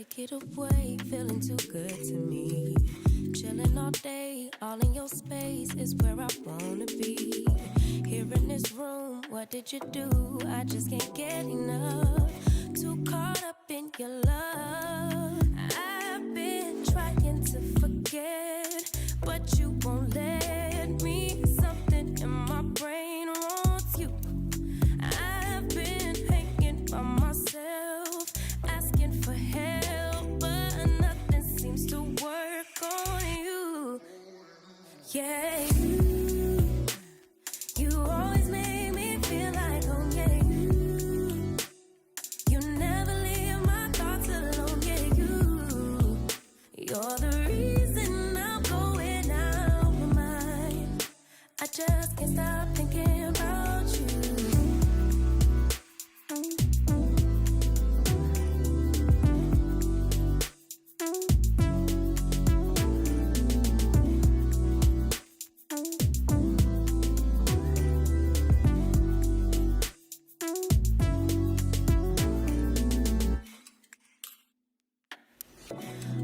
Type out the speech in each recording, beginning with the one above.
take it away, feeling too good to me. Chilling all day, all in your space is where I wanna be. Here in this room, what did you do? I just can't get enough. Too caught up in your love. I've been trying to forget, but you won't let me. Something in my brain wants you. I've been hanging by myself, asking for help, but nothing seems to work on you. Yeah, you always make me feel like home. Yeah, you never leave my thoughts alone. Yeah, you're the reason I'm going out my mind. I just can't stop thinking about you.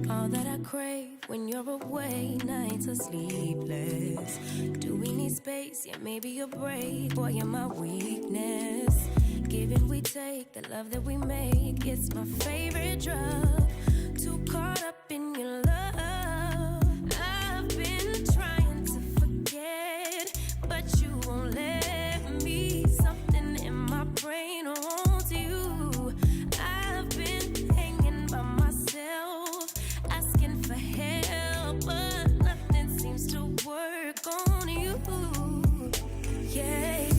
All that I crave when you're away, nights are sleepless. Do we need space? Yeah, maybe a break. Boy, you're my weakness. Give and we take, the love that we make, it's my favorite drug. Too caught up in your love. I've been trying to forget, but you won't let me. Something in my brain wants you. I've been hanging by myself, asking for help, but nothing seems to work on you. Yeah,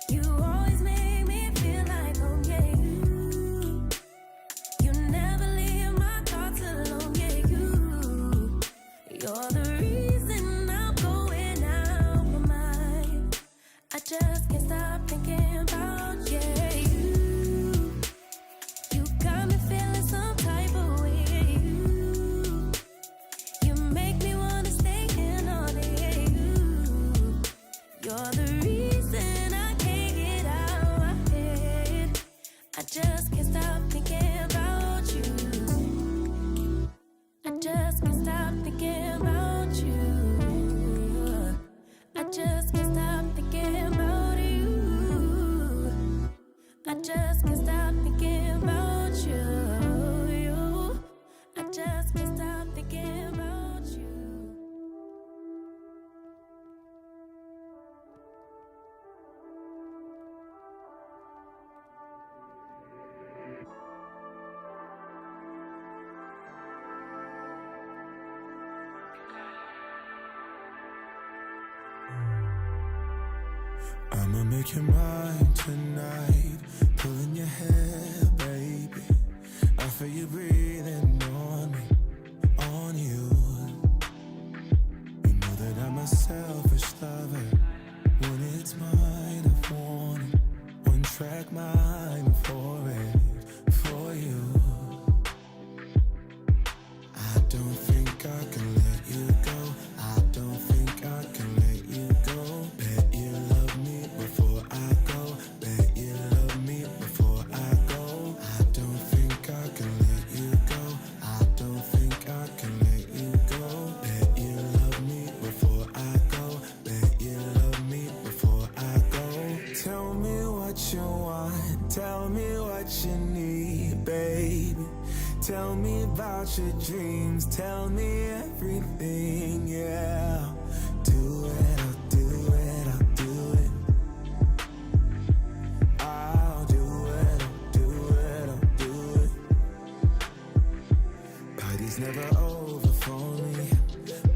you always make me feel like home. Yeah, you never leave my thoughts alone. Yeah, you're the reason I'm going out my mind. I just can't stop thinking about you. You got me feeling some type of way. You make me wanna stay in all day. You're the reason I can't get out my head. I just can't stop thinking about you. I just can't stop thinking about you. I just can't stop thinking about you. I just can't stop thinking about you. I just can't stop thinking about you. I'ma make you mine tonight, pulling your hair, baby. I feel you breathing on me, on you. You know that I'm a selfish lover. When it's mine, I want it. One track mind for it, for you. I don't think I can let you go. I don't think I can let you go. Bet you love me before I go. Bet you love me before I go. I don't think I can let you go. I don't think I can let you go. Bet you love me before I go. Bet you love me before I go. Tell me what you want. Tell me what you need, baby. Tell me about your dreams. Tell me everything, yeah. Do it, I'll do it, I'll do it. I'll do it, I'll do it, I'll do it. Party's never over for me.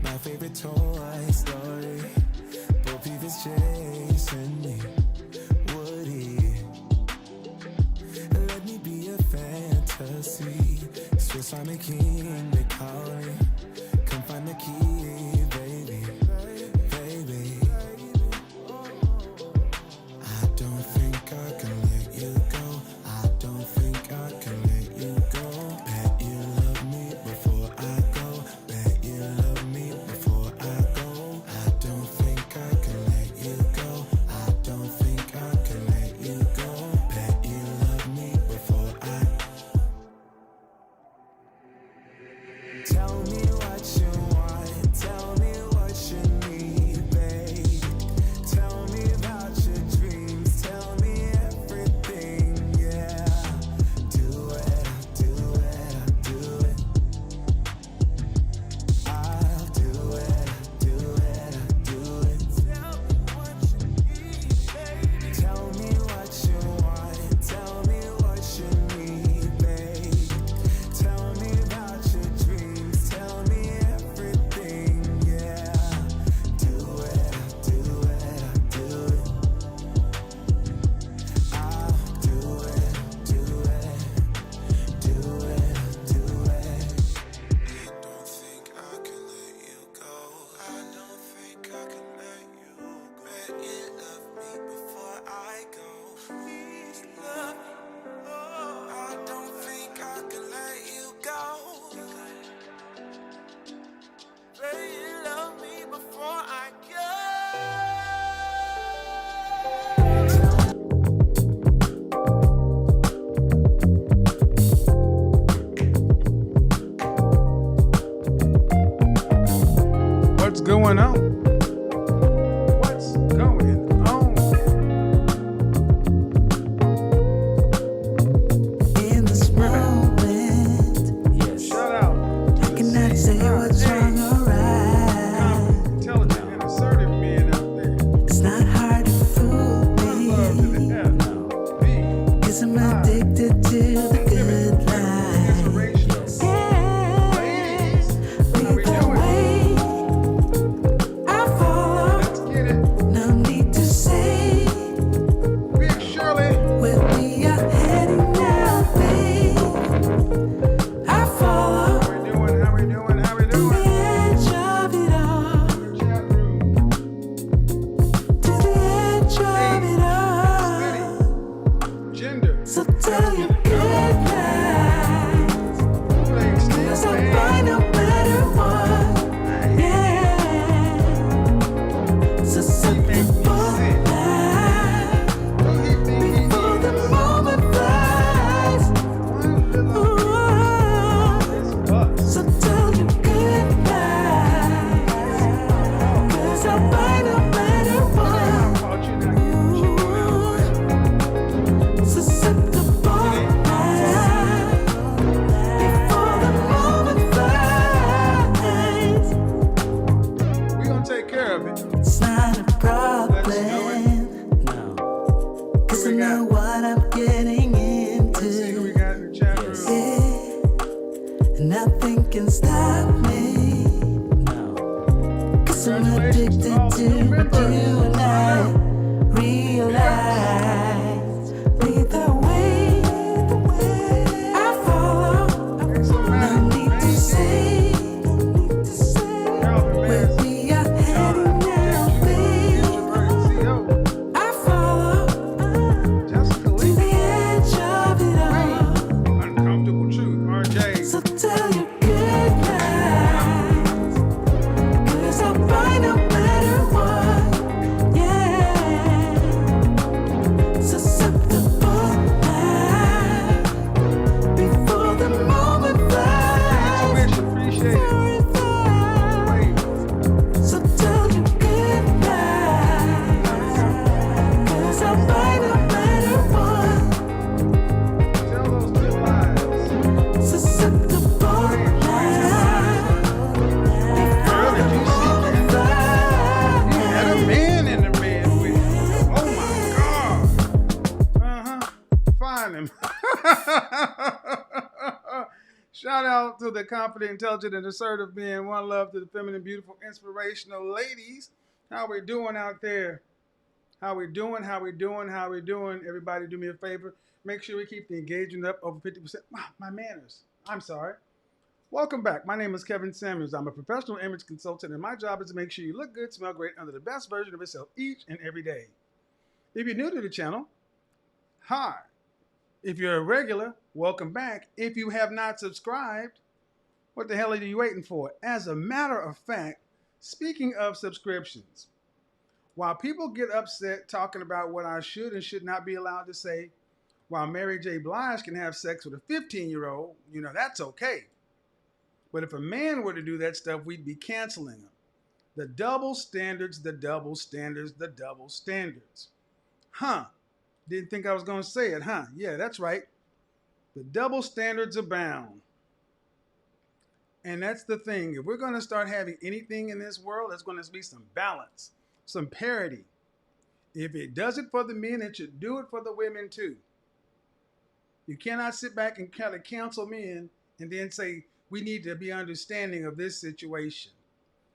My favorite Toy Story. Bo Peep is chasing me. Woody, let me be a fantasy. Swiss Army King, they call me. Come find the key, baby. you love me before I go. Please love me. Oh, I don't think I can let you go. Say you love me before I go. What's going on? What's going on? In this moment, Shout out I cannot say what's wrong or right. intelligent and assertive men out there. It's not hard to fool One love to the me, F. B. 'cause I'm addicted to the good life. Inspirational. Ladies, how we Lead the doing? way, I follow. Let's get it. No need to say Big Shirley. where we are heading now, babe. I follow How we doing? How we doing? How we to the doing? edge of it all, Chat room. to the edge of it City. all. Gender. So tell your good lies, Place. 'cause I'll find no matter what. Yeah. So simple life Who he think he before the is? moment flies. One little Ooh. this bus. So tell your good lies, 'cause I'll find no matter I what. caught you now. You So simple life before the moment flies. we gonna take care of it. It's not a Let's problem, do it. 'cause I What we know got? what I'm getting Let's see who we into. got in the chat room. Yeah, nothing can stop me, 'cause I'm Congratulations to all addicted the new to members. you, and I realize lead the way, I follow. Thanks so No much. need to say Calvin where Bass, we are heading now, babe. Introverted CO, I follow Jessica to Lee, the edge of it all. Uncomfortable Truth, RJ, So tell your good lies, 'cause I'll find no matter what. Yeah. So simple life before the moment flies. Wish appreciate it. Wait, So tell your good lies, 'cause I'll find no matter what. tell those good lies. So simple life Girl, did you see that? You had a man in the bed with you. Oh my God. Find him. Shout out to the confident, intelligent, and assertive men. One love to the feminine, beautiful, inspirational ladies. How we doing out there? How we doing? How we doing? How we doing? Everybody do me a favor. Make sure we keep the engagement up over 50%. Wow, my manners. I'm sorry. Welcome back. My name is Kevin Samuels. I'm a professional image consultant, and my job is to make sure you look good, smell great, under the best version of yourself each and every day. If you're new to the channel, hi. If you're a regular, welcome back. If you have not subscribed, what the hell are you waiting for? As a matter of fact, speaking of subscriptions, while people get upset talking about what I should and should not be allowed to say, while Mary J. Blige can have sex with a 15-year-old, that's okay. But if a man were to do that stuff, we'd be canceling him. The double standards, the double standards, the double standards. Huh. Didn't think I was going to say it, huh? Yeah, that's right. The double standards abound. And that's the thing. If we're going to start having anything in this world, there's going to be some balance, some parity. If it does it for the men, it should do it for the women too. You cannot sit back and kind of counsel men and then say, we need to be understanding of this situation.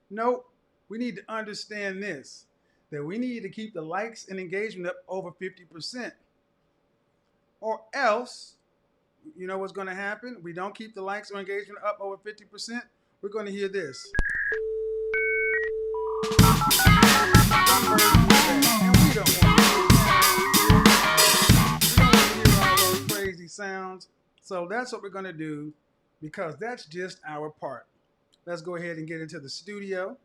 Nope. We need to understand this, that we need to keep the likes and engagement up over 50%. Or else, you know what's going to happen? We don't keep the likes or engagement up over 50%. We're going to hear this. Some version of that. So that's what we're going to do because that's just our part. Let's go ahead and get into the studio.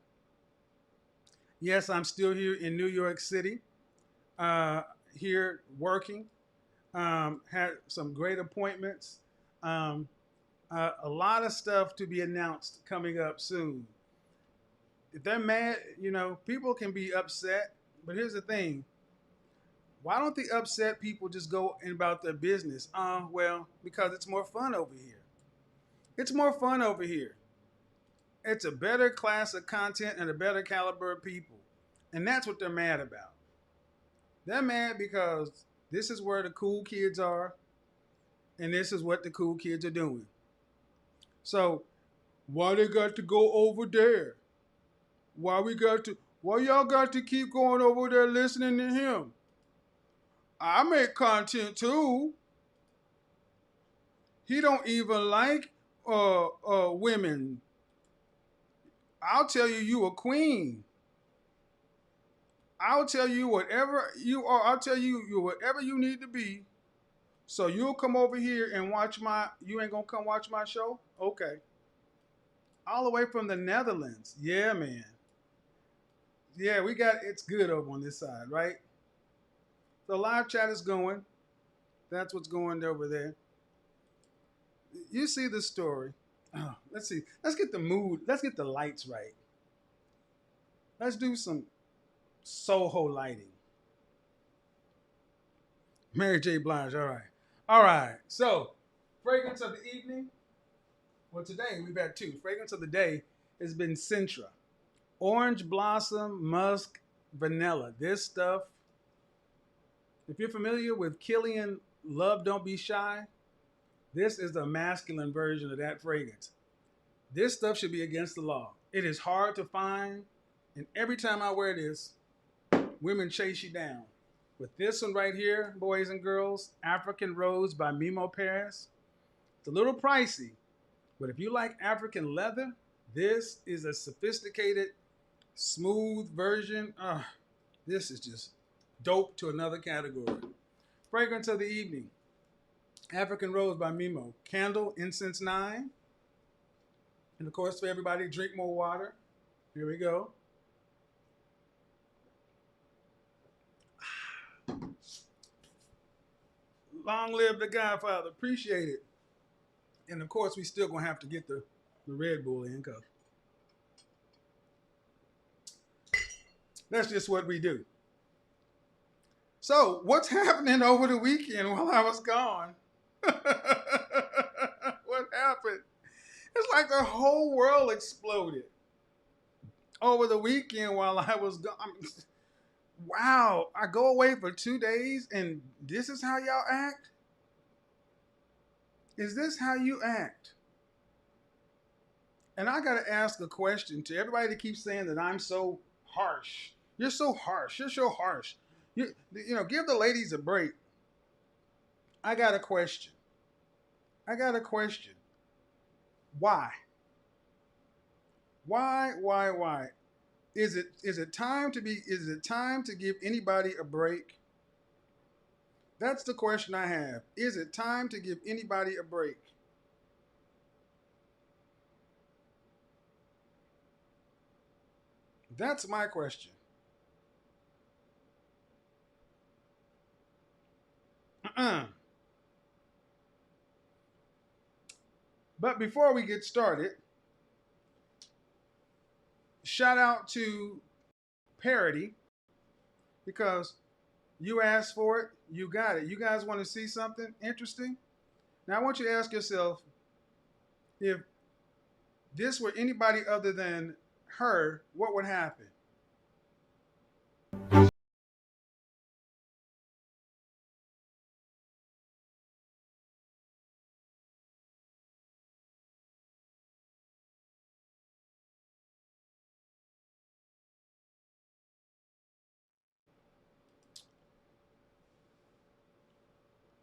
Yes, I'm still here in New York City, here working. Had some great appointments. Um, a lot of stuff to be announced coming up soon. If they're mad, people can be upset. But here's the thing: why don't the upset people just go about their business? Well, because it's more fun over here. It's more fun over here. It's a better class of content and a better caliber of people. And that's what they're mad about. They're mad because this is where the cool kids are, and this is what the cool kids are doing. So, why they got to go over there? Why y'all got to keep going over there listening to him? I make content too. He don't even like women. I'll tell you a queen. I'll tell you whatever you are. I'll tell you whatever you need to be. So you'll come over here and watch you ain't gonna come watch my show? Okay. All the way from the Netherlands. Yeah, man. Yeah, it's good over on this side, right? The live chat is going. That's what's going over there. You see the story. Oh, let's see. Let's get the mood. Let's get the lights right. Let's do some Soho lighting. Mary J. Blige. All right. All right. So, fragrance of the evening. Well, today we've had two. Fragrance of the day has been Sintra. Orange blossom, musk, vanilla. This stuff, if you're familiar with Killian Love Don't Be Shy, this is the masculine version of that fragrance. This stuff should be against the law. It is hard to find, and every time I wear this, women chase you down. With this one right here, boys and girls, African Rose by Mimo Paris. It's a little pricey, but if you like African leather, this is a sophisticated, smooth version. This is just dope to another category. Fragrance of the evening. African Rose by Mimo. Candle, incense 9. And of course, for everybody, drink more water. Here we go. Long live the Godfather. Appreciate it. And of course, we still going to have to get the Red Bull in because that's just what we do. So, what's happening over the weekend while I was gone? What happened? It's like the whole world exploded over the weekend while I was gone. Wow, I go away for 2 days and this is how y'all act? Is this how you act? And I got to ask a question to everybody that keeps saying that I'm so harsh. You're so harsh. You're so harsh. You give the ladies a break. I got a question. Why? Why? Is it time to give anybody a break? That's the question I have. Is it time to give anybody a break? That's my question. But before we get started, shout out to Parody because you asked for it, you got it. You guys want to see something interesting? Now I want you to ask yourself, if this were anybody other than her, what would happen?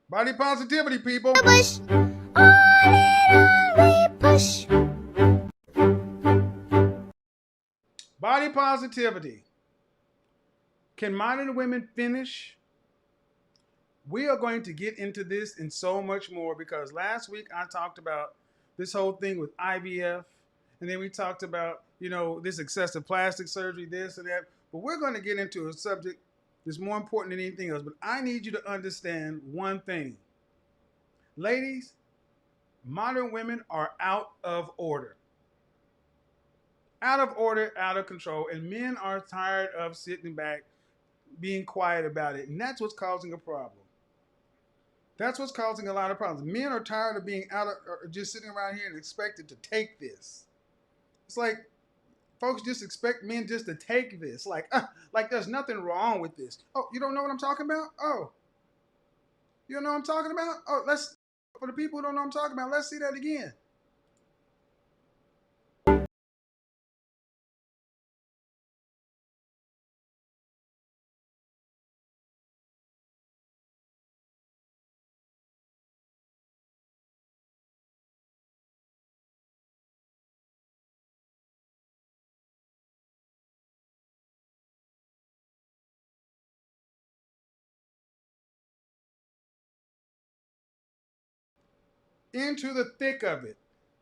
Body positivity, people. Push. On and on we push. Body positivity. Can modern women finish We are going to get into this and so much more because last week I talked about this whole thing with IVF, and then we talked about, this excessive plastic surgery, this and that. But we're going to get into a subject that's more important than anything else. But I need you to understand one thing. Ladies, modern women are out of order. Out of order, out of control. And men are tired of sitting back, being quiet about it. And that's what's causing a problem. That's what's causing a lot of problems. Men are tired of being out of, or just sitting around here and expected to take this. It's like folks just expect men just to take this. Like there's nothing wrong with this. Oh, you don't know what I'm talking about? Oh, you don't know what I'm talking about? Oh, for the people who don't know what I'm talking about, let's see that again. Into the thick of it.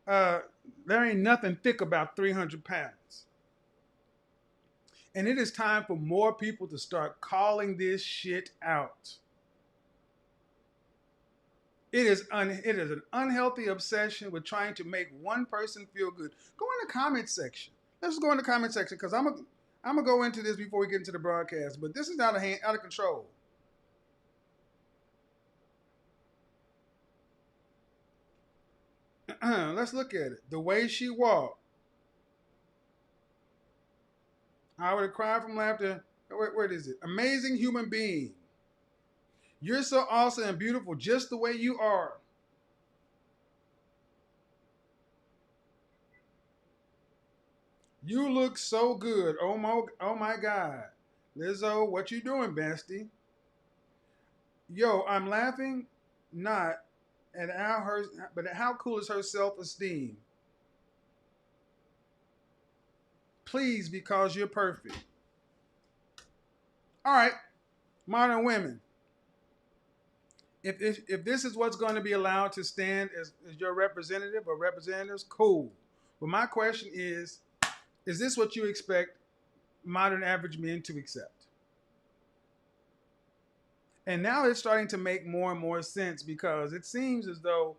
Uh, there ain't nothing thick about 300 pounds. And it is time for more people to start calling this shit out. It is an unhealthy obsession with trying to make one person feel good. Go in the comment section. Let's go in the comment section because I'm gonna go into this before we get into the broadcast. But this is out of control. Let's look at it. The way she walked. I would have cried from laughter. Where is it? Amazing human being. You're so awesome and beautiful just the way you are. You look so good. Oh my God. Lizzo, what you doing, bestie? Yo, I'm laughing not at but at how cool is her self-esteem. Please, because you're perfect. All right, modern women. If this is what's going to be allowed to stand as your representative or representatives, cool. But my question is this what you expect modern average men to accept? And now it's starting to make more and more sense because it seems as though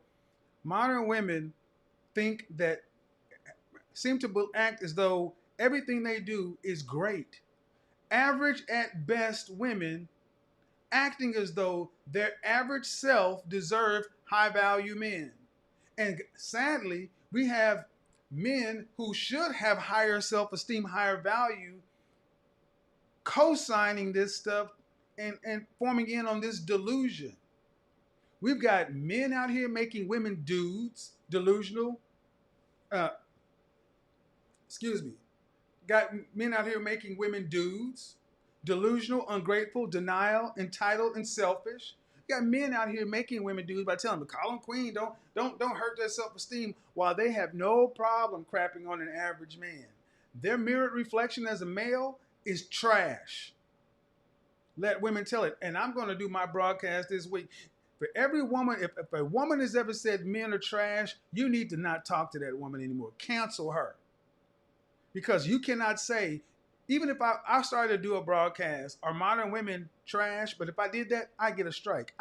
modern women seem to act as though everything they do is great. Average at best women acting as though their average self deserve high value men. And sadly, we have men who should have higher self esteem, higher value, co signing this stuff and forming in on this delusion. We've got men out here making women dudes, delusional. Uh, excuse me. Got men out here making women dudes, delusional, ungrateful, denial, entitled, and selfish. You got men out here making women dudes by telling them, call them queen, don't hurt their self-esteem, while they have no problem crapping on an average man. Their mirrored reflection as a male is trash. Let women tell it. And I'm going to do my broadcast this week. For every woman, if a woman has ever said men are trash, you need to not talk to that woman anymore. Cancel her. Because you cannot say, even if I started to do a broadcast, are modern women trash? But if I did that, I get a strike.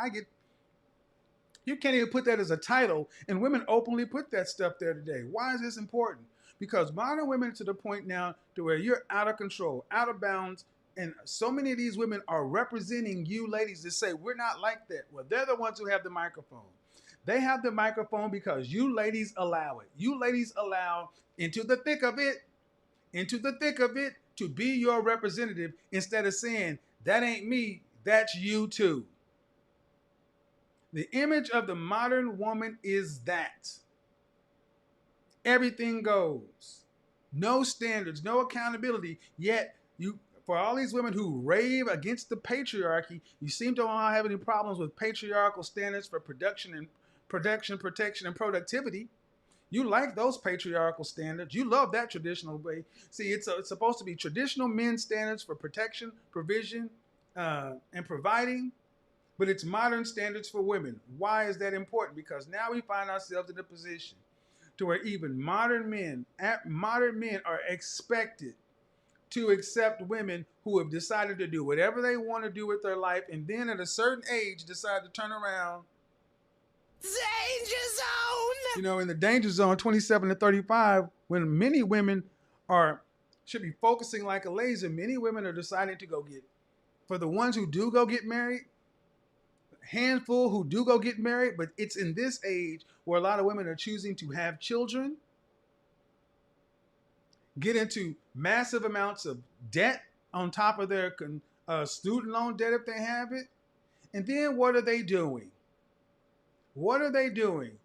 You can't even put that as a title, and women openly put that stuff there today. Why is this important? Because modern women to the point now to where you're out of control, out of bounds, and so many of these women are representing you ladies that say, we're not like that. Well, they're the ones who have the microphone. They have the microphone because you ladies allow it. You ladies allow into the thick of it to be your representative instead of saying, that ain't me, that's you too. The image of the modern woman is that. Everything goes. No standards, no accountability, yet for all these women who rave against the patriarchy, you seem to not have any problems with patriarchal standards for protection, and productivity. You like those patriarchal standards. You love that traditional way. See, it's supposed to be traditional men's standards for protection, provision, and providing. but it's modern standards for women. Why is that important? Because now we find ourselves in a position to where even modern men are expected to accept women who have decided to do whatever they want to do with their life, and then at a certain age decide to turn around. Danger zone! You know, in the danger zone, 27 to 35, when many women should be focusing like a laser, many women are deciding to go get, for the ones who do go get married, handful who do go get married, but it's in this age where a lot of women are choosing to have children, get into massive amounts of debt on top of their student loan debt if they have it. And then what are they doing? What are they doing?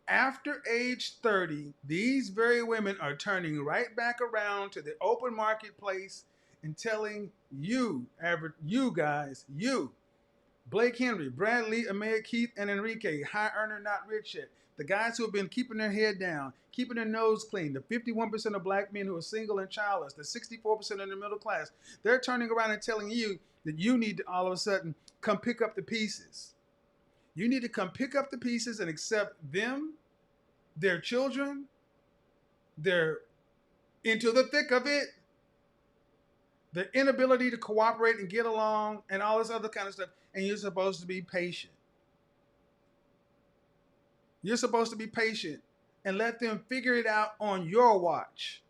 After age 30, these very women are turning right back around to the open marketplace and telling you, Blake Henry, Brad Lee, Amaya, Keith, and Enrique, high earner, not rich yet. The guys who have been keeping their head down, keeping their nose clean, the 51% of black men who are single and childless, the 64% in the middle class, they're turning around and telling you that you need to all of a sudden come pick up the pieces. You need to come pick up the pieces and accept them, their children, they're into the thick of it, their inability to cooperate and get along, and all this other kind of stuff. And you're supposed to be patient. You're supposed to be patient and let them figure it out on your watch.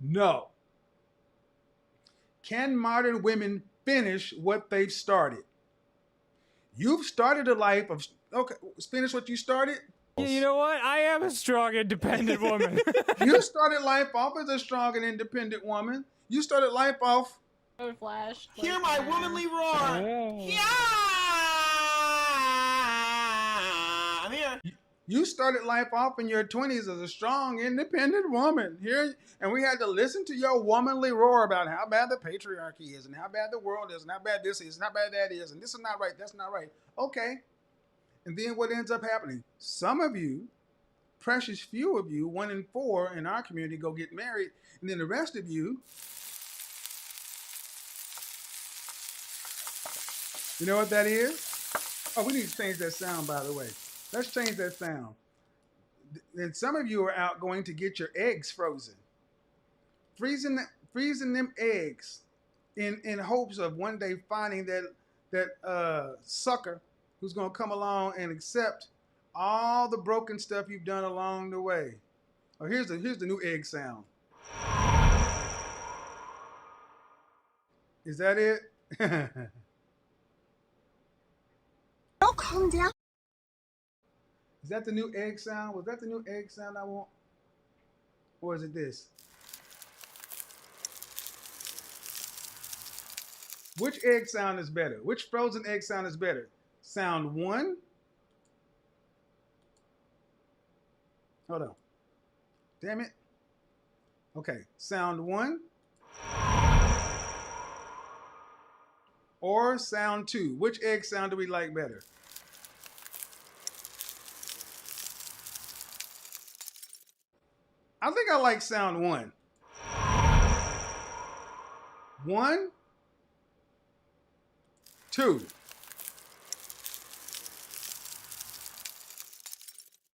No. Can modern women finish what they've started? You've started a life of, okay, finish what you started. You know what? I am a strong, independent woman. You started life off as a strong and independent woman. You started life off. Flash. Hear my womanly roar. Oh. Yeah! I'm here. You started life off in your 20s as a strong, independent woman. Here, and we had to listen to your womanly roar about how bad the patriarchy is, and how bad the world is, and how bad this is, and how bad that is, and this is not right, that's not right. Okay. And then what ends up happening? Some of you, precious few of you, 1 in 4 in our community, go get married, and then the rest of you, you know what that is? Oh, we need to change that sound, by the way. Let's change that sound. And some of you are out going to get your eggs frozen. Freezing them eggs in hopes of one day finding that sucker who's going to come along and accept all the broken stuff you've done along the way. Oh, here's the new egg sound. Is that it? Don't calm down. Is that the new egg sound? Was that the new egg sound I want? Or is it this? Which egg sound is better? Which frozen egg sound is better? Sound 1? Hold on. Damn it. Okay, sound 1. Or sound 2. Which egg sound do we like better? I think I like sound 1. 1, 2.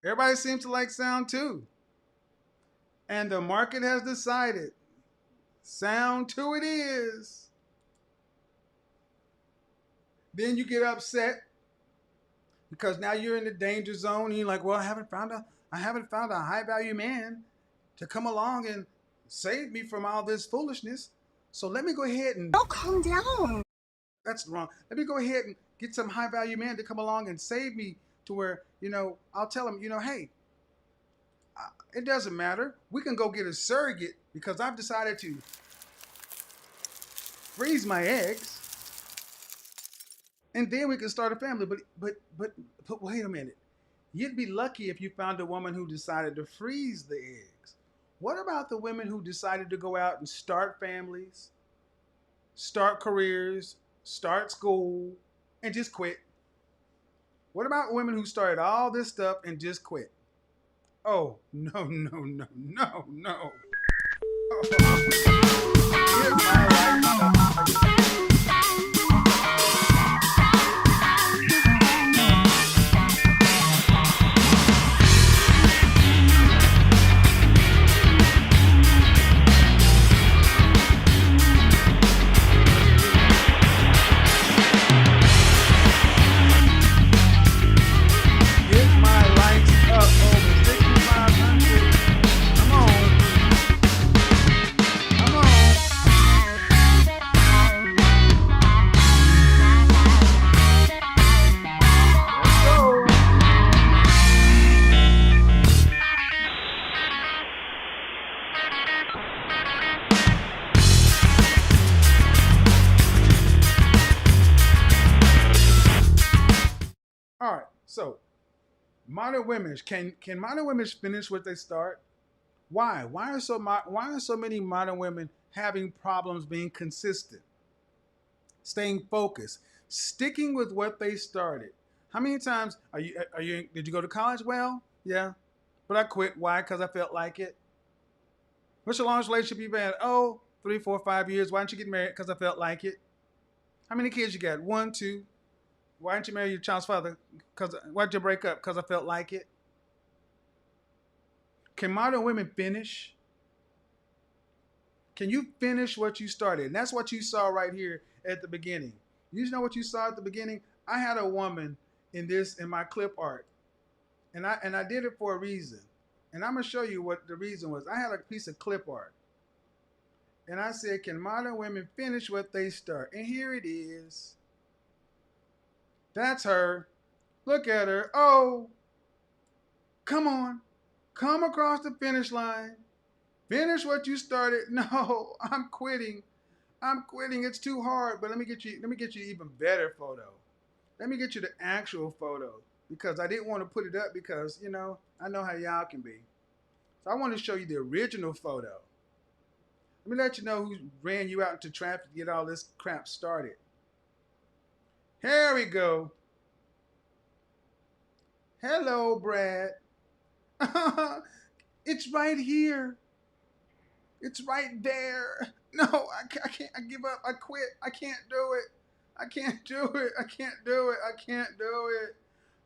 Everybody seems to like sound 2. And the market has decided sound 2 it is. Then you get upset because now you're in the danger zone and you're like, well, I haven't found a high value man to come along and save me from all this foolishness. So let me go ahead and... Don't calm down. That's wrong. Let me go ahead and get some high value man to come along and save me to where, I'll tell him, hey, it doesn't matter. We can go get a surrogate because I've decided to freeze my eggs. And then we can start a family. But wait a minute. You'd be lucky if you found a woman who decided to freeze the eggs. What about the women who decided to go out and start families, start careers, start school, and just quit? What about women who started all this stuff and just quit? Oh, no. Here's my life. So, modern women, can modern women finish what they start? Why? Why are so many modern women having problems being consistent, staying focused, sticking with what they started? How many times did you go to college? Well, yeah, but I quit. Why? Because I felt like it. What's the longest relationship you've had? Oh, 3, 4, 5 years. Why didn't you get married? Because I felt like it. How many kids you got? One, two. Why didn't you marry your child's father? Because why'd you break up? Because I felt like it. Can modern women finish? Can you finish what you started? And that's what you saw right here at the beginning. You know what you saw at the beginning? I had a woman in my clip art, and I did it for a reason. And I'm gonna show you what the reason was. I had a piece of clip art, and I said, "Can modern women finish what they start?" And here it is. That's her. Look at her. Oh, come on, come across the finish line. Finish what you started. No, I'm quitting. I'm quitting. It's too hard. But let me get you even better photo. Let me get you the actual photo because I didn't want to put it up because, I know how y'all can be. So I want to show you the original photo. Let me let you know who ran you out into traffic to get all this crap started. Here we go. Hello, Brad. It's right here. It's right there. No, I can't. I give up. I quit. I can't do it. I can't do it. I can't do it. I can't do it.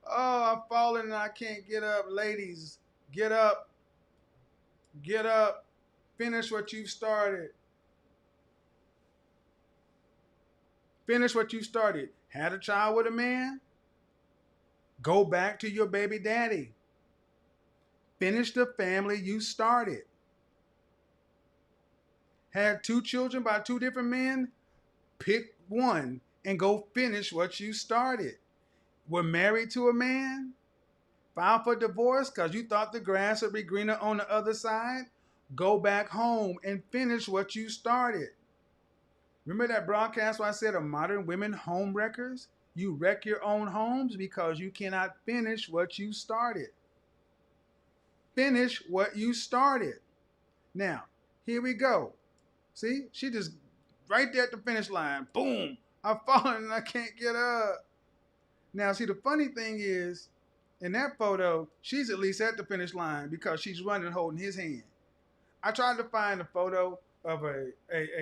Oh, I'm falling and I can't get up. Ladies, get up. Get up. Finish what you've started. Finish what you started. Had a child with a man? Go back to your baby daddy. Finish the family you started. Had 2 children by 2 different men? Pick one and go finish what you started. Were married to a man? Filed for divorce because you thought the grass would be greener on the other side? Go back home and finish what you started. Remember that broadcast where I said of modern women home wreckers? You wreck your own homes because you cannot finish what you started. Finish what you started. Now, here we go. See, she just right there at the finish line. Boom! I've fallen and I can't get up. Now, see, the funny thing is, in that photo, she's at least at the finish line because she's running holding his hand. I tried to find a photo of a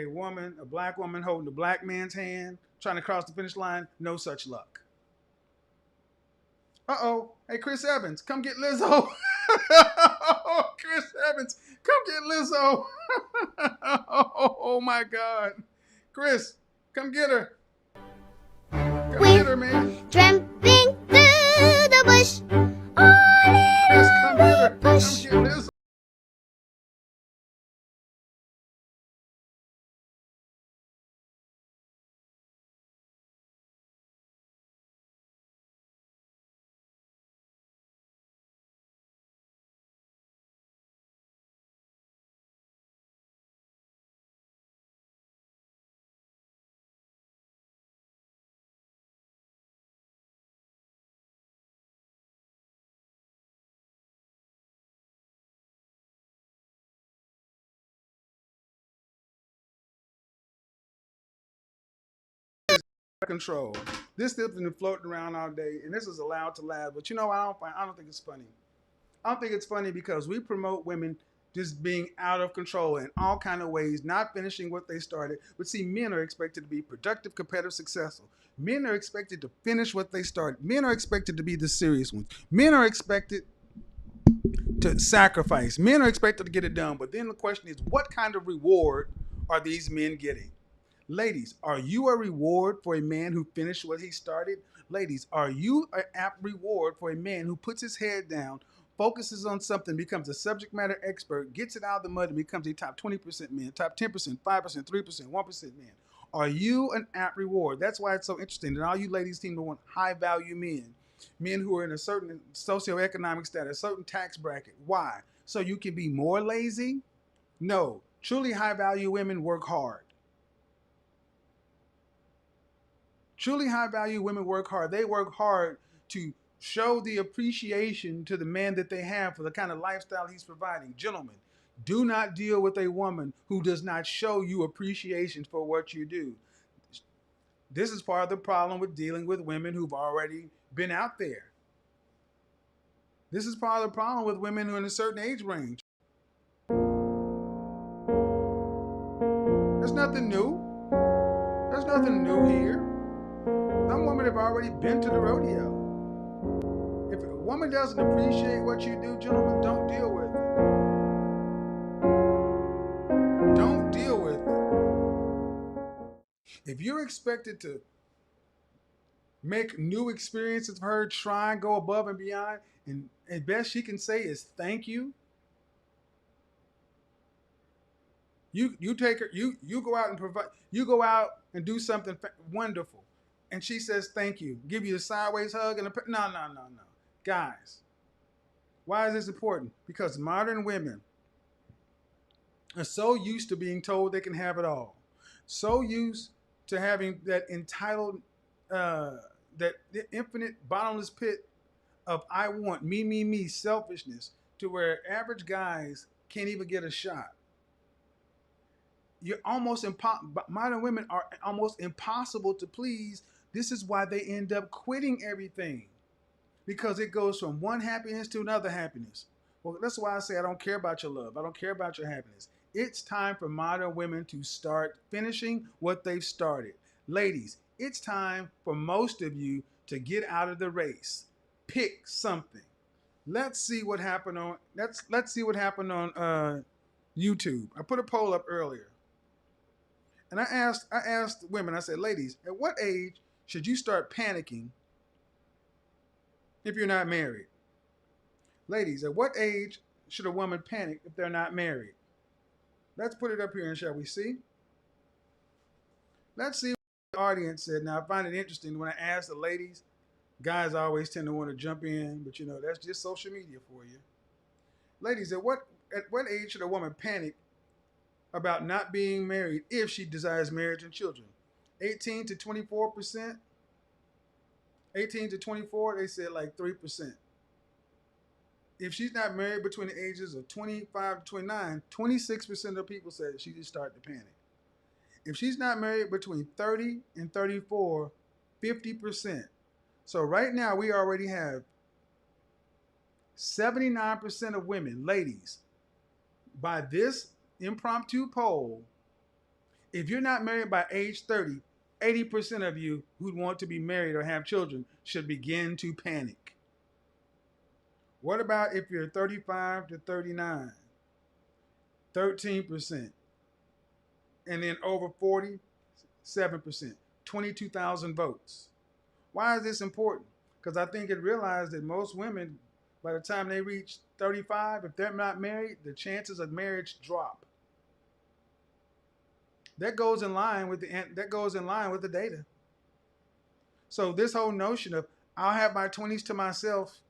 woman, a black woman holding the black man's hand, trying to cross the finish line. No such luck. Uh-oh. Hey, Chris Evans, come get Lizzo. Chris Evans, come get Lizzo. Oh, my God. Chris, come get her. Come get her, man. Tramping through the bush. Oh, Chris, come get her. Come push. get Lizzo. Control. This stuff's been floating around all day, and this is allowed to laugh. But I don't think it's funny. I don't think it's funny because we promote women just being out of control in all kind of ways, not finishing what they started. But see, men are expected to be productive, competitive, successful. Men are expected to finish what they started. Men are expected to be the serious ones. Men are expected to sacrifice. Men are expected to get it done. But then the question is, what kind of reward are these men getting? Ladies, are you a reward for a man who finished what he started? Ladies, are you an apt reward for a man who puts his head down, focuses on something, becomes a subject matter expert, gets it out of the mud, and becomes a top 20% man, top 10%, 5%, 3%, 1% man? Are you an apt reward? That's why it's so interesting that all you ladies seem to want high value men, men who are in a certain socioeconomic status, a certain tax bracket. Why? So you can be more lazy? No. Truly high value women work hard. Truly high value women work hard. They work hard to Show the appreciation to the man that they have for the kind of lifestyle he's providing. Gentlemen, do not deal with a woman who does not show you appreciation for what you do. This is part of the problem with dealing with women who've already been out there. This is part of the problem with women who are in a certain age range. There's nothing new. There's nothing new here. Some women have already been to the rodeo. If a woman doesn't appreciate what you do, gentlemen, don't deal with it. Don't deal with it. If you're expected to make new experiences for her, try and go above and beyond, and best she can say is thank you. You take her, you go out and provide, you go out and do something wonderful, and she says thank you, give you a sideways hug and no, guys. Why is this important? Because modern women are so used to being told they can have it all, so used to having that entitled, that infinite bottomless pit of I want, me, selfishness, to where average guys can't even get a shot. Modern women are almost impossible to please. This is why they end up quitting everything, because it goes from one happiness to another happiness. Well, that's why I say I don't care about your love. I don't care about your happiness. It's time for modern women to start finishing what they've started. Ladies, it's time for most of you to get out of the race. Pick something. Let's see what happened on YouTube. I put a poll up earlier. And I asked women, I said, ladies, at what age should you start panicking if you're not married? Ladies, at what age should a woman panic if they're not married? Let's put it up here and shall we see? Let's see what the audience said. Now, I find it interesting when I ask the ladies, guys always tend to want to jump in, but that's just social media for you. Ladies, at what age should a woman panic about not being married if she desires marriage and children? 18 to 24%. 18 to 24, they said like 3%. If she's not married between the ages of 25 to 29, 26% of people said she just start to panic. If she's not married between 30 and 34, 50%. So right now we already have 79% of women, ladies, by this impromptu poll. If you're not married by age 30, 80% of you who want to be married or have children should begin to panic. What about if you're 35 to 39? 13%. And then over 40, 7%. 22,000 votes. Why is this important? Because I think it realized that most women, by the time they reach 35, if they're not married, the chances of marriage drop. That goes in line with the data. So this whole notion of I'll have my 20s to myself,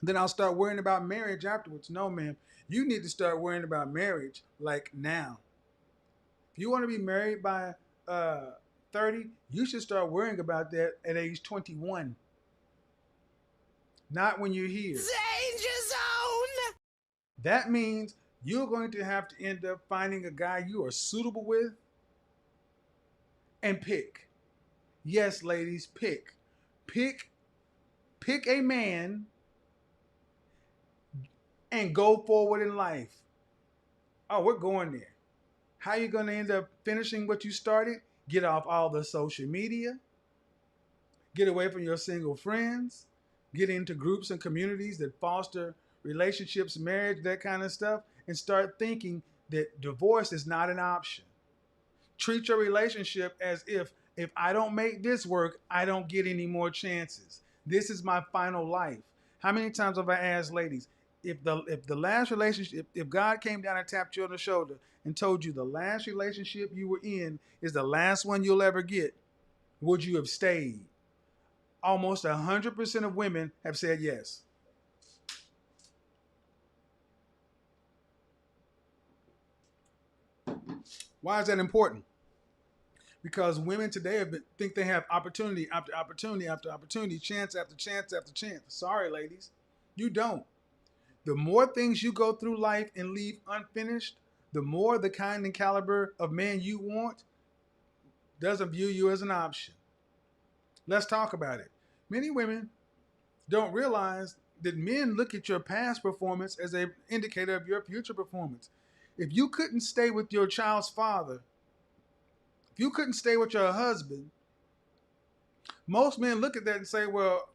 then I'll start worrying about marriage afterwards. No, ma'am. You need to start worrying about marriage like now. If you want to be married by 30, you should start worrying about that at age 21. Not when you're here. Danger zone! That means you're going to have to end up finding a guy you are suitable with and pick. Yes, ladies, pick. Pick a man and go forward in life. Oh, we're going there. How are you going to end up finishing what you started? Get off all the social media. Get away from your single friends. Get into groups and communities that foster relationships, marriage, that kind of stuff, and start thinking that divorce is not an option. Treat your relationship as if I don't make this work, I don't get any more chances. This is my final life. How many times have I asked ladies, if the last relationship, if God came down and tapped you on the shoulder and told you the last relationship you were in is the last one you'll ever get, would you have stayed? Almost 100% of women have said yes. Why is that important? Because women today think they have opportunity after opportunity after opportunity, chance after chance after chance. Sorry, ladies, you don't. The more things you go through life and leave unfinished, the more the kind and caliber of man you want doesn't view you as an option. Let's talk about it. Many women don't realize that men look at your past performance as an indicator of your future performance. If you couldn't stay with your child's father, if you couldn't stay with your husband, most men look at that and say, well,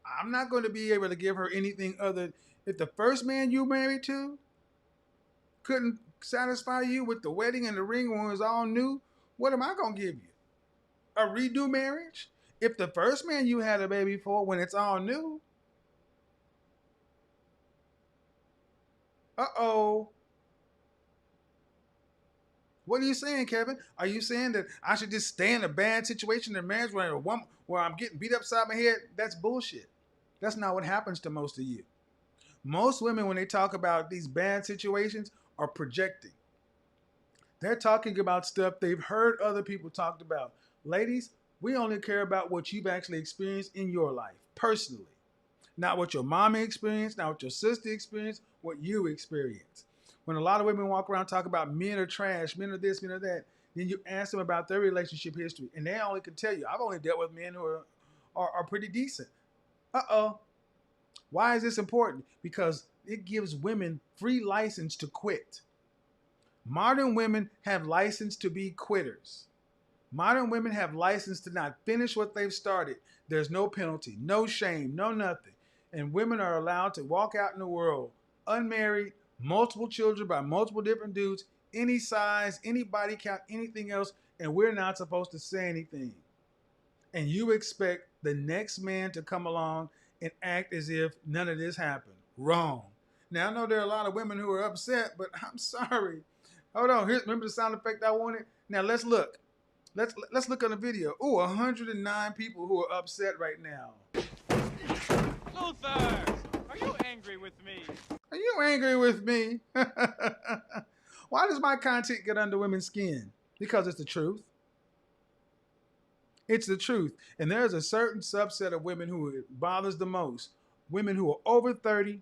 I'm not going to be able to give her anything other. If the first man you married to couldn't satisfy you with the wedding and the ring when it was all new, what am I going to give you? A redo marriage? If the first man you had a baby for, when it's all new, uh-oh. What are you saying, Kevin? Are you saying that I should just stay in a bad situation in marriage where I'm getting beat upside my head? That's bullshit. That's not what happens to most of you. Most women, when they talk about these bad situations, are projecting. They're talking about stuff they've heard other people talk about. Ladies, we only care about what you've actually experienced in your life, personally. Not what your mama experienced, not what your sister experienced, what you experienced. When a lot of women walk around talk about men are trash, men are this, men are that, then you ask them about their relationship history, and they only can tell you, I've only dealt with men who are pretty decent. Uh-oh. Why is this important? Because it gives women free license to quit. Modern women have license to be quitters. Modern women have license to not finish what they've started. There's no penalty, no shame, no nothing. And women are allowed to walk out in the world unmarried, multiple children by multiple different dudes, any size, any body count, anything else, and we're not supposed to say anything. And you expect the next man to come along and act as if none of this happened. Wrong. Now, I know there are a lot of women who are upset, but I'm sorry. Hold on. Here, remember the sound effect I wanted? Now, let's look. Let's look on the video. Ooh, 109 people who are upset right now. Luther, are you angry with me? Are you angry with me? Why does my content get under women's skin? Because it's the truth. It's the truth. And there's a certain subset of women who it bothers the most. Women who are over 30,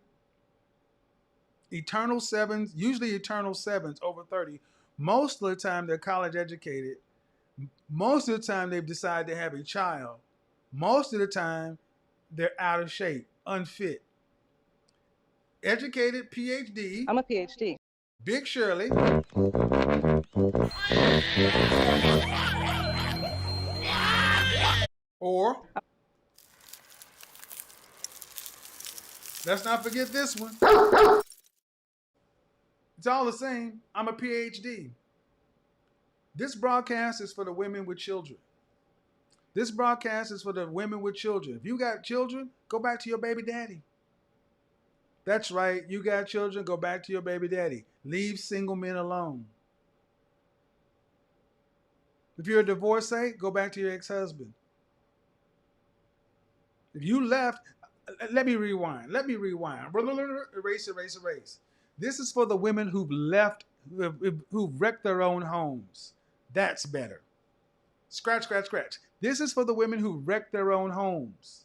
eternal sevens, usually eternal sevens over 30. Most of the time they're college educated. Most of the time they've decided to have a child. Most of the time they're out of shape, unfit. Educated, PhD. I'm a PhD. Big Shirley. Or, let's not forget this one. It's all the same. I'm a PhD. This broadcast is for the women with children. This broadcast is for the women with children. If you got children, go back to your baby daddy. That's right. You got children, go back to your baby daddy. Leave single men alone. If you're a divorcee, go back to your ex-husband. If you left, let me rewind. Erase. This is for the women who've left, who've wrecked their own homes. That's better. Scratch. This is for the women who wrecked their own homes.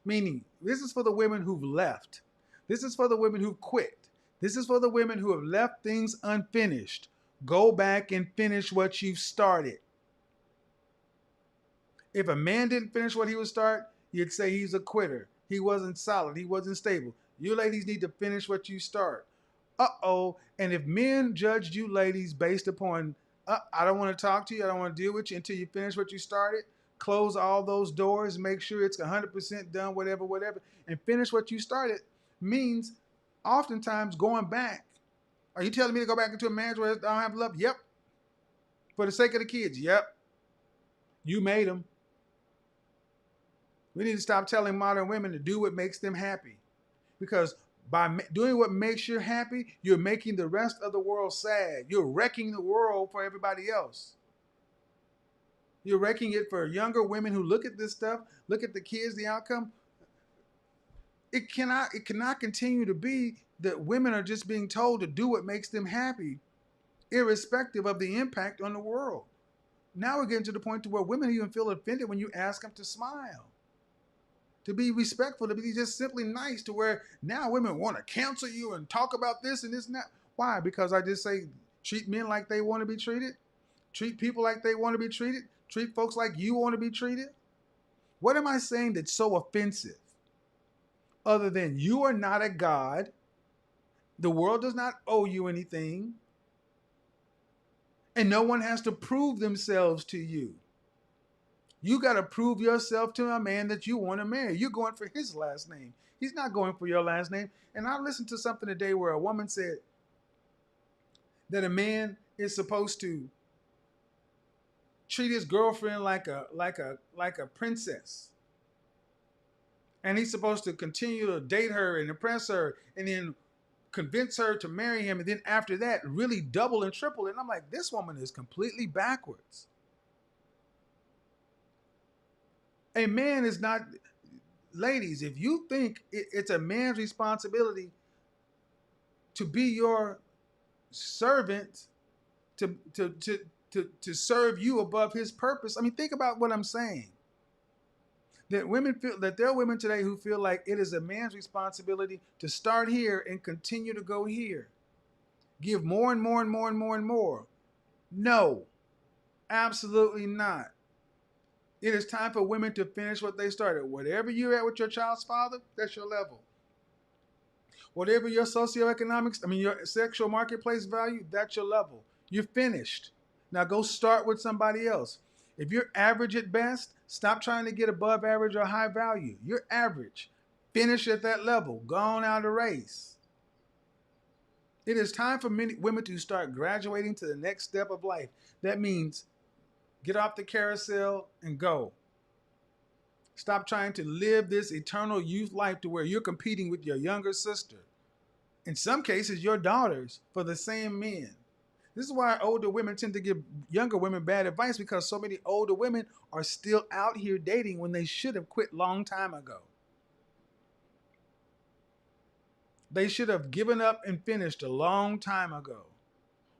Meaning, this is for the women who've left. This is for the women who quit. This is for the women who have left things unfinished. Go back and finish what you've started. If a man didn't finish what he would start, you'd say he's a quitter. He wasn't solid. He wasn't stable. You ladies need to finish what you start. Uh-oh. And if men judged you ladies based upon, I don't want to talk to you, I don't want to deal with you until you finish what you started, close all those doors, make sure it's 100% done, whatever, and finish what you started, means oftentimes going back. Are you telling me to go back into a marriage where I don't have love? Yep. For the sake of the kids? Yep. You made them. We need to stop telling modern women to do what makes them happy. Because by doing what makes you happy, you're making the rest of the world sad. You're wrecking the world for everybody else. You're wrecking it for younger women who look at this stuff, look at the kids, the outcome. It cannot continue to be that women are just being told to do what makes them happy, irrespective of the impact on the world. Now we're getting to the point to where women even feel offended when you ask them to smile, to be respectful, to be just simply nice, to where now women want to cancel you and talk about this and this and that. Why? Because I just say treat men like they want to be treated, treat people like they want to be treated, treat folks like you want to be treated. What am I saying that's so offensive? Other than you are not a god, the world does not owe you anything, and no one has to prove themselves to you. You got to prove yourself to a man that you want to marry. You're going for his last name. He's not going for your last name. And I listened to something today where a woman said that a man is supposed to treat his girlfriend like a princess. And he's supposed to continue to date her and impress her and then convince her to marry him. And then after that, really double and triple it. And I'm like, this woman is completely backwards. A man is not, ladies, if you think it's a man's responsibility to be your servant, to serve you above his purpose, I mean, think about what I'm saying. That women feel that there are women today who feel like it is a man's responsibility to start here and continue to go here. Give more and more and more and more and more. No, absolutely not. It is time for women to finish what they started. Whatever you're at with your child's father, that's your level. Whatever your your sexual marketplace value, that's your level. You're finished. Now go start with somebody else. If you're average at best, stop trying to get above average or high value. You're average. Finish at that level. Go on out of the race. It is time for many women to start graduating to the next step of life. That means get off the carousel and go. Stop trying to live this eternal youth life to where you're competing with your younger sister. In some cases, your daughters for the same men. This is why older women tend to give younger women bad advice, because so many older women are still out here dating when they should have quit long time ago. They should have given up and finished a long time ago.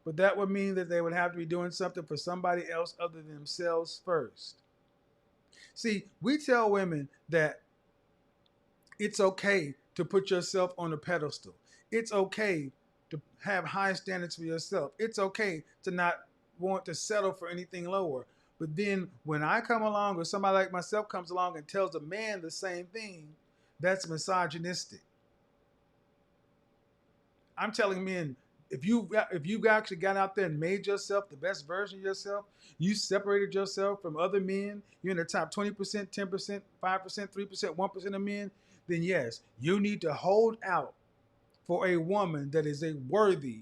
But that would mean that they would have to be doing something for somebody else other than themselves first. See, we tell women that it's okay to put yourself on a pedestal. It's okay to have high standards for yourself. It's okay to not want to settle for anything lower. But then when I come along, or somebody like myself comes along and tells a man the same thing, that's misogynistic. I'm telling men, if you've actually got out there and made yourself the best version of yourself, you separated yourself from other men, you're in the top 20%, 10%, 5%, 3%, 1% of men, then yes, you need to hold out for a woman that is a worthy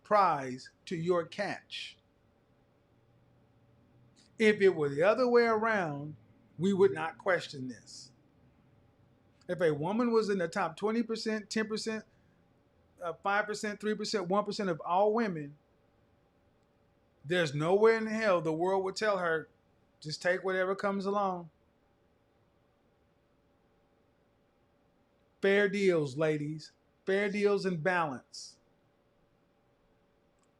prize to your catch. If it were the other way around, we would not question this. If a woman was in the top 20%, 10%, 5%, 3%, 1% of all women, there's nowhere in hell the world would tell her, just take whatever comes along. Fair deals, ladies. Fair deals and balance.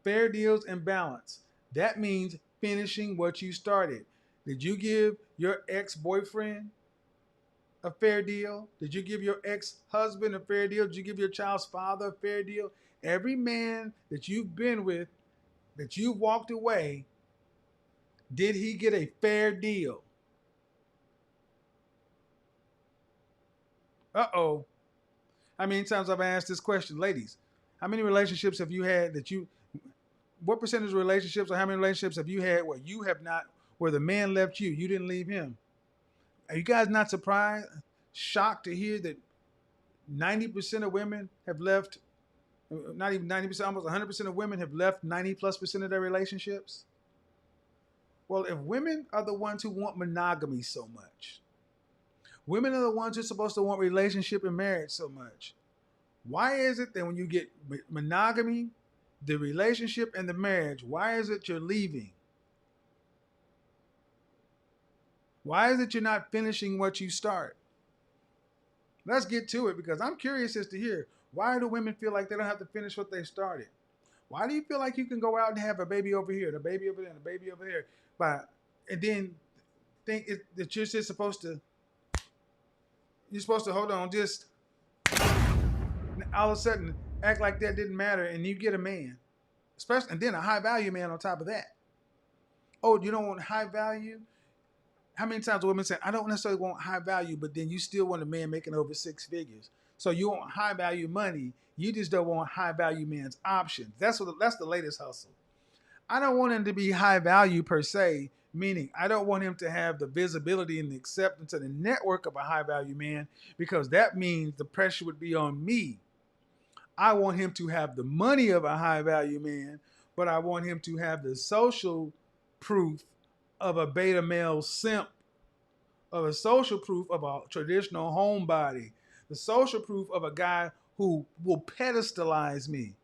Fair deals and balance. That means finishing what you started. Did you give your ex-boyfriend a fair deal? Did you give your ex-husband a fair deal? Did you give your child's father a fair deal? Every man that you've been with, that you walked away, did he get a fair deal? Uh-oh. How many times have I asked this question? Ladies, how many relationships have you had what percentage of relationships, or how many relationships have you had where you have not, where the man left you, you didn't leave him? Are you guys not surprised, shocked to hear that 90% of women have left, not even 90%, almost 100% of women have left 90+% of their relationships? Well, if women are the ones who want monogamy so much, women are the ones who are supposed to want relationship and marriage so much, why is it that when you get monogamy, the relationship and the marriage, why is it you're leaving? Why is it you're not finishing what you start? Let's get to it, because I'm curious as to hear, why do women feel like they don't have to finish what they started? Why do you feel like you can go out and have a baby over here, the baby over there, and the baby over here, and then think that you're just supposed to hold on, just all of a sudden act like that didn't matter, and you get a man, especially, and then a high value man on top of that. Oh, you don't want high value? How many times do women say, I don't necessarily want high value, but then you still want a man making over 6 figures. So you want high value money, you just don't want high value man's options. That's the latest hustle. I don't want him to be high value per se, meaning I don't want him to have the visibility and the acceptance of the network of a high value man, because that means the pressure would be on me. I want him to have the money of a high value man, but I want him to have the social proof of a beta male simp, of a social proof of a traditional homebody, the social proof of a guy who will pedestalize me.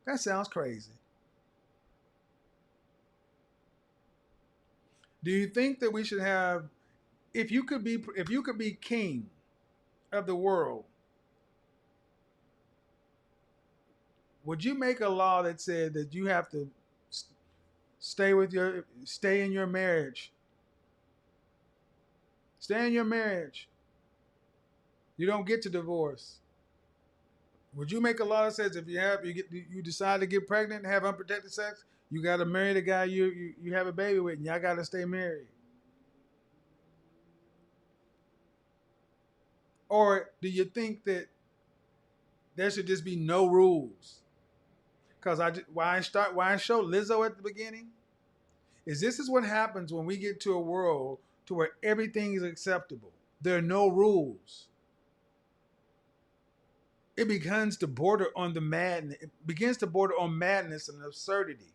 That sounds crazy. Do you think that we should have, if you could be king of the world, would you make a law that said that you have to stay in your marriage? Stay in your marriage. You don't get to divorce. Would you make a law that says if you decide to get pregnant and have unprotected sex, you got to marry the guy you have a baby with, and y'all got to stay married? Or do you think that there should just be no rules? Because why I show Lizzo at the beginning is this is what happens when we get to a world to where everything is acceptable. There are no rules. It begins to border on madness and absurdity.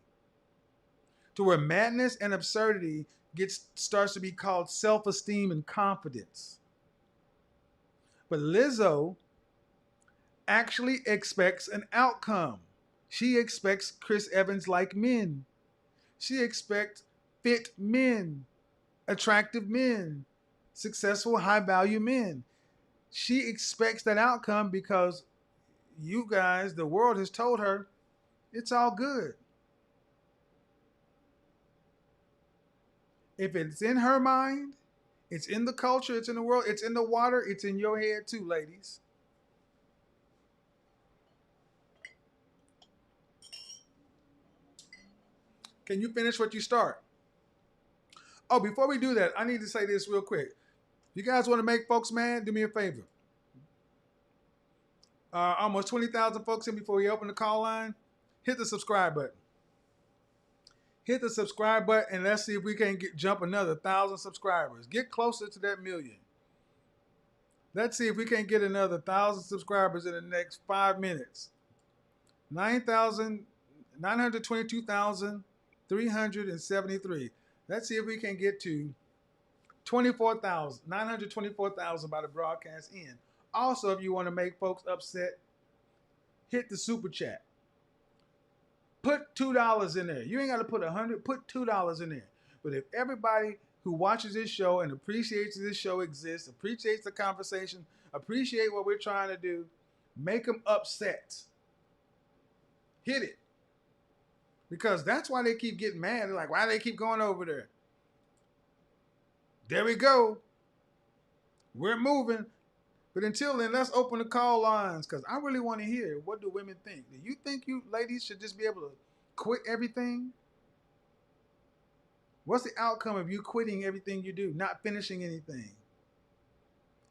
To where madness and absurdity starts to be called self-esteem and confidence. But Lizzo actually expects an outcome. She expects Chris Evans-like men. She expects fit men, attractive men, successful, high-value men. She expects that outcome because you guys, the world has told her, it's all good. If it's in her mind, it's in the culture, it's in the world, it's in the water, it's in your head too, ladies. Can you finish what you start? Oh, before we do that, I need to say this real quick. You guys want to make folks mad? Do me a favor. Almost 20,000 folks in before we open the call line. Hit the subscribe button. Hit the subscribe button and let's see if we can jump another 1,000 subscribers. Get closer to that million. Let's see if we can get another 1,000 subscribers in the next 5 minutes. 922,373. Let's see if we can get to 924,000 by the broadcast end. Also, if you want to make folks upset, hit the super chat. Put $2 in there. You ain't got to put 100. Put $2 in there. But if everybody who watches this show and appreciates this show exists, appreciates the conversation, appreciate what we're trying to do, make them upset. Hit it. Because that's why they keep getting mad. They're like, why do they keep going over there? There we go. We're moving. But until then, let's open the call lines because I really want to hear, what do women think? Do you think you ladies should just be able to quit everything? What's the outcome of you quitting everything you do, not finishing anything?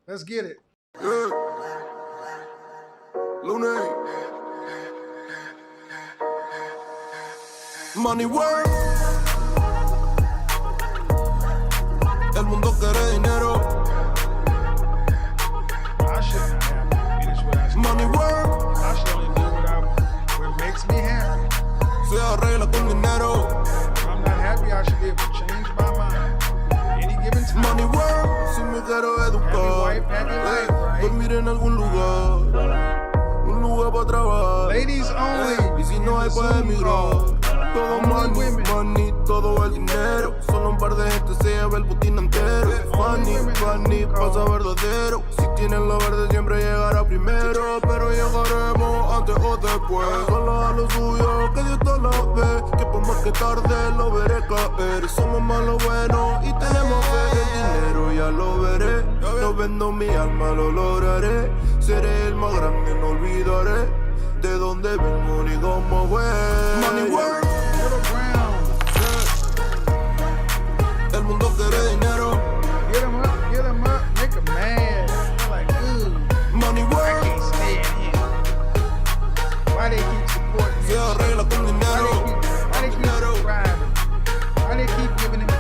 Let's get it. Yeah. Luna. Money work. El mundo quiere dinero. I should not have to finish what I started. Money work. I should only do what makes me happy. Se arregla con dinero. If I'm not happy, I should be able to change my mind at any given time. Money work. Si me quiero educar. Happy life, right? Dormir en algún lugar. Un lugar para trabajar. Ladies only. Y si no hay para emigrar. Todo money, money, todo el dinero. Solo un par de gente se lleva el botín entero. Funny, pasa verdadero. Si tienes lo verde siempre llegará primero. Pero llegaremos antes o después. Sola a lo suyo, que Dios te la ve. Que por más que tarde lo veré caer. Somos malos buenos y tenemos fe. El dinero ya lo veré. No vendo mi alma, lo lograré. Seré el más grande, no olvidaré de dónde vengo ni cómo voy. Money work. Middle ground. El mundo quiere dinero. Get them up, make them mad. They're like, ooh, Money I work. can't stand him. Why they keep supporting Se him? arregla con dinero. Why they keep subscribing? Why they keep giving him $1,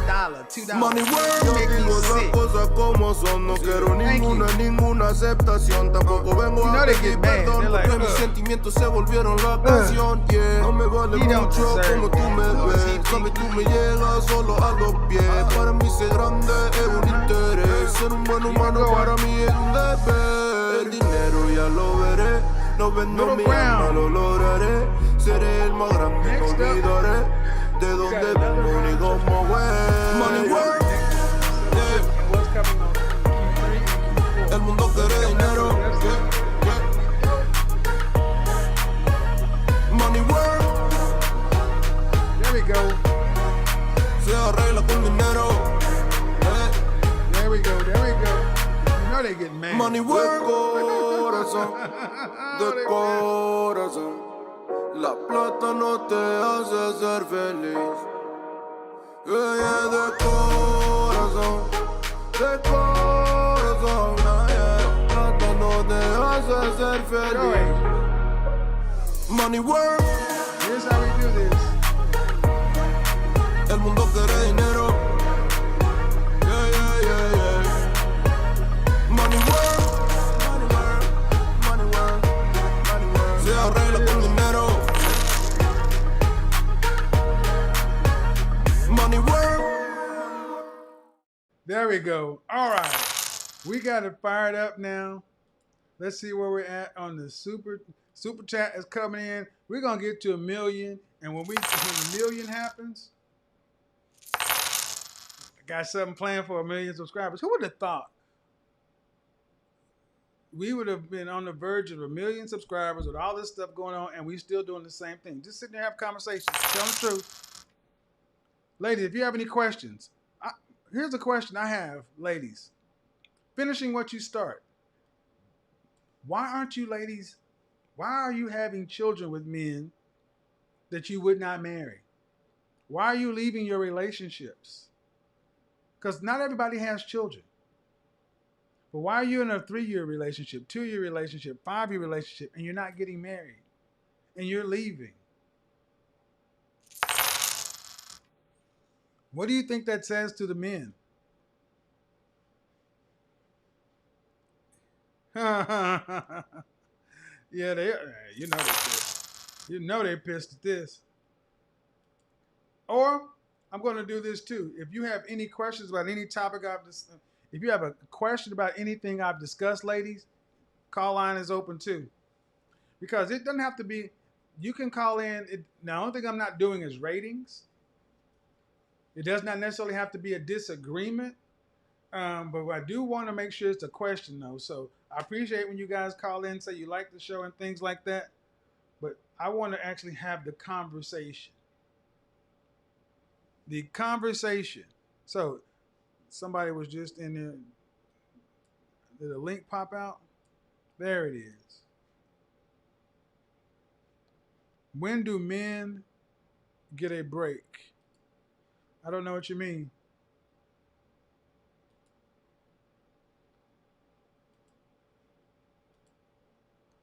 $2? Money work. You Yo make me digo las sick. cosas como son. No quiero ninguna aceptación. Tampoco vengo You know a they pedir get mad. perdón. They're like, Porque mis sentimientos se volvieron la canción. Yeah. No me vale He don't mucho deserve como tú me it. ves. Sabes, tú me llegas solo a los pies. Para mí ser grande es un interés. Ser un buen humano para mí es un deber. El dinero ya lo veré. No vendo Middle mi ground. alma, lo lograré. Seré el más grande, no Next up. olvidaré de dónde vengo ni cómo voy. Money work. Yeah. And what's coming on Q3 and Q4? El mundo quiere dinero. Money work. There we go. Se arregla con dinero. There we go. There we go. You know they get mad. Money work. De corazón. La plata no te hace ser feliz. Yeah, yeah, de corazón. De corazón. Yeah. La plata no te hace ser Go feliz. ahead. Money work. Here's how we do this. El mundo quiere dinero. Yeah, yeah, yeah, yeah. Money work. Money work. Money work. Money work. Se arregla con dinero. Money work. There we go. All right. We got it fired up now. Let's see where we're at on the super chat is coming in. We're gonna get to 1 million, and when the million happens, I got something planned for 1 million subscribers. Who would have thought we would have been on the verge of 1 million subscribers with all this stuff going on, and we still doing the same thing? Just sitting there have conversations, tell the truth. Ladies, if you have any questions, here's a question I have, ladies. Finishing what you start. Why aren't you ladies, why are you having children with men that you would not marry? Why are you leaving your relationships? Because not everybody has children. But why are you in a 3-year relationship, 2-year relationship, 5-year relationship, and you're not getting married? And you're leaving? What do you think that says to the men? Yeah, you know they pissed. You know they pissed at this. Or I'm going to do this too. If you have any questions about any topic if you have a question about anything I've discussed, ladies, call line is open too. Because it doesn't have to be. You can call in. Now, the only thing I'm not doing is ratings. It does not necessarily have to be a disagreement. But I do want to make sure it's a question, though. So I appreciate when you guys call in, say you like the show and things like that. But I want to actually have the conversation. The conversation. So somebody was just in there. Did a link pop out? There it is. When do men get a break? I don't know what you mean.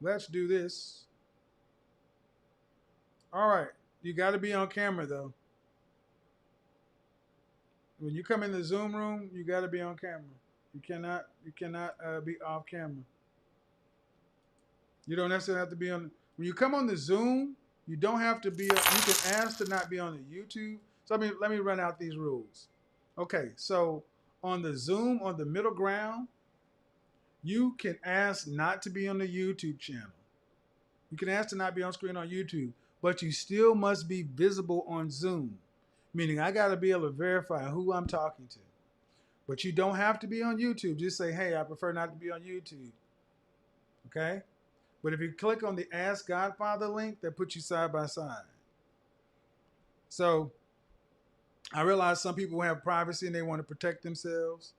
Let's do this. All right. You got to be on camera, though. When you come in the Zoom room, you got to be on camera. You cannot be off camera. You don't necessarily have to be on. When you come on the Zoom, you don't have to be. You can ask to not be on the YouTube. So let me run out these rules. Okay, so on the Zoom, on the middle ground, you can ask not to be on the YouTube channel. You can ask to not be on screen on YouTube, but you still must be visible on Zoom. Meaning I got to be able to verify who I'm talking to. But you don't have to be on YouTube. Just say, hey, I prefer not to be on YouTube. Okay? But if you click on the Ask Godfather link, that puts you side by side. So I realize some people have privacy and they want to protect themselves.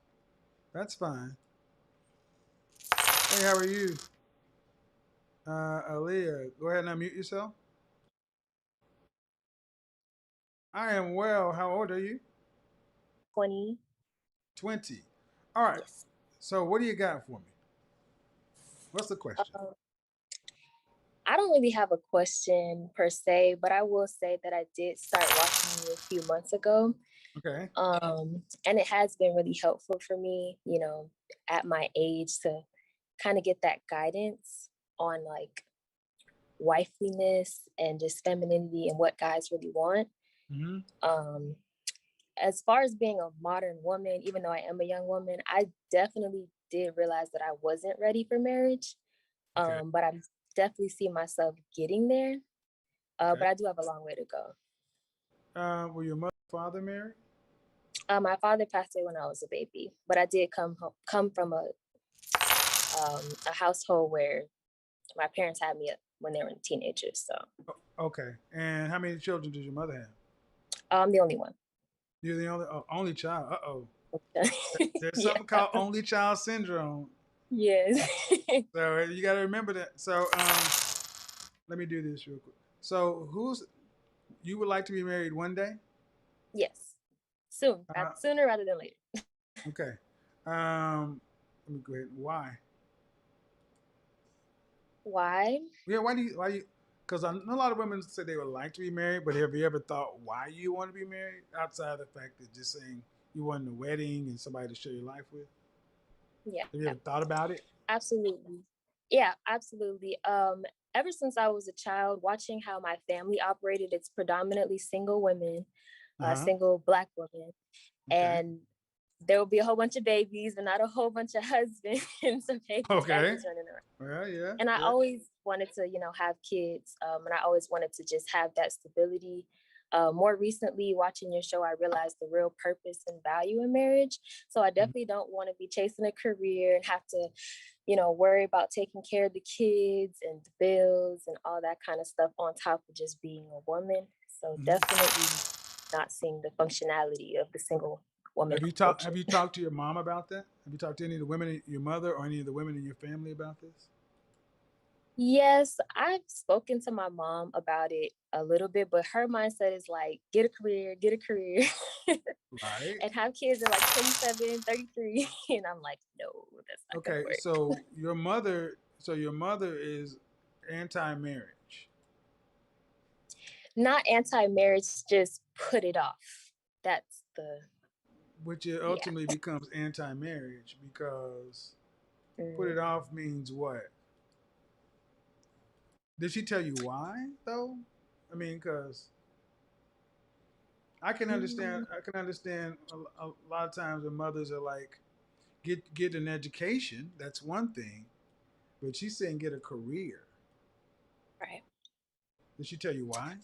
That's fine. Hey, how are you? Aaliyah, go ahead and unmute yourself. I am well. How old are you? 20. 20. All right. Yes. So what do you got for me? What's the question? I don't really have a question per se, but I will say that I did start watching you a few months ago. Okay. And it has been really helpful for me, at my age to kind of get that guidance on like wifeliness and just femininity and what guys really want. Mm-hmm. As far as being a modern woman, even though I am a young woman, I definitely did realize that I wasn't ready for marriage. Okay. But I definitely see myself getting there. Okay. But I do have a long way to go. Were your mother and father married? My father passed away when I was a baby, but I did come from a household where my parents had me when they were teenagers. So Okay. And how many children did your mother have? I'm the only one. You're the only child. Uh oh. There's Yeah. something called only child syndrome. Yes. So you got to remember that. So let me do this real quick. So you would like to be married one day? Yes. Soon. Uh, Sooner rather than later. okay. Let me go ahead. Why? Why? Yeah. Why do you? Because I know a lot of women say they would like to be married, but have you ever thought why you want to be married outside of the fact that just saying you want a wedding and somebody to share your life with? Yeah. Have you ever thought about it? Absolutely. Yeah, absolutely. Ever since I was a child, watching how my family operated, it's predominantly single women, Uh huh. single Black women, Okay. and there will be a whole bunch of babies, but not a whole bunch of husbands or baby Okay. daddies running around. Well, yeah. And I Yeah. always wanted to, have kids, and I always wanted to just have that stability. More recently, watching your show, I realized the real purpose and value in marriage. So I Mhm. definitely don't want to be chasing a career and have to, worry about taking care of the kids and the bills and all that kind of stuff on top of just being a woman. So Mhm. definitely not seeing the functionality of the single woman Have culture. you talked to your mom about that? Have you talked to any of the women, your mother, or any of the women in your family about this? Yes, I've spoken to my mom about it a little bit, but her mindset is like, get a career, Right. and have kids at like 27, 33. And I'm like, no, that's not going to Okay. work. So your mother is anti-marriage, Not anti-marriage, just put it off. That's which it yeah. ultimately becomes anti-marriage because put Mm. it off means what? Did she tell you why though? I mean, because I can understand a lot of times when mothers are like, get an education. That's one thing, but she's saying get a career. Right. Did she tell you why?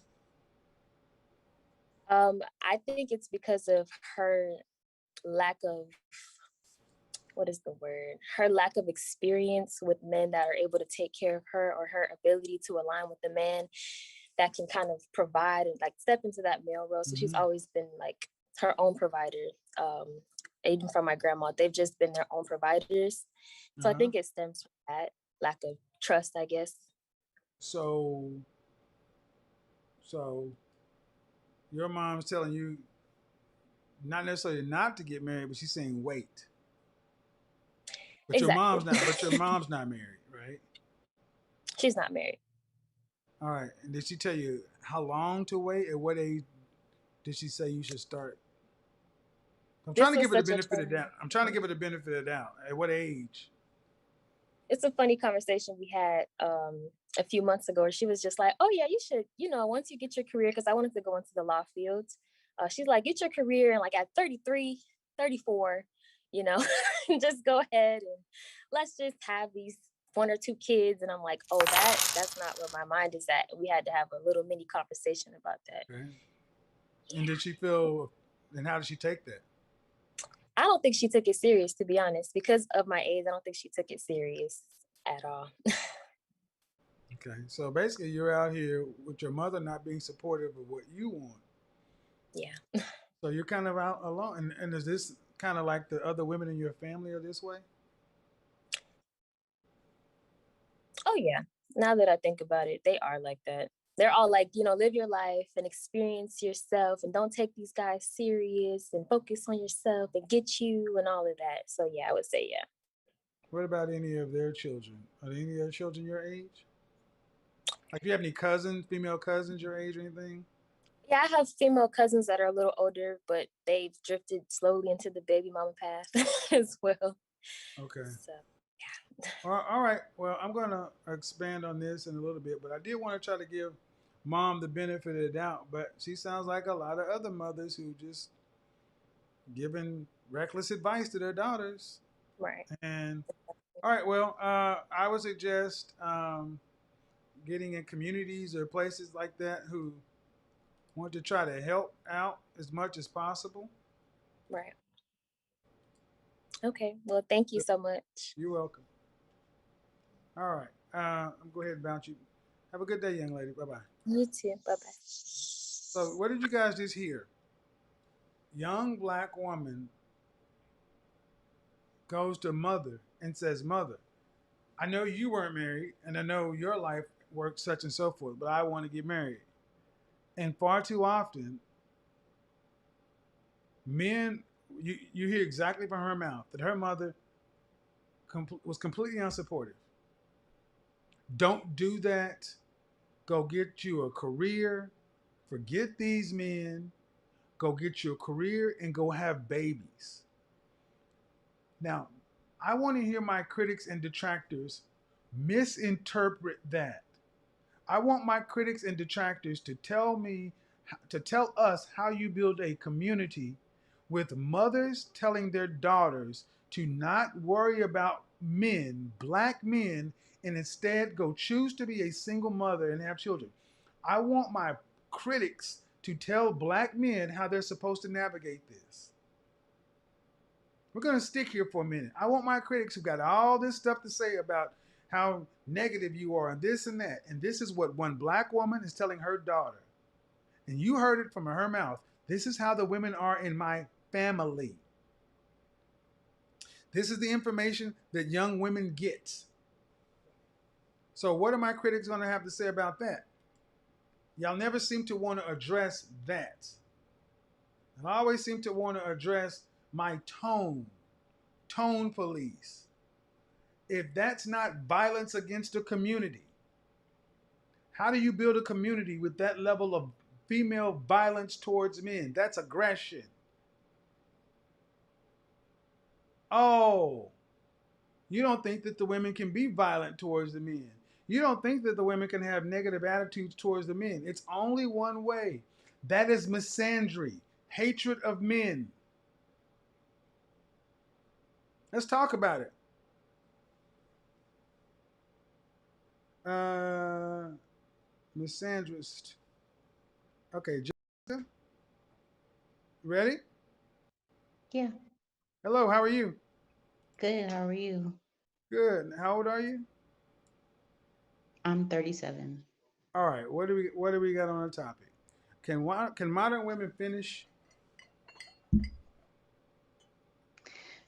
I think it's because of her lack of, what is the word? Her lack of experience with men that are able to take care of her, or her ability to align with the man that can kind of provide and like step into that male role. So she's Mm-hmm. always been like her own provider. Even from my grandma, they've just been their own providers. So I Uh-huh. think it stems from that lack of trust, I guess. So, so your mom's telling you not necessarily not to get married, but she's saying wait. But your Exactly. mom's not. But your mom's not married, right? She's not married. All right. And did she tell you how long to wait? At what age did she say you should start? I'm trying This to was give her the such a benefit of funny. doubt. I'm trying to give her the benefit of doubt. At what age? It's a funny conversation we had a few months ago, where she was just like, oh yeah, you should, once you get your career, because I wanted to go into the law fields. She's like, get your career, and like at 33, 34, you know, just go ahead and let's just have these one or two kids. And I'm like, oh, that's not where my mind is at. And we had to have a little mini conversation about that. Okay. And did she feel? And how did she take that? I don't think she took it serious, to be honest. Because of my age, I don't think she took it serious at all. Okay. So basically, you're out here with your mother not being supportive of what you want. Yeah. So you're kind of out alone. And is this kind of like the other women in your family are this way? Oh yeah. Now that I think about it, they are like that. They're all like, live your life and experience yourself and don't take these guys serious and focus on yourself and get you and all of that. So yeah, I would say yeah. What about any of their children? Are any of their children your age? Like, do you have any cousins, female cousins your age or anything? Yeah, I have female cousins that are a little older, but they've drifted slowly into the baby mama path as well. Okay. So yeah. All right. Well, I'm going to expand on this in a little bit, but I did want to try to give mom the benefit of the doubt. But she sounds like a lot of other mothers who just giving reckless advice to their daughters. Right. And all right, well, I would suggest getting in communities or places like that who want to try to help out as much as possible. Right. Okay. Well, thank you so much. You're welcome. All right. I'm go ahead and bounce you. Have a good day, young lady. Bye bye. You too. Bye bye. So, what did you guys just hear? Young black woman goes to mother and says, "Mother, I know you weren't married, and I know your life worked such and so forth, but I want to get married." And far too often, men, you hear exactly from her mouth that her mother was completely unsupportive. Don't do that. Go get you a career. Forget these men. Go get you a career and go have babies. Now, I want to hear my critics and detractors misinterpret that. I want my critics and detractors to tell us how you build a community with mothers telling their daughters to not worry about men, black men, and instead go choose to be a single mother and have children. I want my critics to tell black men how they're supposed to navigate this. We're going to stick here for a minute. I want my critics who got all this stuff to say about how negative you are and this and that. And this is what one black woman is telling her daughter. And you heard it from her mouth. This is how the women are in my family. This is the information that young women get. So, what are my critics going to have to say about that? Y'all never seem to want to address that. And I always seem to want to address my tone police. If that's not violence against a community, how do you build a community with that level of female violence towards men? That's aggression. Oh, you don't think that the women can be violent towards the men. You don't think that the women can have negative attitudes towards the men. It's only one way. That is misandry, hatred of men. Let's talk about it. Uh, misandrist. Okay, Jessica, ready? Yeah, Hello, how are you? good. How are you? Good. How old are you? I'm 37. All right. What do we got on the topic? Can modern women finish?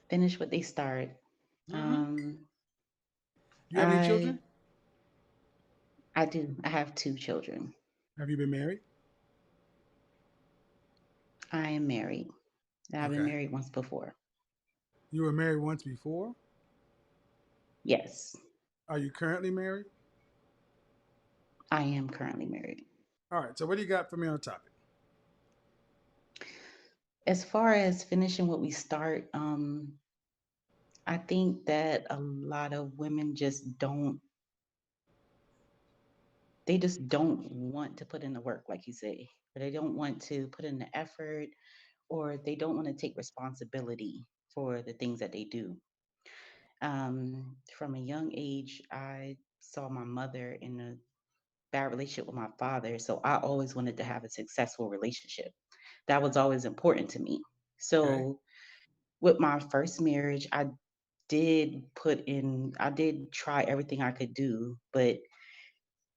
Finish what they start. Mm-hmm. Um, You have any I children? I do. I have two children. Have you been married? I am married. I've been Okay. married once before. You were married once before. Yes, Are you currently married? I am currently married. All right. So what do you got for me on the topic? As far as finishing what we start, I think that a lot of women just don't want to put in the work, like you say, or they don't want to put in the effort, or they don't want to take responsibility for the things that they do. From a young age, I saw my mother in a bad relationship with my father. So I always wanted to have a successful relationship. That was always important to me. Okay. So with my first marriage, I did try everything I could do, but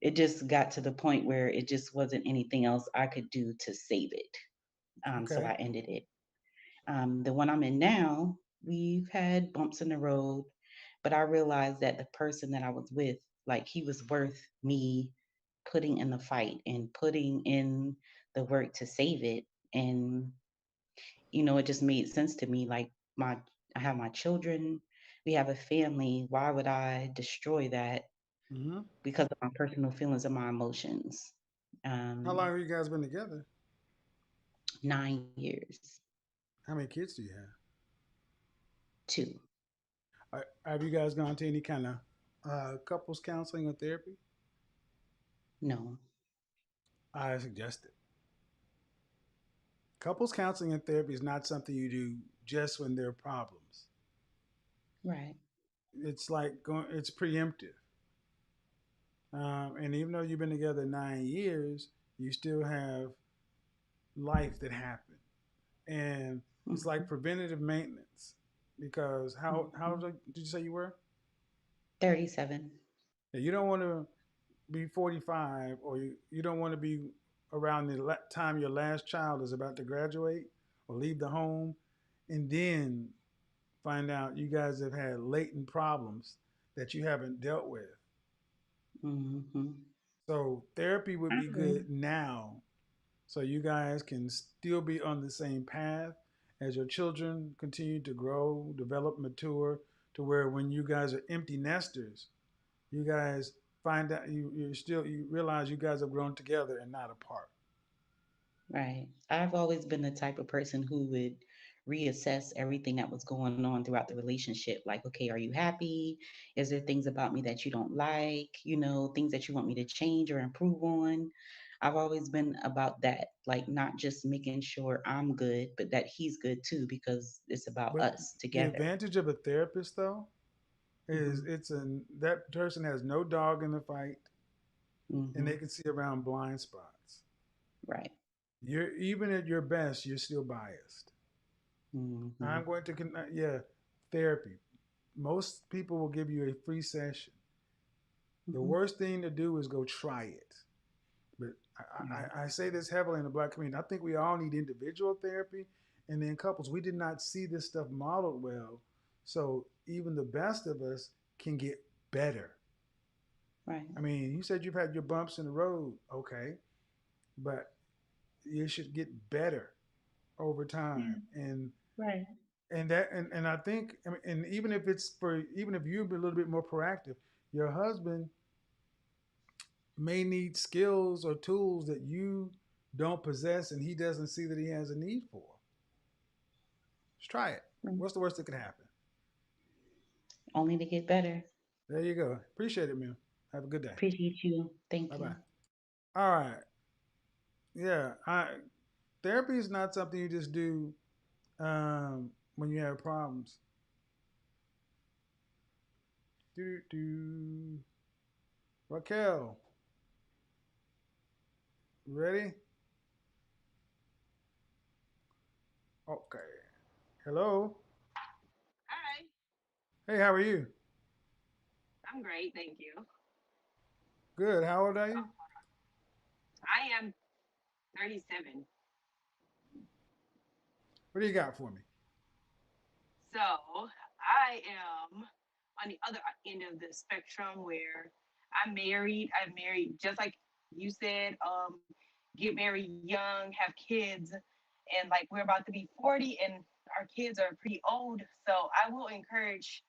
It just got to the point where it just wasn't anything else I could do to save it. So Okay. I ended it. The one I'm in now, we've had bumps in the road, but I realized that the person that I was with, like, he was worth me putting in the fight and putting in the work to save it. And, it just made sense to me. Like, I have my children, we have a family. Why would I destroy that Hmm. because of my personal feelings and my emotions? How long Um, have you guys been together? 9 years, How many kids do you have? two. Have you guys gone to any kind of couples counseling or therapy? No. I suggest it. Couples counseling and therapy is not something you do just when there are problems. Right. It's like going. It's preemptive. And even though you've been together 9 years, you still have life that happened, and it's like Hmm. preventative maintenance. Because how Hmm. old did you say you were? 37. Yeah, you don't want to be 45, or you don't want to be around the time your last child is about to graduate or leave the home, and then find out you guys have had latent problems that you haven't dealt with. Hmm. So therapy would I be agree. good now, so you guys can still be on the same path as your children continue to grow, develop, mature, to where when you guys are empty nesters, you guys find out you realize you guys have grown together and not apart. Right. I've always been the type of person who would reassess everything that was going on throughout the relationship. Like, okay, are you happy? Is there things about me that you don't like? Things that you want me to change or improve on? I've always been about that, like not just making sure I'm good, but that he's good too, because it's about But us the together. advantage of a therapist, though, is Hmm. that person has no dog in the fight, and they Hmm. can see around blind spots. Right. You're even at your best, you're still biased. Hmm. I'm going to yeah, therapy. Most people will give you a free session. The Hmm. worst thing to do is go try it. But Right. I say this heavily in the black community. I think we all need individual therapy, and then couples. We did not see this stuff modeled well, so even the best of us can get better. Right. I mean, you said you've had your bumps in the road, okay, but you should get better over Yeah. time, Right. and I think, I mean, and even if you're a little bit more proactive, your husband may need skills or tools that you don't possess and he doesn't see that he has a need for. Just try it. Right. What's the worst that can happen? Only to get better. There you go. Appreciate it, man. Have a good day. Appreciate you. Bye Thank bye. you. All right. Yeah. Therapy is not something you just do when you have problems. Do do. Raquel, ready? Okay. Hello. Hi, Hey, how are you? I'm great, thank you. Good. How old are you? I am 37. What do you got for me? So I am on the other end of the spectrum where I'm married. I'm married just like you said, get married young, have kids, and like we're about to be 40 and our kids are pretty old. So I will encourage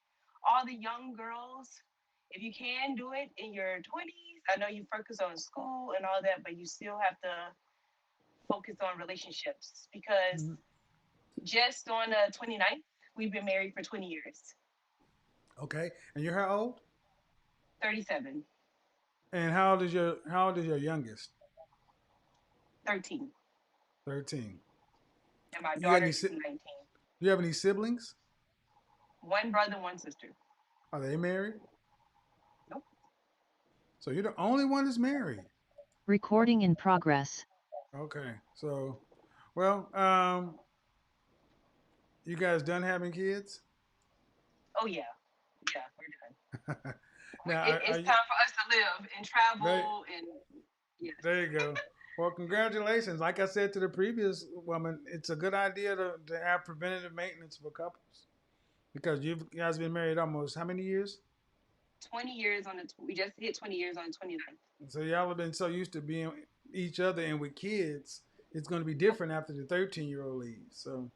all the young girls, if you can do it in your 20s. I know you focus on school and all that, but you still have to focus on relationships because Mhm. just on the 29th, we've been married for 20 years. Okay. And you're how old? 37, And how old is your youngest? 13, 13. and my You got daughter any? is 19. Do you have any siblings? One brother, one sister. Are they married? Nope. So you're the only one that's married. Recording in progress. Okay. So, well, you guys done having kids? Oh, yeah. Yeah, we're done. Now, It's are you, time for us to live and there, travel and yes. there you go. Well, congratulations. Like I said to the previous woman, it's a good idea to have preventative maintenance for couples because you guys been married almost how many years? 20 years on the we just hit 20 years on the 29th. So y'all have been so used to being each other and with kids, it's going to be different after the 13-year-old leaves. So,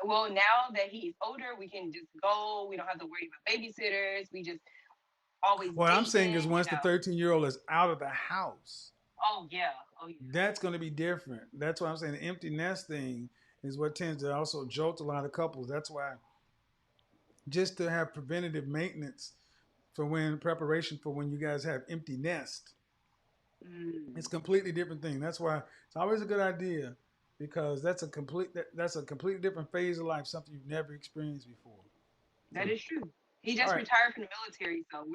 Well, now that he's older, we can just go. We don't have to worry about babysitters. We just always what I'm saying is once the dating. 13-year-old is out of the house, Oh yeah, oh yeah. that's going to be different. That's why I'm saying the empty nest thing is what tends to also jolt a lot of couples. That's why just to have preventative maintenance for when preparation for when you guys have empty nest, it's a completely different thing. That's why it's always a good idea because that's a completely different phase of life, something you've never experienced before. That So, is true. He all just right, retired from the military, so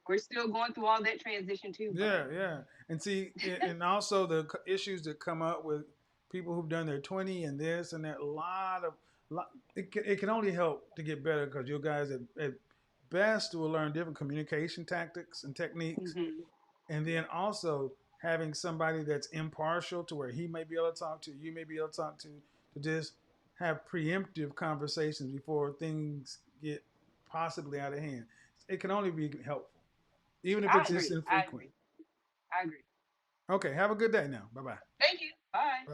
we're still going through all that transition too. But yeah, and see, and also the issues that come up with people who've done their 20 and this and that. A lot of it can only help to get better because you guys at best will learn different communication tactics and techniques, and then also having somebody that's impartial to where he may be able to talk to, you may be able to talk to just have preemptive conversations before things get possibly out of hand. It can only be helpful, even if I it's just agree. I infrequent. agree. I agree. Okay, have a good day now. Bye bye. Thank you. Bye. Bye.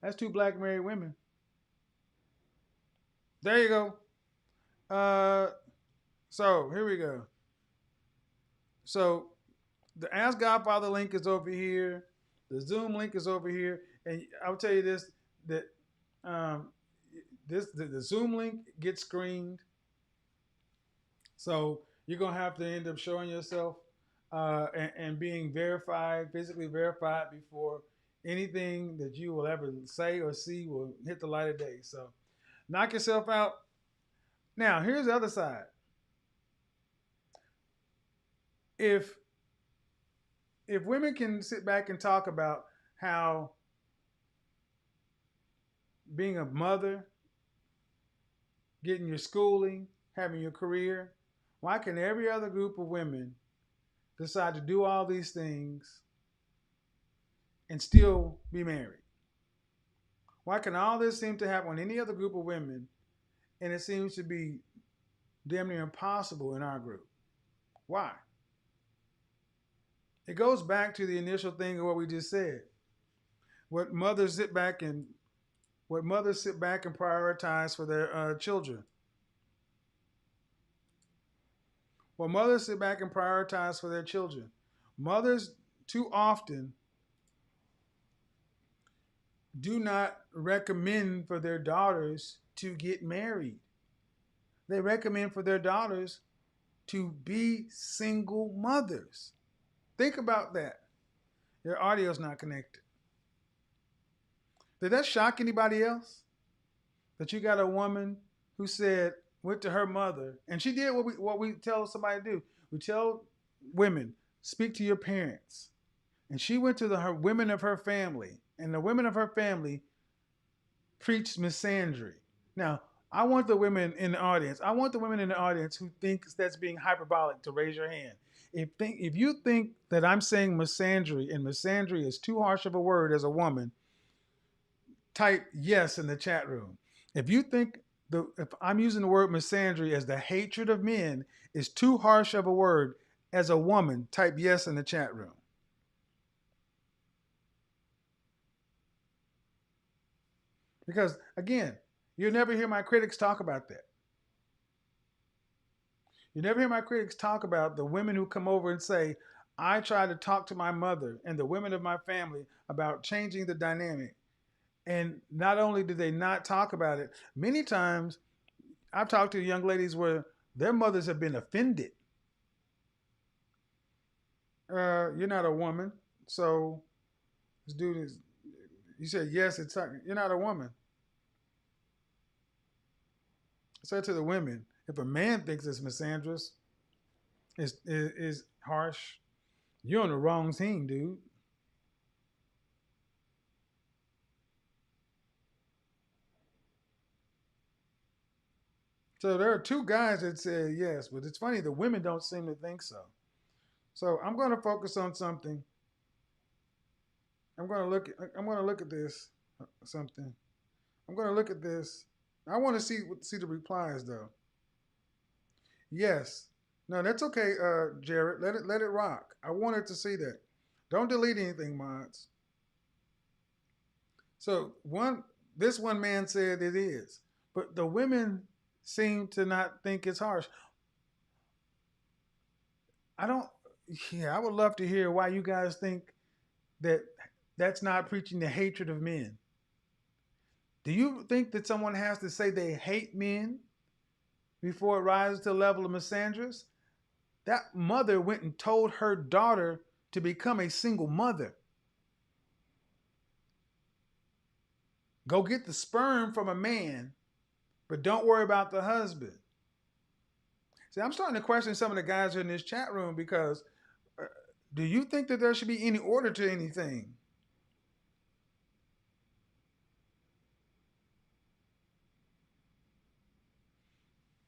That's two black married women. There you go. So here we go. So the Ask Godfather link is over here. The Zoom link is over here, and I'll tell you this: that um, the Zoom link gets screened, so you're gonna have to end up showing yourself and being verified, physically verified before anything that you will ever say or see will hit the light of day. So knock yourself out. Now here's the other side. If women can sit back and talk about how being a mother, getting your schooling, having your career, why can every other group of women decide to do all these things and still be married? Why can all this seem to happen on any other group of women and it seems to be damn near impossible in our group? Why? It goes back to the initial thing of what we just said. What mothers sit back and prioritize for their children. What mothers sit back and prioritize for their children. Mothers too often do not recommend for their daughters to get married. They recommend for their daughters to be single mothers. Think about that. Your audio's not connected. Did that shock anybody else? That you got a woman who went to her mother, and she did what we tell somebody to do. We tell women, speak to your parents. And she went to her women of her family, and the women of her family preached misandry. Now, I want the women in the audience. I want the women in the audience who think that's being hyperbolic to raise your hand. If you think that I'm saying misandry and misandry is too harsh of a word as a woman, type yes in the chat room. If you think if I'm using the word misandry as the hatred of men is too harsh of a word as a woman, type yes in the chat room. Because again, you'll never hear my critics talk about that. You never hear my critics talk about the women who come over and say, I tried to talk to my mother and the women of my family about changing the dynamic. And not only did they not talk about it, many times I've talked to young ladies where their mothers have been offended. You're not a woman, so this dude is. You said yes. You're not a woman. I said to the women, if a man thinks it's misandrous, is harsh, you're on the wrong team, dude. So there are two guys that said yes, but it's funny the women don't seem to think so. So I'm going to focus on something. I'm going to look at this something. I'm going to look at this. I want to see the replies though. Yes. No, that's okay, Jared. Let it rock. I wanted to see that. Don't delete anything, mods. So this one man said it is, but the women seem to not think it's harsh. I don't. Yeah, I would love to hear why you guys think that that's not preaching the hatred of men. Do you think that someone has to say they hate men before it rises to the level of misandrous? That mother went and told her daughter to become a single mother. Go get the sperm from a man, but don't worry about the husband. See, I'm starting to question some of the guys in this chat room because uh, do you think that there should be any order to anything?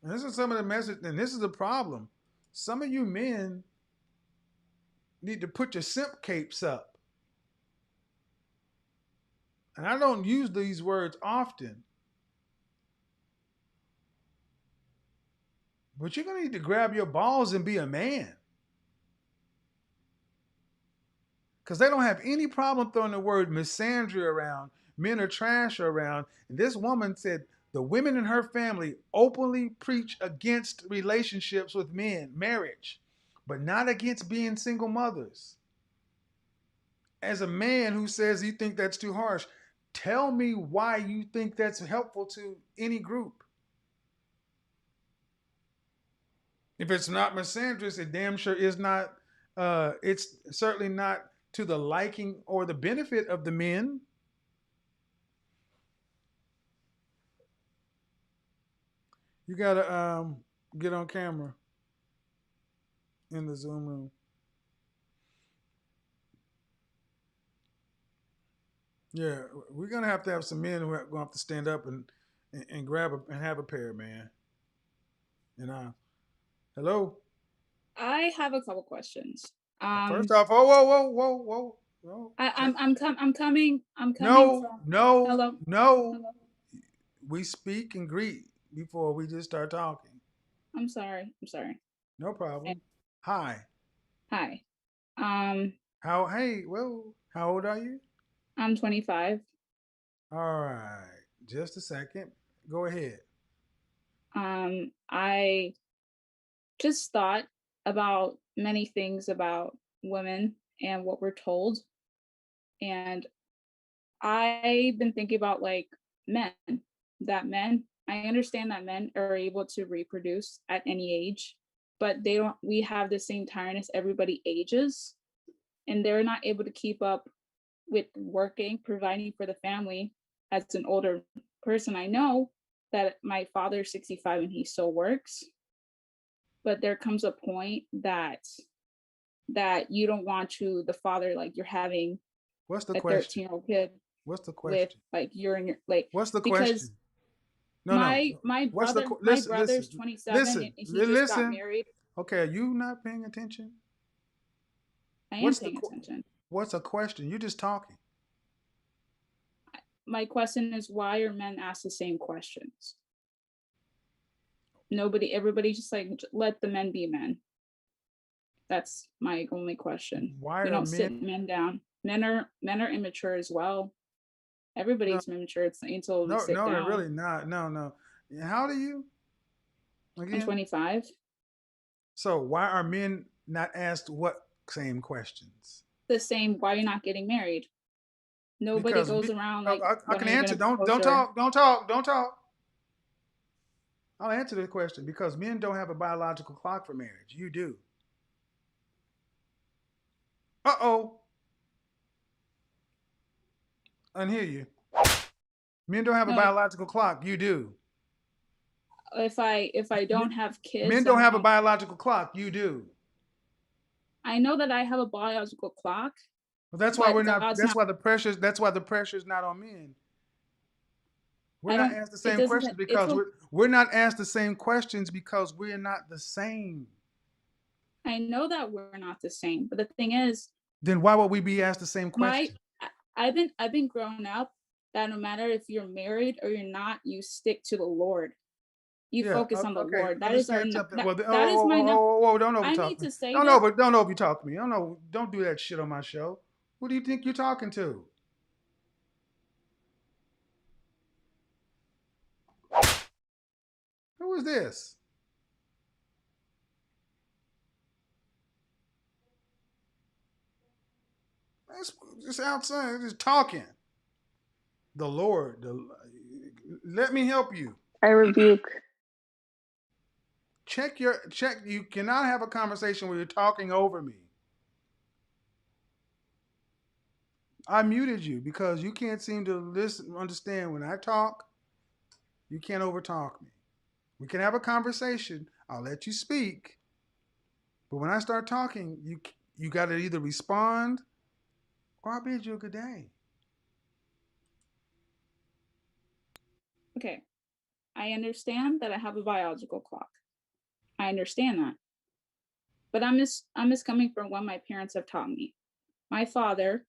And this is some of the message, and this is the problem. Some of you men need to put your simp capes up. And I don't use these words often, but you're going to need to grab your balls and be a man. Because they don't have any problem throwing the word misandry around. Men are trash around. And this woman said the women in her family openly preach against relationships with men, marriage, but not against being single mothers. As a man who says you think that's too harsh, tell me why you think that's helpful to any group. If it's not misandrous, it damn sure is not. It's certainly not to the liking or the benefit of the men. You gotta get on camera in the Zoom room. Yeah, we're gonna have to have some men who are gonna have to stand up and grab and have a pair, man. And hello. I have a couple questions. First off, whoa. I'm coming No, from. no, Hello. no. Hello. We speak and greet before we just start talking. I'm sorry. I'm sorry. No problem. Hi. Hi. How old are you? I'm 25. All right. Just a second. Go ahead. I just thought about many things about women and what we're told, and I've been thinking about like men. That men, I understand that men are able to reproduce at any age, but they don't. We have the same tiredness. Everybody ages, and they're not able to keep up with working, providing for the family as an older person. I know that my father's 65 and he still works, but there comes a point that you don't want to the father like you're having What's the a question? 13-year-old kid What's the with question? like you're in your like What's the because question? No. What's the my listen? brother's 27 and he just got Listen. married. Okay, are you not paying attention? I am What's the paying attention. What's a question? You're just talking. My question is why are men asked the same questions? Everybody just like let the men be men. That's my only question. Why We are don't men? sit men down. Men are immature as well. No, Everybody's immature until we sit no, they're down. really not. No. How old are you? I'm Again? 25. So why are men not asked what same questions? The same, why you're not getting married? Nobody Because goes around like, I when can are you answer. gonna propose Don't her? talk. Don't talk. I'll answer the question because men don't have a biological clock for marriage. You do. Uh-oh. Unhear you. Men don't have a No, biological clock. You do. if I don't have Men kids, don't I'm have a not. biological clock. You do. I know that I have a biological clock, Well, that's why we're but not. God's not. That's why the pressure's not on men. We're I not don't. asked the It same doesn't. questions It's because a. we're not asked the same questions because we're not the same. I know that we're not the same, but the thing is, Then why would we be asked the same my question? I've been growing up that no matter if you're married or you're not, you stick to the Lord. You Yeah. focus on the Okay. Lord. That is our Understand something. Well, that is my don't I overtalk need me. to say this. Don't overtalk me. Don't do that shit on my show. Who do you think you're talking to? Who is this? That's just outside, just talking. The Lord. Let me help you. I rebuke. Check. You cannot have a conversation where you're talking over me. I muted you because you can't seem to listen, understand when I talk. You can't overtalk me. We can have a conversation. I'll let you speak, but when I start talking, you got to either respond or I'll bid you a good day. Okay, I understand that I have a biological clock. I understand that, but I'm just coming from what my parents have taught me. My father,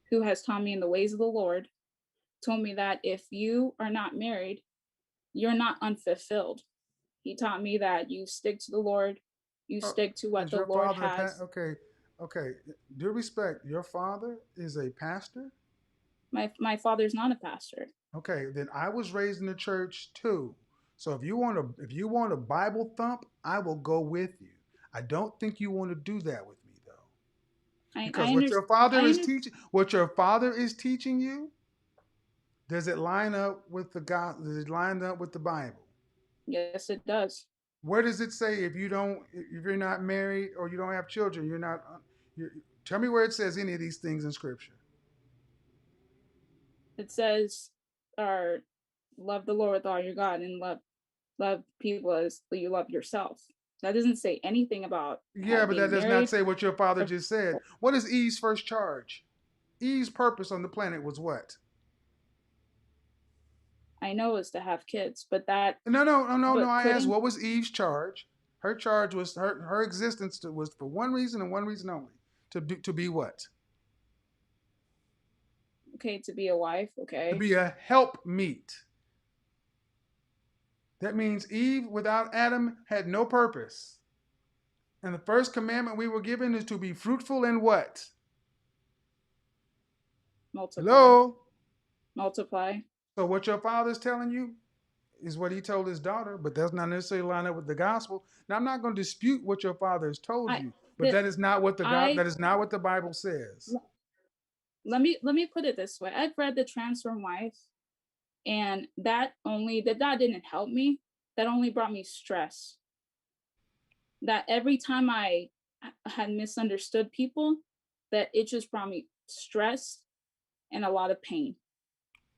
who has taught me in the ways of the Lord, told me that if you are not married, you're not unfulfilled. He taught me that you stick to the Lord, you Oh, stick to what is the your Lord father a has. okay? Okay. Due respect, your father is a pastor. My father's not a pastor. Okay, then I was raised in the church too. So if you want a Bible thump, I will go with you. I don't think you want to do that with me though. I Because understand. what your father is teaching you, does it line up with the God? Does it line up with the Bible? Yes, it does. Where does it say if you're not married or you don't have children, you're not? You tell me where it says any of these things in Scripture. It says, "Or love the Lord with all your God and love people as you love yourself." That doesn't say anything about Yeah, but that being does not married. say what your father Or, just said. What is Eve's first charge? Eve's purpose on the planet was what? I know is to have kids, No. but I asked, putting what was Eve's charge? Her charge was her existence was for one reason and one reason only, to be what? okay to be a wife, To okay. be a helpmeet. That means Eve without Adam had no purpose. And the first commandment we were given is to be fruitful and what? Multiply, Hello? multiply. So what your father's telling you is what he told his daughter, but that's not necessarily line up with the gospel. Now I'm not going to dispute what your father has told I you, but the that is not what I that is not what the Bible says. let me put it this way. I've read the Transform Wife, and that didn't help me. That only brought me stress. That every time I had misunderstood people, that it just brought me stress and a lot of pain.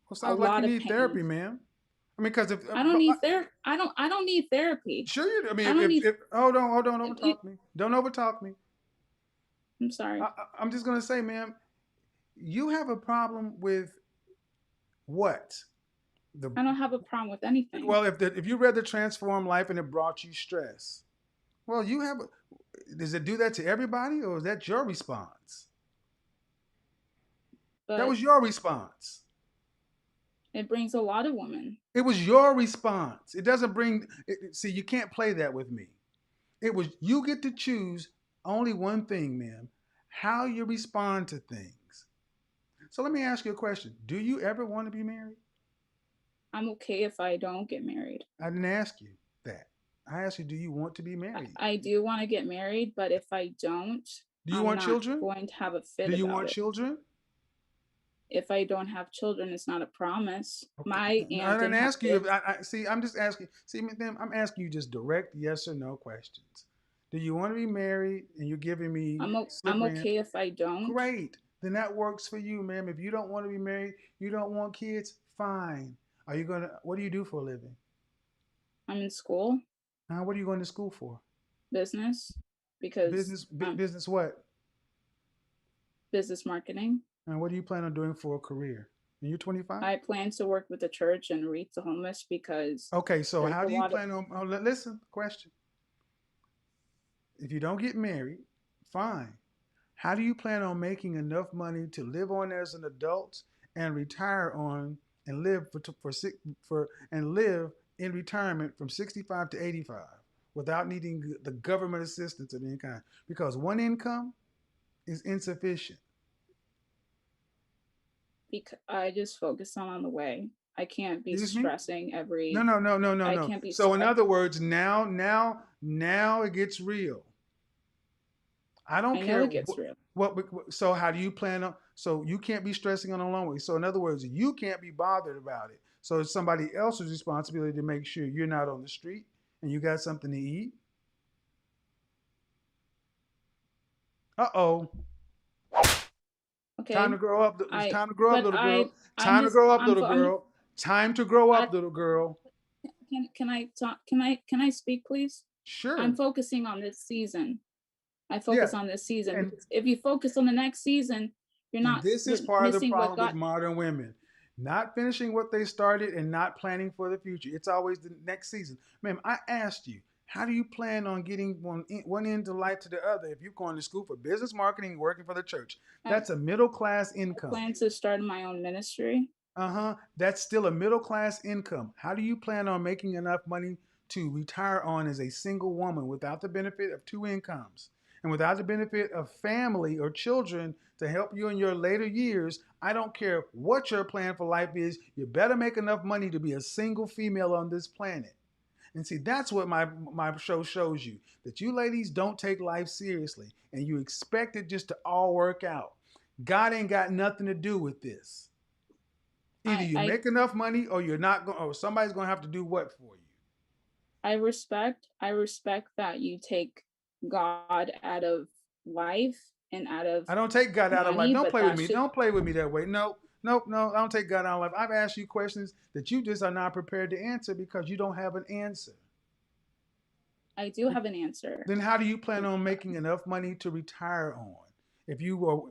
Well, A sounds like you lot of need therapy, pain. man. I mean, because if I don't need I don't need therapy. sure you, I mean, I don't need if hold on, don't it, overtalk me. Don't overtalk me. I'm sorry. I'm just gonna say, man, you have a problem with what? The I don't have a problem with anything. well, if you read the Transform Life and it brought you stress, well, you have. Does it do that to everybody, or is that your response? That But was your response. it brings a lot of women. It was your response. It doesn't bring. See, you can't play that with me. It was you get to choose only one thing, ma'am. How you respond to things. So let me ask you a question. Do you ever want to be married? I'm okay if I don't get married. I didn't ask you that. I asked you, do you want to be married? I do want to get married, but if I don't, Do you I'm want not children? going to have a Do fit you about want it. children? If I don't have children, it's not a promise. Okay. My I aunt didn't didn't have ask you if kids. see. I'm just asking. See, ma'am, I'm asking you just direct yes or no questions. Do you want to be married? And you're giving me I'm slippery okay if I don't. Great. Then that works for you, ma'am. If you don't want to be married, you don't want kids, fine. What do you do for a living? I'm in school, What are you going to school for? business, because Business what? business marketing. And what do you plan on doing for a career And you're 25? I plan to work with the church and reach the homeless because Okay, so there's how a do you lot of plan on? Oh, listen, question. If you don't get married, fine. How do you plan on making enough money to live on as an adult and retire on and live for and live in retirement from 65 to 85 without needing the government assistance of any kind? Because one income is insufficient. because I just focus on the way. I can't be Excuse me? stressing No, every no, no, no, no, I no. can't be So in stressed. other words, now it gets real. I don't I know care it gets real. so how do you plan on? So you can't be stressing on a long way. So in other words, you can't be bothered about it. So it's somebody else's responsibility to make sure you're not on the street and you got something to eat. Uh oh, time to Okay. grow up. It's I time to grow up, but little girl. I'm Time to just grow up, little girl. Time to grow I up, little girl. can I talk can I speak please? I'm Sure. focusing on this season. I Yeah. focus on this season And because if you focus on the next season, And this is you're part of the missing what problem with God. modern women. Not finishing what they started and not planning for the future. It's always the next season. Ma'am, I asked you, how do you plan on getting one end of life to the other if you're going to school for business marketing, working for the church? I, That's a middle class I income. plan to start my own ministry. Uh-huh. That's still a middle class income. How do you plan on making enough money to retire on as a single woman without the benefit of two incomes and without the benefit of family or children to help you in your later years? I don't care what your plan for life is. You better make enough money to be a single female on this planet. And see, that's what my show shows you, that you ladies don't take life seriously and you expect it just to all work out. God ain't got nothing to do with this. Either I you I make enough money or you're not going, or somebody's going to have to do what for you. I respect that you take God out of life and out of I don't take God out of life. money, Don't but play with that me. should Don't play with me that way. No, no, no. I don't take God out of life. I've asked you questions that you just are not prepared to answer because you don't have an answer. I do have an answer. Then how do you plan on making enough money to retire on if you were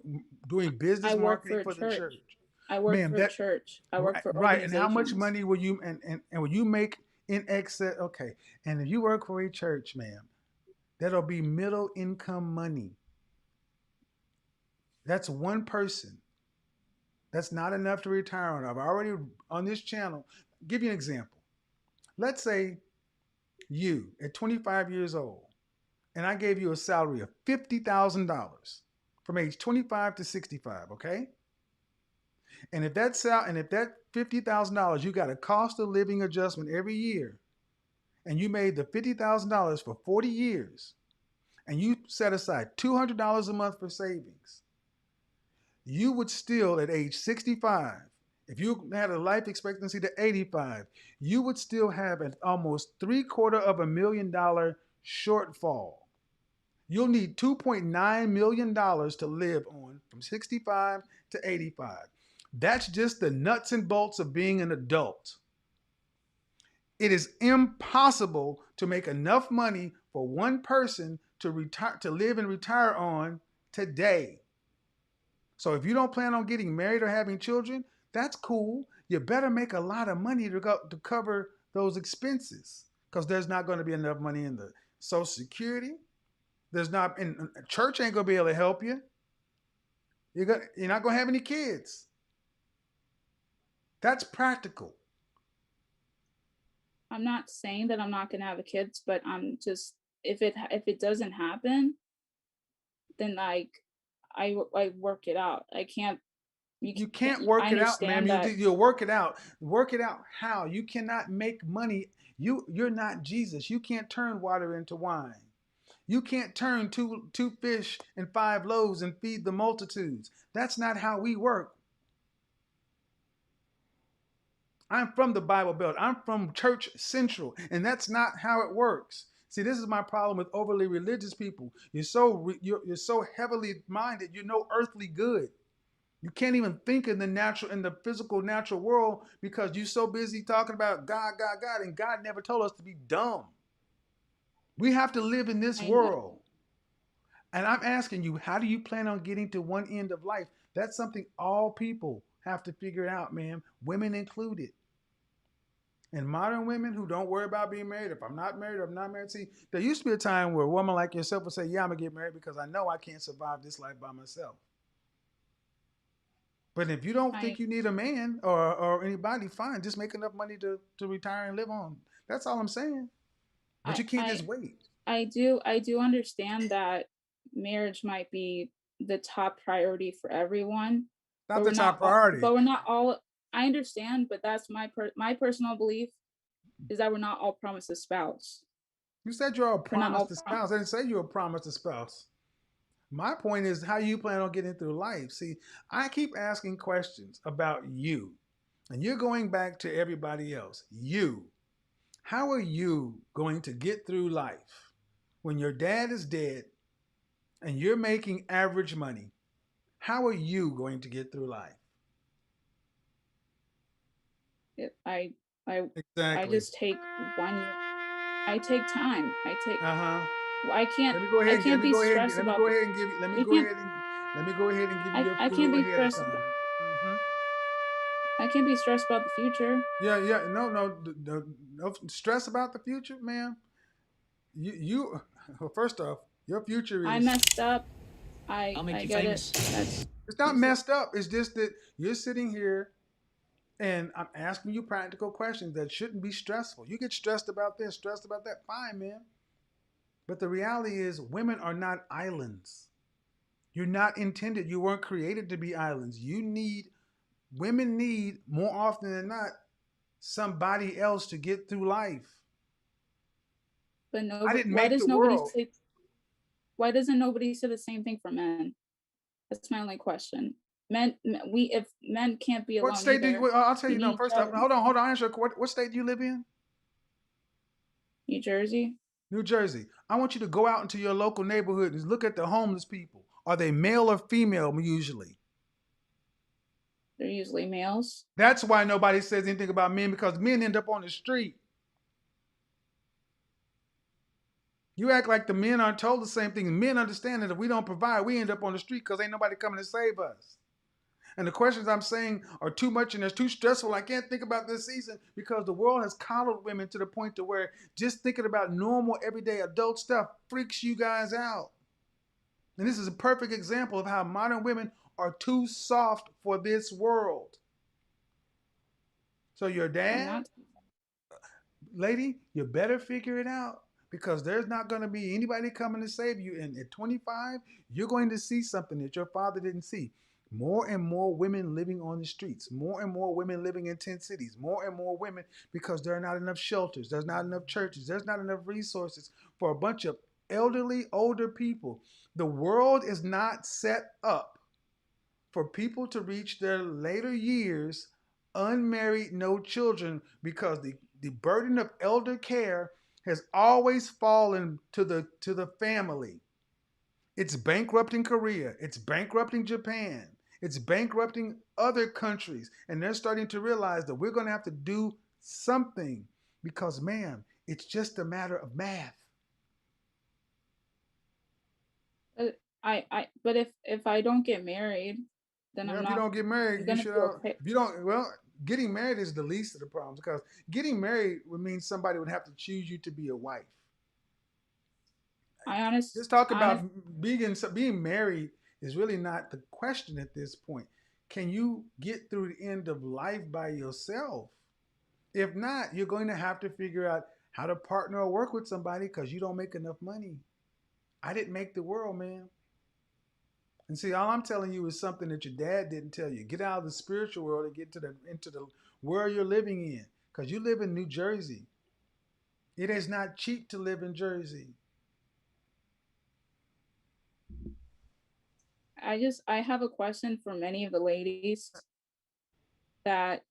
doing business I work marketing for a for the church. church? I work Ma'am, for a that church. I work right, for right. And how much organizations. money will you and will you make in excess? Okay. And if you work for a church, ma'am, that'll be middle income money. That's one person. That's not enough to retire on. I've already on this channel. Give you an example. Let's say you at 25 years old, and I gave you a salary of $50,000 from age 25 to 65. Okay, and if that $50,000 you got a cost of living adjustment every year, and you made the $50,000 for 40 years, and you set aside $200 a month for savings, you would still at age 65, if you had a life expectancy to 85, you would still have an almost $750,000 shortfall. You'll need $2.9 million to live on from 65 to 85. That's just the nuts and bolts of being an adult. It is impossible to make enough money for one person to retire to live and retire on today. So if you don't plan on getting married or having children, that's cool. You better make a lot of money to cover those expenses because there's not going to be enough money in the Social Security. There's not, and church ain't going to be able to help you. You're not going to have any kids. That's practical. I'm not saying that I'm not gonna have a kids, but I'm just if it doesn't happen, then like I work it out. I can't. You can't I work it out, ma'am. understand that. You'll work it out. Work it out how? You cannot make money. You're not Jesus. You can't turn water into wine. You can't turn two fish and five loaves and feed the multitudes. That's not how we work. I'm from the Bible Belt. I'm from Church Central, and that's not how it works. See, this is my problem with overly religious people. You're so heavily minded. You're no earthly good. You can't even think in the physical natural world because you're so busy talking about God, God, God, and God never told us to be dumb. We have to live in this I know. world. And I'm asking you, how do you plan on getting to one end of life? That's something all people have to figure it out, man. Women included. And modern women who don't worry about being married, if I'm not married, I'm not married. See, there used to be a time where a woman like yourself would say, yeah, I'm going to get married because I know I can't survive this life by myself. But if you don't think I you need a man or anybody, fine. Just make enough money to retire and live on. That's all I'm saying. But I you can't I just wait. I do understand that marriage might be the top priority for everyone, Not the top priority. but we're not all. I understand, but that's my personal belief is that we're not all promised a spouse. You said you're a We're not promise all to spouse. I didn't say you're a promise to spouse. My point is how you plan on getting through life. See, I keep asking questions about you, and you're going back to everybody else. You. How are you going to get through life when your dad is dead and you're making average money? How are you going to get through life? It, I I Exactly. just take 1 year. I take time. Uh huh. I can't Let me go I ahead and can't be stressed let me about go the. ahead and give you. Let me You go can't. ahead and let me go ahead and give you your I can't clue be ahead of stressed. time. Hmm. I can't be stressed about the future. Yeah, yeah. No, no, no stress about the future, man. You. Well, first off, your future I is. messed up. I get it. That's It's not messed up. It's just that you're sitting here and I'm asking you practical questions that shouldn't be stressful. You get stressed about this, stressed about that. Fine, man. But the reality is, women are not islands. You're not intended. You weren't created to be islands. Women need more often than not somebody else to get through life. but I no. didn't Why make does the nobody world. say? Why doesn't nobody say the same thing for men? That's my only question. We if men can't be What alone state do you? either, Well, I'll tell we you. No, need each first off, other. hold on. Answer. What state do you live in? New Jersey, New Jersey. I want you to go out into your local neighborhood and look at the homeless people. Are they male or female usually? they're usually males. That's why nobody says anything about men because men end up on the street. You act like the men aren't told the same thing. Men understand that if we don't provide, we end up on the street because ain't nobody coming to save us. And the questions I'm saying are too much and it's too stressful. I can't think about this season because the world has coddled women to the point to where just thinking about normal, everyday adult stuff freaks you guys out. And this is a perfect example of how modern women are too soft for this world. So your We're dad, not. lady, you better figure it out because there's not going to be anybody coming to save you. And at 25, you're going to see something that your father didn't see. More and more women living on the streets, more and more women living in tent cities, more and more women because there are not enough shelters, there's not enough churches, there's not enough resources for a bunch of elderly, older people. The world is not set up for people to reach their later years unmarried, no children, because the burden of elder care has always fallen to the family. It's bankrupting Korea, it's bankrupting Japan, it's bankrupting other countries, and they're starting to realize that we're going to have to do something because, ma'am, it's just a matter of math. But if I don't get married, then Yeah, I'm if you not. don't get I'm married, you gonna should. be okay. If you don't, well, getting married is the least of the problems because getting married would mean somebody would have to choose you to be a wife. I honest Just talk about honest. being married is really not the question at this point. Can you get through the end of life by yourself? If not, you're going to have to figure out how to partner or work with somebody because you don't make enough money. I didn't make the world, man. And see, all I'm telling you is something that your dad didn't tell you. Get out of the spiritual world and get to the into the world you're living in. Because you live in New Jersey. It is not cheap to live in Jersey. I have a question for many of the ladies that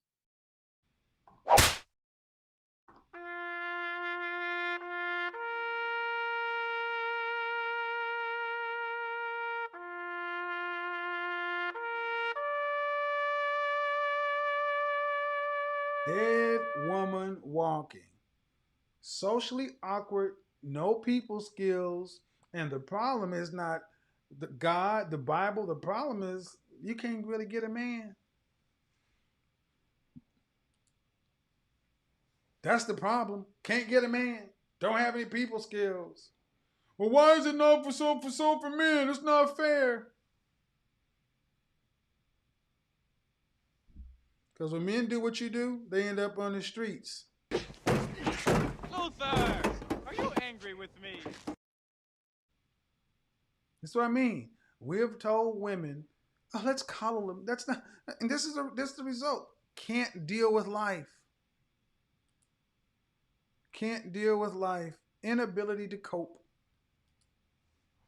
Dead woman walking. Socially awkward, no people skills. And the problem is not the God, the Bible. The problem is you can't really get a man. That's the problem. Can't get a man. Don't have any people skills. Well, why is it not for men? It's not fair. Because when men do what you do, they end up on the streets. Luther, are you angry with me? That's what I mean. We've told women, oh, let's coddle them. That's not, and this is the result. Can't deal with life. Can't deal with life. Inability to cope.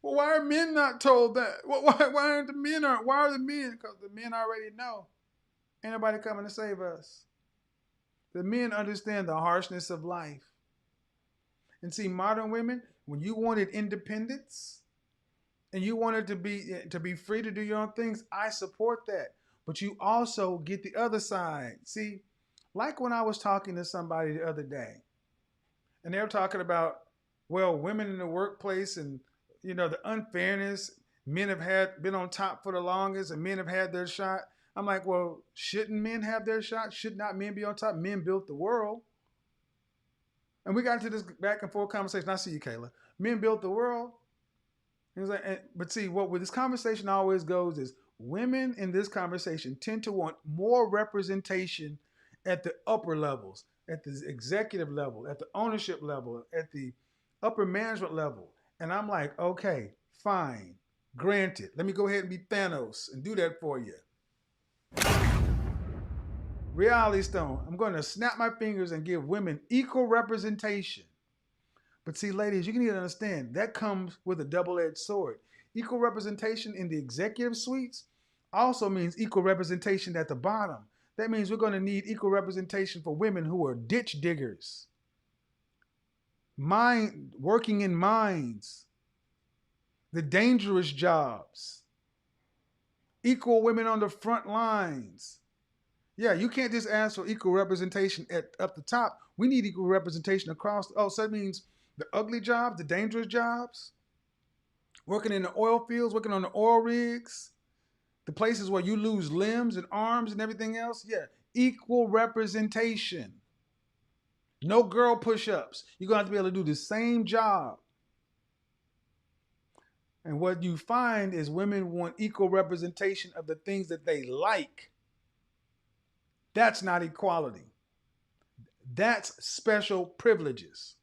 Well, why are men not told that? Why aren't the men? Why are the men? Because the men already know. Ain't nobody coming to save us. The men understand the harshness of life. And see, modern women, when you wanted independence and you wanted to be free to do your own things, I support that. But you also get the other side. See, like when I was talking to somebody the other day, and they were talking about, well, women in the workplace and the unfairness. Men have been on top for the longest, and men have had their shot. I'm like, well, shouldn't men have their shot? Should not men be on top? Men built the world. And we got into this back and forth conversation. I see you, Kayla. Men built the world. But see, what with this conversation always goes is women in this conversation tend to want more representation at the upper levels, at the executive level, at the ownership level, at the upper management level. And I'm like, okay, fine, granted. Let me go ahead and be Thanos and do that for you. Reality Stone, I'm going to snap my fingers and give women equal representation. But see, ladies, you need to understand that comes with a double-edged sword. Equal representation in the executive suites also means equal representation at the bottom. That means we're going to need equal representation for women who are ditch diggers, working in mines, the dangerous jobs, equal women on the front lines. Yeah, you can't just ask for equal representation up the top. We need equal representation across. Oh, so that means the ugly jobs, the dangerous jobs, working in the oil fields, working on the oil rigs, the places where you lose limbs and arms and everything else. Yeah, equal representation. No girl push-ups. You're going to have to be able to do the same job. And what you find is women want equal representation of the things that they like. That's not equality. That's special privileges.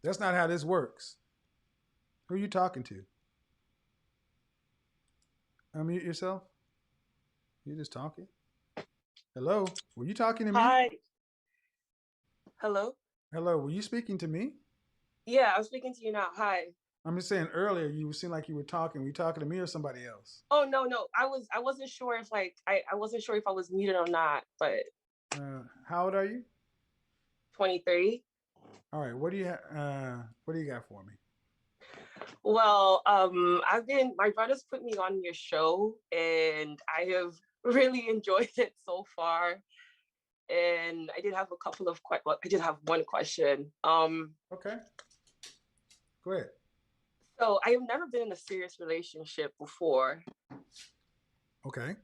That's not how this works. Who are you talking to? Unmute yourself. You're just talking. Hello? Were you talking to me? Hi. Hello? Hello, were you speaking to me? Yeah, I'm speaking to you now. Hi. I'm just saying earlier you seemed like you were talking. Were you talking to me or somebody else? Oh no. I wasn't sure if I wasn't sure if I was muted or not, but how old are you? 23. All right, what do you got for me? Well, my brother's put me on your show and I have really enjoyed it so far. And I did have I did have one question. Okay. Go ahead. So I have never been in a serious relationship before. Okay.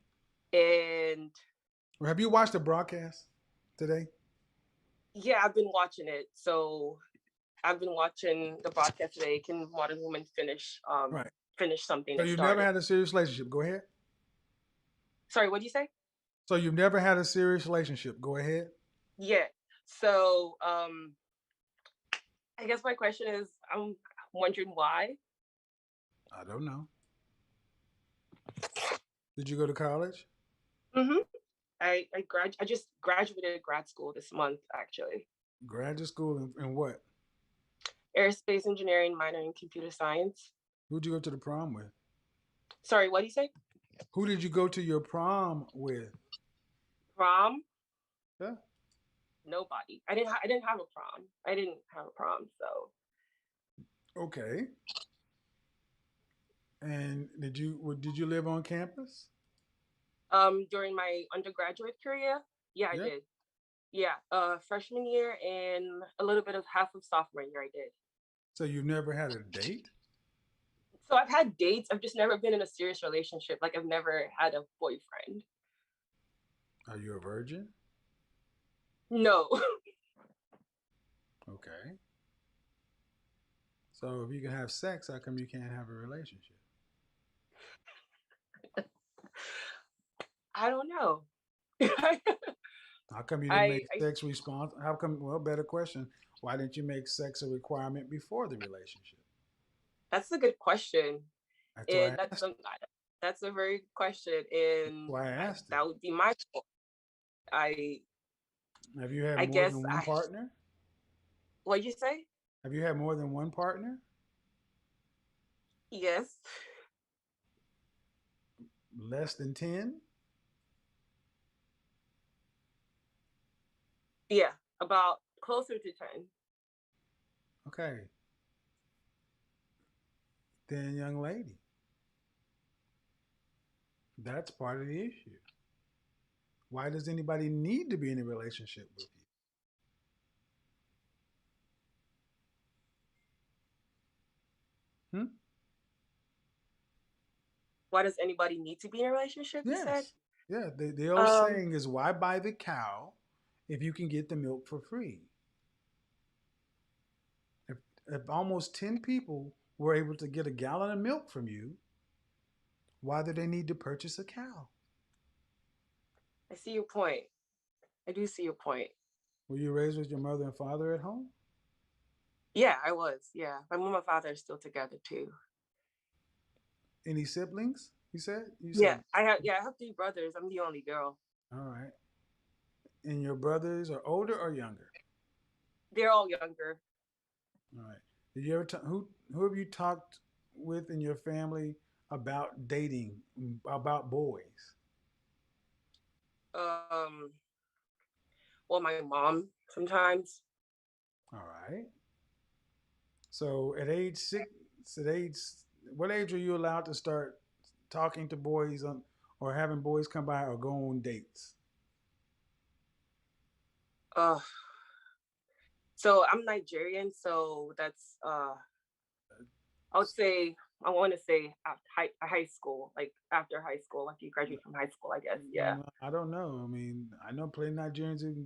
And have you watched the broadcast today? Yeah, I've been watching it. So I've been watching the broadcast today. Can modern women finish something? So you've never had a serious relationship. Go ahead. Sorry, what did you say? So you've never had a serious relationship. Go ahead. Yeah. So I guess my question is, I'm wondering why. I don't know. Did you go to college? Mm-hmm. I just graduated grad school this month, actually. Graduate school in what? Aerospace engineering, minor in computer science. Who'd you go to the prom with? Sorry, what do you say? Who did you go to your prom with? Prom? Yeah. Nobody. I didn't have a prom. I didn't have a prom, so. Okay. And did you live on campus? During my undergraduate career, yeah, I did. Yeah, freshman year and a little bit of half of sophomore year, I did. So you've never had a date? So I've had dates. I've just never been in a serious relationship. Like I've never had a boyfriend. Are you a virgin? No. Okay. So if you can have sex, how come you can't have a relationship? I don't know. How come you didn't I, make I sex response? How come? Well, better question. Why didn't you make sex a requirement before the relationship? that's a good question, That's why and I asked. that's a very good question, That's and why I asked it. that would be my fault. I Have you had I more guess than one I. partner? What'd you say? Have you had more than one partner? Yes. Less than 10? Yeah, about closer to 10. Okay. Then, young lady, that's part of the issue. Why does anybody need to be in a relationship with you? Hmm? Why does anybody need to be in a relationship? You said. Yes. Yeah. The old Um. saying is, why buy the cow if you can get the milk for free? If, if almost 10 people were able to get a gallon of milk from you, why do they need to purchase a cow? I see your point. I do see your point. Were you raised with your mother and father at home? Yeah, I was. Yeah, my mom and father are still together too. Any siblings? You said? You Yeah, said, I have. Yeah, I have 3 brothers. I'm the only girl. all right. And your brothers are older or younger? They're all younger. All right. Did you ever who have you talked with in your family about dating, about boys? Um. Well, my mom sometimes. All right. So at age 6, at age what age are you allowed to start talking to boys on, or having boys come by or go on dates? Uh. So I'm Nigerian, so that's I would say I want to say after high school, like after high school, after you graduate from high school, I guess. Yeah. I don't know. I mean, I know plenty of Nigerians who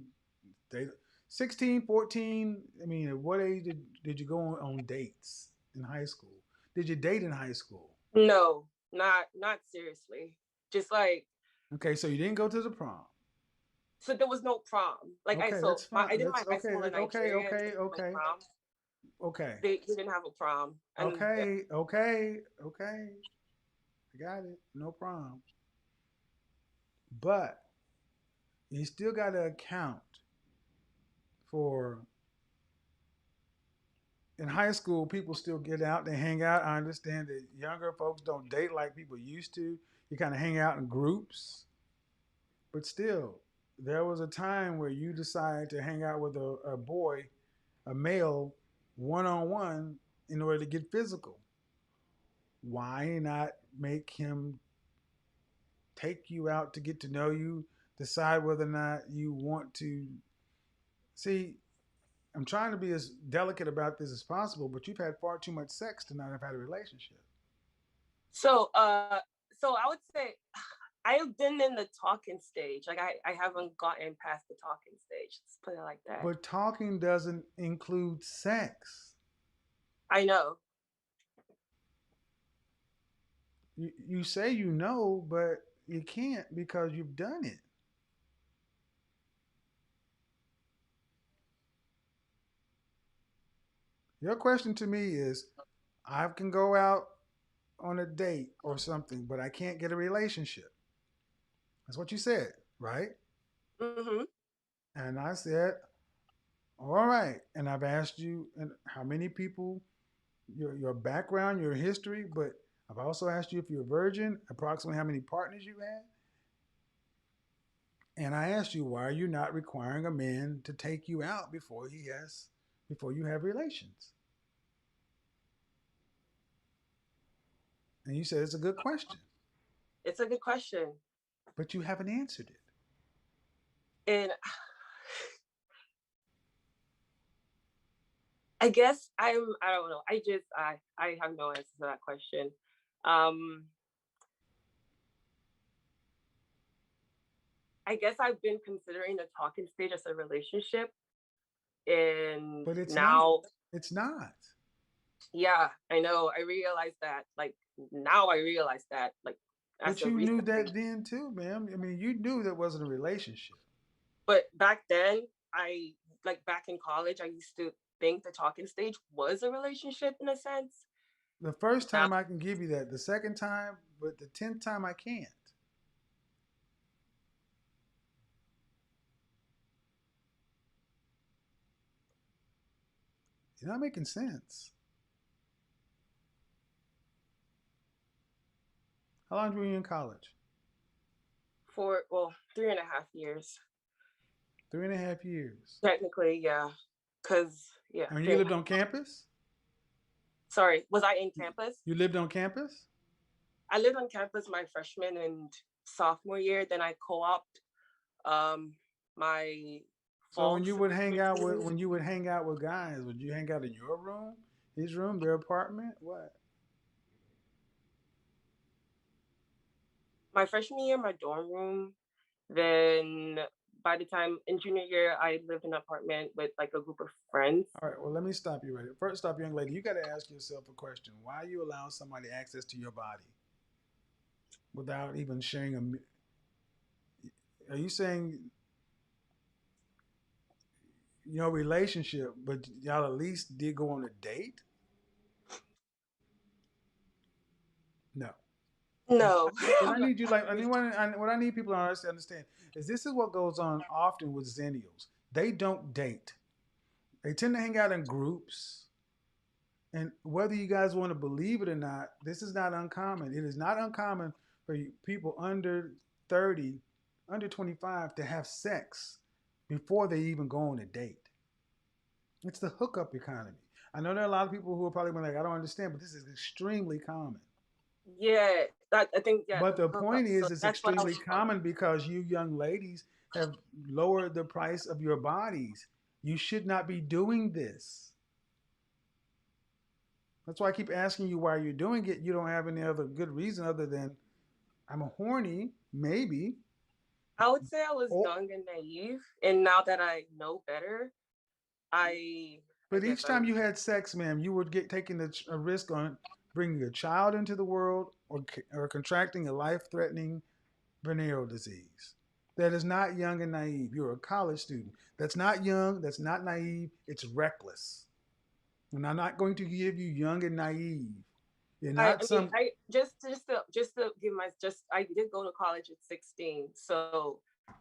they 16, 14. I mean, at what age did you go on dates in high school? Did you date in high school? No, not seriously. Just like Okay, so you didn't go to the prom. so there was no prom. Like Okay, that's fine. I did my That's high okay. school in Okay, Nigeria, so okay, there was no okay, prom. okay, They didn't have a prom, and yeah. okay, okay, okay. I got it. No problem. But you still got to account for in high school, people still get out, they hang out. I understand that younger folks don't date like people used to. You kind of hang out in groups, but still, there was a time where you decided to hang out with a boy, a male, one on one in order to get physical. Why not make him take you out to get to know you, decide whether or not you want to see? I'm trying to be as delicate about this as possible, but you've had far too much sex to not have had a relationship. So so I would say I have been in the talking stage. Like I haven't gotten past the talking stage. Let's put it like that. But talking doesn't include sex. I know. You say you know, but you can't because you've done it. Your question to me is I can go out on a date or something, but I can't get a relationship. That's what you said, right? Mm-hmm. And I said, all right. And I've asked you how many people, your background, your history, but I've also asked you if you're a virgin, approximately how many partners you had. And I asked you, why are you not requiring a man to take you out before you have relations? And you said it's a good question, It's a good question. but you haven't answered it. And I guess I don't know. I have no answer to that question. Um I guess I've been considering the talking stage as a relationship, and But it's not. now, It's not. yeah, I know. I realized that. Like now, I realize that. Like as But of you knew recently. that then too, ma'am. I mean, you knew that wasn't a relationship. But back then, I like back in college, I used to think the talking stage was a relationship in a sense. The first Now, time I can give you that. The second time, but the 10th time I can't. You're not making sense. How long were you in college? for well, 3.5 years. 3.5 years. Technically, yeah. Cause yeah, And three you and a lived half. on campus? Sorry, was I in campus? You lived on campus? I lived on campus my freshman and sophomore year. Then I co-opted um my So fall semester. when you would hang out with guys, would you hang out in your room, his room, their apartment? What? My freshman year, my dorm room. Then by the time in junior year, I lived in an apartment with like a group of friends. All right, well, let me stop you right here. First off, young lady, you got to ask yourself a question. Why are you allowing somebody access to your body without even sharing Are you saying, relationship, but y'all at least did go on a date? No. And No, what I I'm not. need you like, what I need people to understand is this is what goes on often with Zennials. They don't date. They tend to hang out in groups. And whether you guys want to believe it or not, this is not uncommon. It is not uncommon for people under 30, under 25 to have sex before they even go on a date. It's the hookup economy. I know there are a lot of people who are probably like, I don't understand, but this is extremely common. Yeah, that I think yeah, But the the point hookup. is, So it's that's what I extremely was talking. common because you young ladies have lowered the price of your bodies. You should not be doing this. That's why I keep asking you why you're doing it. You don't have any other good reason other than I'm horny, maybe. I would say I was Oh, young and naive, and now that I know better, I but guess each I'm time you had sex, ma'am, you would get taking a risk on bringing a child into the world or contracting a life-threatening venereal disease. That is not young and naive. You're a college student. That's not young. That's not naive. It's reckless. And I'm not going to give you young and naive. You're I not mean, some. I just to give my just I did go to college at 16, so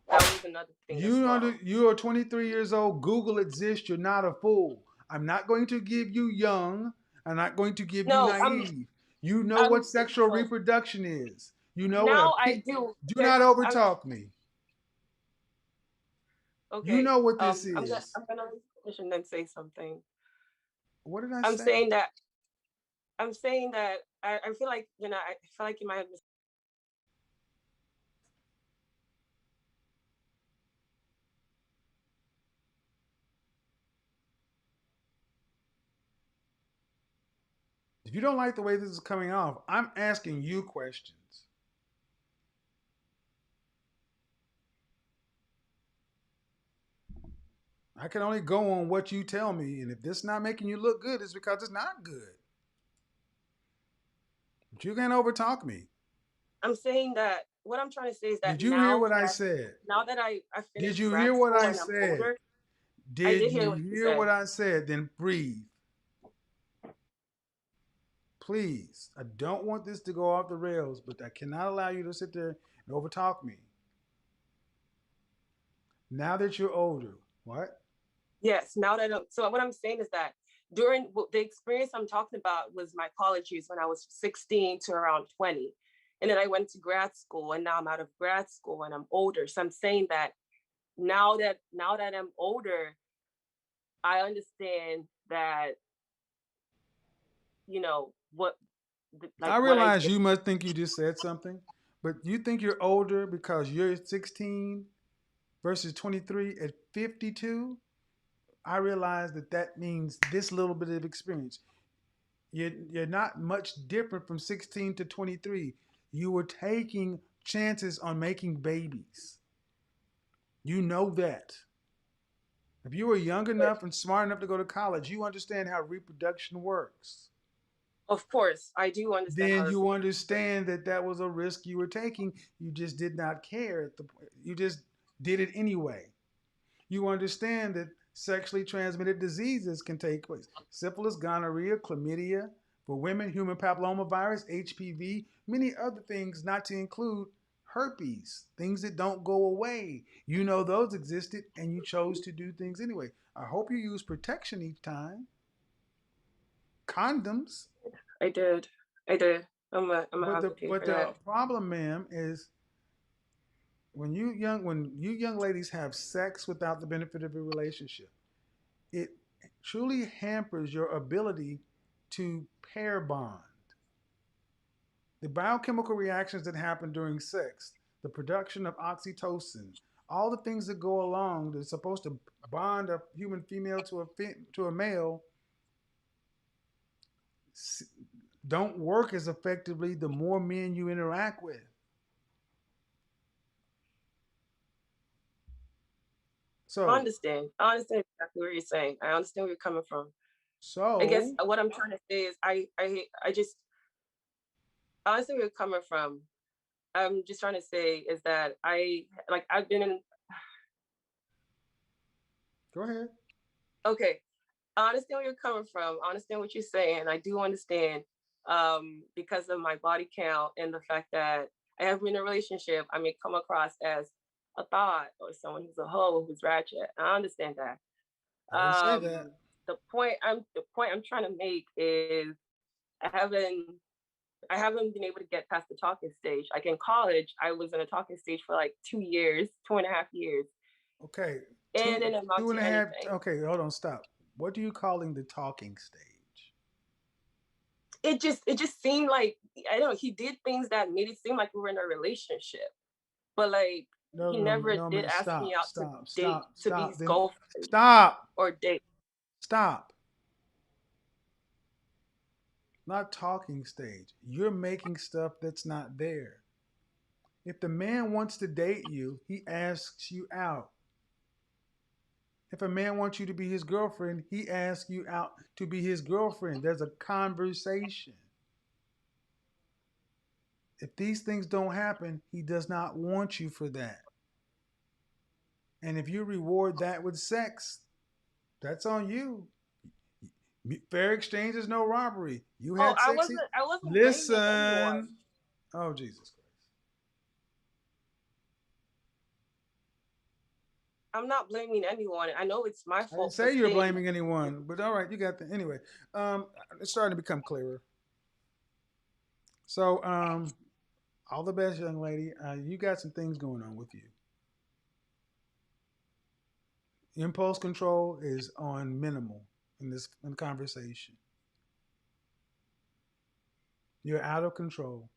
that was another thing as well. You are 23 years old. Google exists. You're not a fool. I'm not going to give you young. I'm not going to give you No, naive. You know I'm what sexual no. reproduction is. You know what a Now I peak. do. Do Okay, not overtalk me. You okay. know what this I'm gonna is. I'm gonna finish and then say something. What did I I'm say? saying that I feel like I feel like you might have If you don't like the way this is coming off, I'm asking you questions. I can only go on what you tell me, and if this is not making you look good, it's because it's not good. But you can't overtalk me. I'm saying that what I'm trying to say is that Did you hear what I said? now that I Did finished you hear grad what school I and I'm said? older, I Did did hear you what you hear said. what I said? Then breathe. Please. I don't want this to go off the rails, but I cannot allow you to sit there and overtalk me. Now that you're older, what? Yes, now that so what I'm saying is that during the experience I'm talking about was my college years when I was 16 to around 20. And then I went to grad school and now I'm out of grad school and I'm older. So I'm saying that now that I'm older, I understand that, what I like what I realize did. you must think you just said something, but you think you're older because you're 16 versus 23 at 52. I realize that means this little bit of experience. You're not much different from 16 to 23. You were taking chances on making babies. You know that. If you were young enough and smart enough to go to college, you understand how reproduction works. Of course, I do understand how Then to. you understand that that was a risk you were taking. You just did not care at the point. You just did it anyway. You understand that sexually transmitted diseases can take place. Syphilis, gonorrhea, chlamydia, for women, human papillomavirus, HPV, many other things, not to include herpes, things that don't go away. You know those existed and you chose to do things anyway. I hope you use protection each time. Condoms. I did. I did. I'm gonna But have the to pay but for the that. problem, ma'am, is when you young ladies have sex without the benefit of a relationship, it truly hampers your ability to pair bond. The biochemical reactions that happen during sex, the production of oxytocin, all the things that go along that's supposed to bond a human female to a male, don't work as effectively the more men you interact with. I So, understand. I understand exactly what you're saying. I understand where you're coming from. I guess so what I'm trying to say is I just honestly where you're coming from. I'm just trying to say is that I've been in. go ahead. Okay, I understand where you're coming from. I understand what you're saying. I do understand because of my body count and the fact that I have been in a relationship. I may come across as a thought or someone who's a hoe who's ratchet. I understand that. I didn't say that. The point I'm trying to make is I haven't I haven't been able to get past the talking stage. Like in college, I was in a talking stage for like 2 years, 2.5 years, Okay, and it didn't amount two and to a half. anything. Okay, hold on, stop. What are you calling the talking stage? It just seemed like I don't know, he did things that made it seem like we were in a relationship. But like No, he no, never no, did man. ask me Stop, out to stop, date stop, to be stop. his Then girlfriend stop, or date. stop. Not talking stage. You're making stuff that's not there. If the man wants to date you, he asks you out. If a man wants you to be his girlfriend, he asks you out to be his girlfriend. There's a conversation. If these things don't happen, he does not want you for that. And if you reward that with sex, that's on you. Fair exchange is no robbery. You Oh, had I sex. wasn't I wasn't blaming anyone. Listen. Oh, Jesus Christ. I'm not blaming anyone. I know it's my I didn't fault for say you're saying blaming anyone, but all right, you got the anyway. Um, it's starting to become clearer. So, all the best, young lady. You got some things going on with you. Impulse control is on minimal in this conversation. You're out of control,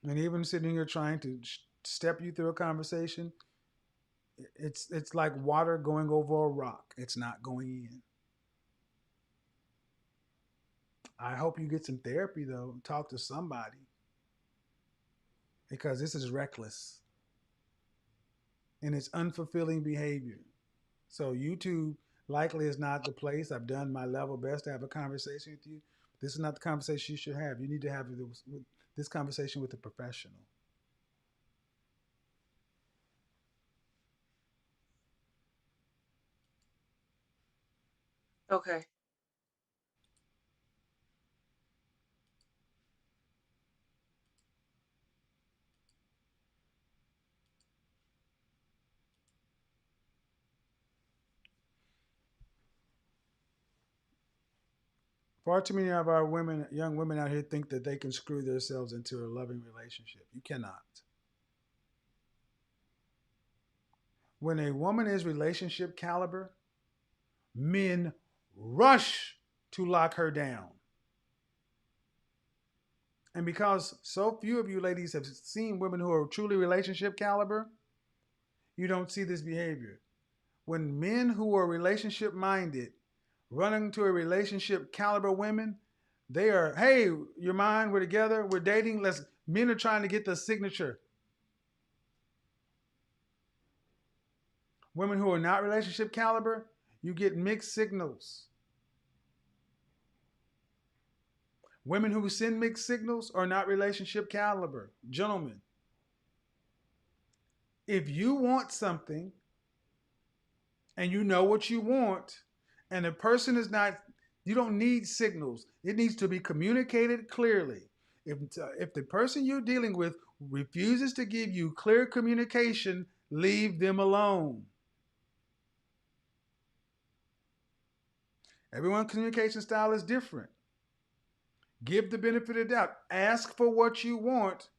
and even sitting here trying to step you through a conversation, it's like water going over a rock. It's not going in. I hope you get some therapy though. Talk to somebody because this is reckless and it's unfulfilling behavior. So YouTube likely is not the place. I've done my level best to have a conversation with you. This is not the conversation you should have. You need to have this conversation with a professional. okay. Far too many of our women, young women out here, think that they can screw themselves into a loving relationship. You cannot. When a woman is relationship caliber, men rush to lock her down. And because so few of you ladies have seen women who are truly relationship caliber, you don't see this behavior. When men who are relationship minded run into a relationship caliber women, they are, hey, you're mine, we're together, we're dating. Men are trying to get the signature. Women who are not relationship caliber, you get mixed signals. Women who send mixed signals are not relationship caliber. Gentlemen, if you want something and you know what you want, and the person is not, you don't need signals. It needs to be communicated clearly. If the person you're dealing with refuses to give you clear communication, leave them alone. Everyone's communication style is different. Give the benefit of the doubt. Ask for what you want.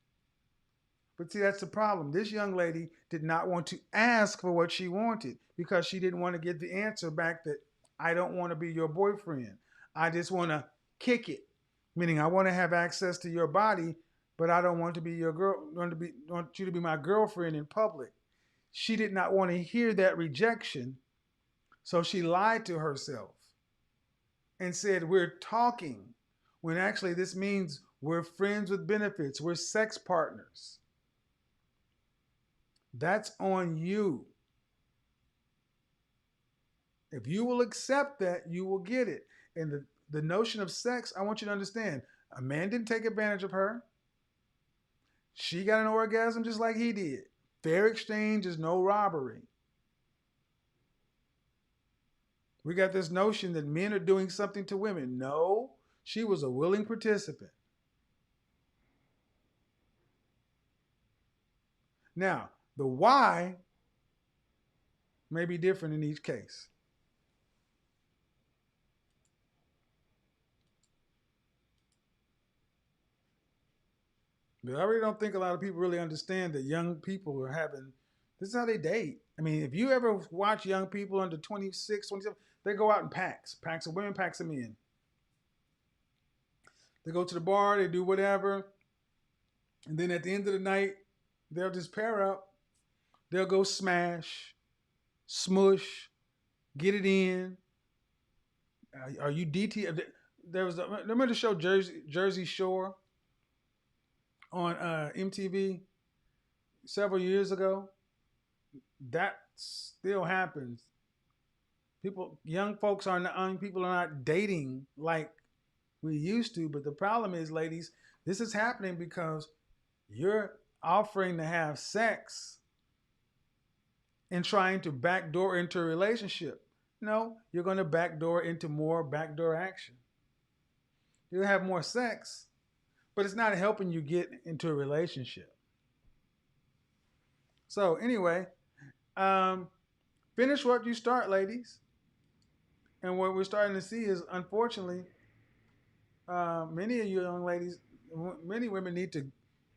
But see, that's the problem. This young lady did not want to ask for what she wanted because she didn't want to get the answer back that I don't want to be your boyfriend. I just want to kick it. Meaning I want to have access to your body, but I don't want to be your girl, want you to be my girlfriend in public. She did not want to hear that rejection, so she lied to herself and said, we're talking, when actually this means we're friends with benefits, we're sex partners. That's on you. If you will accept that, you will get it. And the notion of sex, I want you to understand, a man didn't take advantage of her. She got an orgasm just like he did. Fair exchange is no robbery. We got this notion that men are doing something to women. No, she was a willing participant. Now, the why may be different in each case. But I really don't think a lot of people really understand that young people are having, this is how they date. I mean, if you ever watch young people under 26, 27, they go out in packs of women, packs of men. They go to the bar, they do whatever, and then at the end of the night, they'll just pair up. They'll go smash, smush, get it in. Are you DT? There was remember the show Jersey Shore on MTV several years ago? That still happens. Young people are not dating like we used to. But the problem is, ladies, this is happening because you're offering to have sex and trying to backdoor into a relationship. No, you're going to backdoor into more backdoor action. You'll have more sex, but it's not helping you get into a relationship. So anyway, finish what you start, ladies. And what we're starting to see is, unfortunately, many of you young ladies, many women need to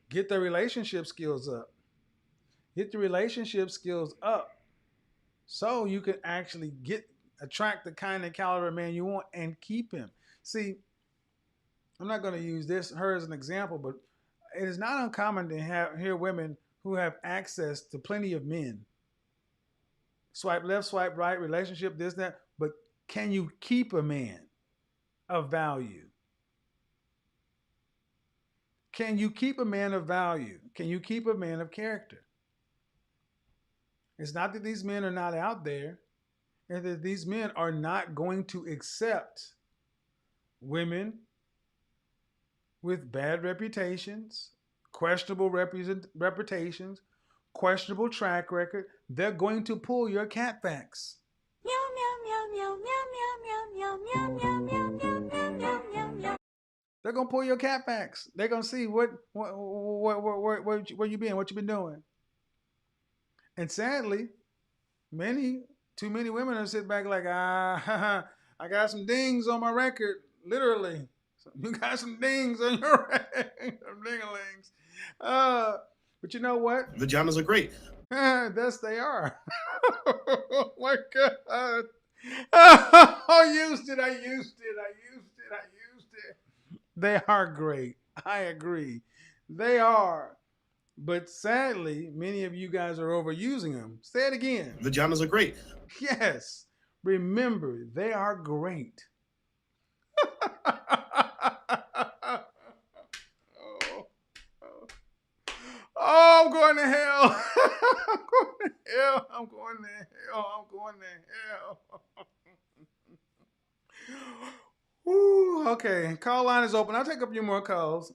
get their relationship skills up. Get the relationship skills up so you can actually attract the kind of caliber man you want and keep him. See, I'm not going to use her as an example, but it is not uncommon to hear women who have access to plenty of men. Swipe left, swipe right, relationship, this, that. But can you keep a man of value? Can you keep a man of value? Can you keep a man of character? It's not that these men are not out there, and that these men are not going to accept women with bad reputations, questionable reputations, questionable track record. They're going to pull your cat facts. Meow meow meow meow meow meow meow meow meow meow meow meow meow meow. They're gonna pull your cat facts. They're gonna see where you been, what you been doing. And sadly, too many women are sitting back like, I got some dings on my record, literally. You got some dings on your record, some dingalings. But you know what? Vaginas are great. Yes, they are. Oh my God. Oh, I used it. They are great. I agree. They are. But sadly, many of you guys are overusing them. Say it again. Vaginas are great. Yes. Remember, they are great. Oh, I'm going to hell. I'm going to hell. I'm going to hell. I'm going to hell. Woo, okay. Call line is open. I'll take a few more calls.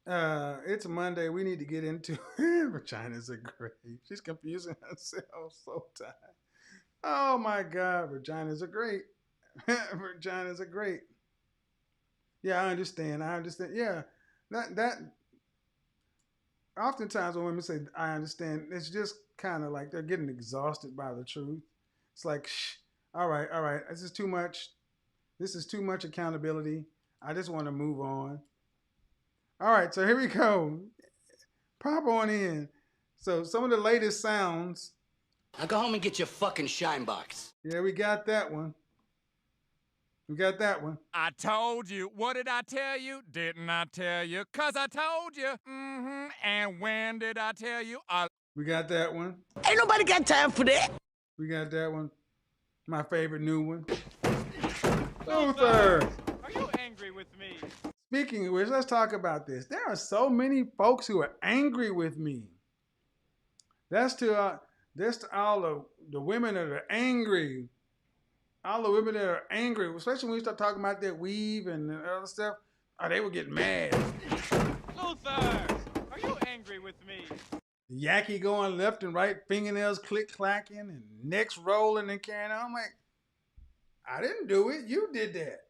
It's Monday. We need to get into vaginas are great. She's confusing herself so tired. Oh my God, vaginas are great. Vaginas are great. Yeah, I understand. I understand. Yeah, that. Oftentimes when women say I understand, it's just kind of like they're getting exhausted by the truth. It's like, shh, all right. This is too much. This is too much accountability. I just want to move on. All right, so here we go. Pop on in. So some of the latest sounds. Now go home and get your fucking shine box. Yeah, we got that one. We got that one. I told you. What did I tell you? Didn't I tell you? 'Cause I told you. Mm-hmm. And when did I tell you? We got that one. Ain't nobody got time for that. We got that one. My favorite new one. Luther! Are you angry with me? Speaking of which, let's talk about this. There are so many folks who are angry with me. That's to all the women that are angry. All the women that are angry, especially when we start talking about that weave and other stuff. Oh, they would get mad. Luther, are you angry with me? Yaki going left and right, fingernails click clacking and necks rolling and carrying on. I'm like, I didn't do it. You did that.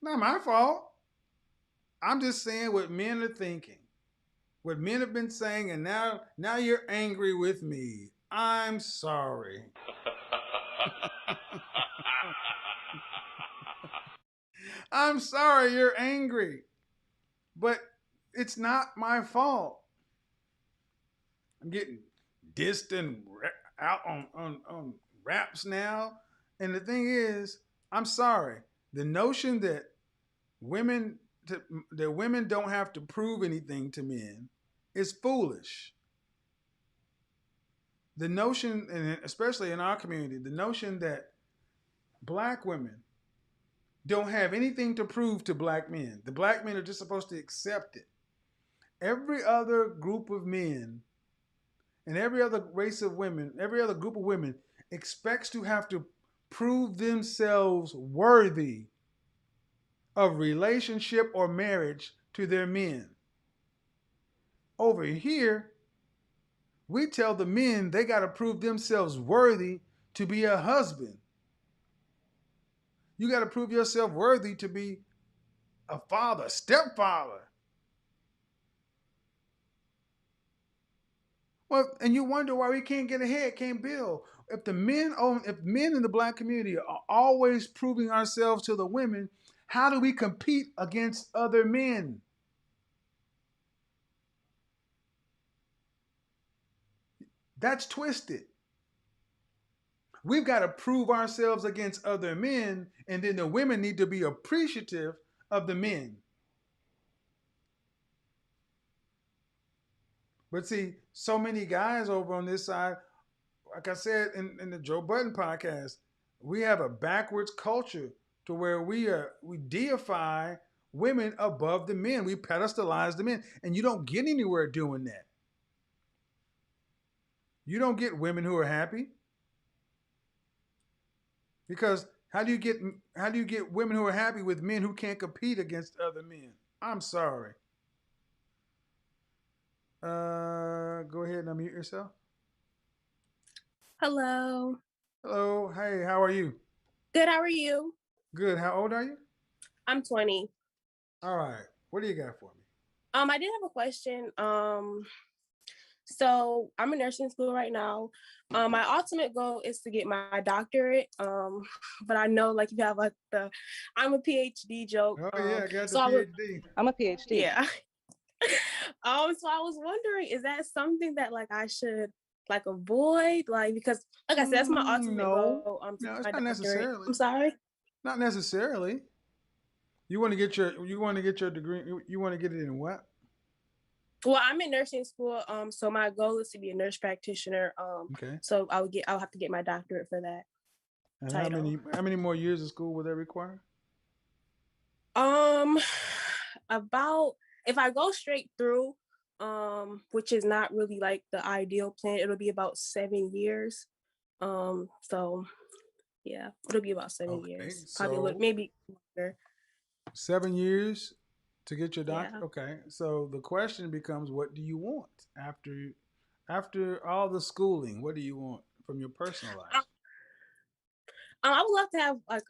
Not my fault. I'm just saying what men are thinking, what men have been saying, and now you're angry with me. I'm sorry. I'm sorry you're angry, but it's not my fault. I'm getting dissed and out on raps now. And the thing is, I'm sorry. The notion that women don't have to prove anything to men is foolish. The notion, and especially in our community, the notion that black women don't have anything to prove to black men. The black men are just supposed to accept it. Every other group of men and every other race of women, every other group of women expects to have to prove themselves worthy of relationship or marriage to their men. Over here, we tell the men they got to prove themselves worthy to be a husband. You got to prove yourself worthy to be a father, stepfather. Well, and you wonder why we can't get ahead, can't build. If men in the black community are always proving ourselves to the women, how do we compete against other men? That's twisted. We've got to prove ourselves against other men, and then the women need to be appreciative of the men. But see, so many guys over on this side, like I said in the Joe Budden podcast, we have a backwards culture to where we deify women above the men. We pedestalize the men, and you don't get anywhere doing that. You don't get women who are happy. Because how do you get women who are happy with men who can't compete against other men? I'm sorry. Go ahead and unmute yourself. Hello. Hello. Hey, how are you? Good. How are you? Good. How old are you? I'm 20. All right. What do you got for me? I did have a question. So I'm in nursing school right now. My ultimate goal is to get my doctorate. But I know like you have like I'm a PhD joke. Oh yeah, I got the so PhD. I'm a PhD. Yeah. So I was wondering, is that something that like I should like avoid? Like because like I said, that's my ultimate goal. No, it's my not doctorate. necessarily. I'm sorry. Not necessarily. You want to get your degree. You want to get it in what? Well, I'm in nursing school. So my goal is to be a nurse practitioner. Okay. So I'll have to get my doctorate for that. And title. how many more years of school will that require? About if I go straight through, which is not really like the ideal plan. It'll be about 7 years. So yeah, it'll be about seven Okay, years, probably a little, so maybe longer. 7 years to get your doctor. Yeah. Okay, so the question becomes, what do you want after all the schooling? What do you want from your personal life? I would love to have like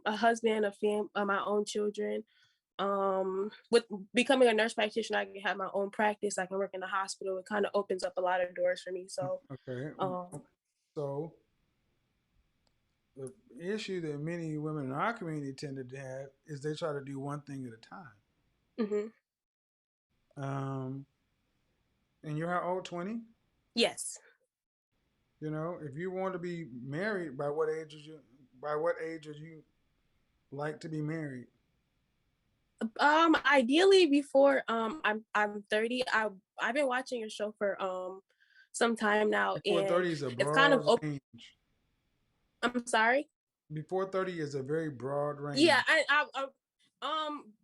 a husband, my own children. With becoming a nurse practitioner, I can have my own practice. I can work in the hospital. It kind of opens up a lot of doors for me. So, Okay, um, so the issue that many women in our community tended to have is they try to do one thing at a time. hmm Um, and you're how old? 20? yes. You know, if you want to be married, by what age is you? By what age would you like to be married? Ideally before I'm 30. I've been watching your show for some time now, Before and 30 is a it's kind of broad range. I'm sorry. Before 30 is a very broad Yeah, range.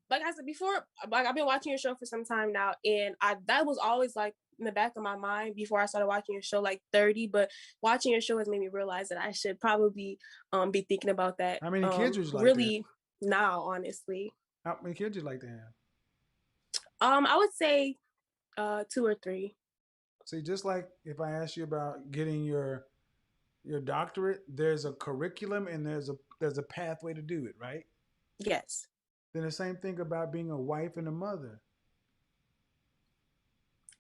like I said before, like I've been watching your show for some time now, and I that was always like in the back of my mind before I started watching your show, like 30. But watching your show has made me realize that I should probably be thinking about that How many kids would you like to have? really now, honestly. How many kids would you like to have? I would say 2 or 3. See, just like if I ask you about getting your doctorate, there's a curriculum and there's a pathway to do it, right? Yes. Then the same thing about being a wife and a mother.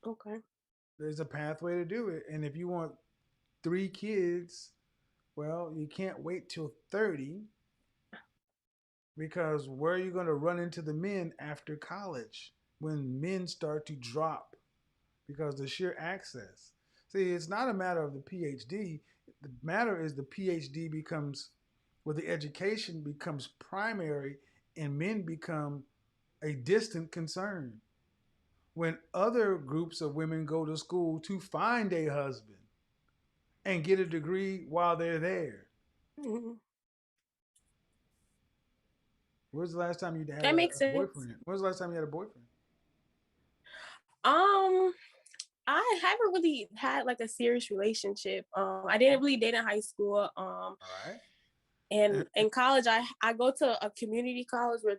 Okay. There's a pathway to do it. And if you want 3 kids, well, you can't wait till 30 because where are you going to run into the men after college when men start to drop because the sheer access? See, it's not a matter of the PhD. The matter is the PhD becomes, where the education becomes primary and men become a distant concern. When other groups of women go to school to find a husband and get a degree while they're there. hmm When's the last time you had That makes a sense. boyfriend? When's the last time you had a boyfriend? Um, I haven't really had like a serious relationship. I didn't really date in high school. All right. And in college, I go to a community college where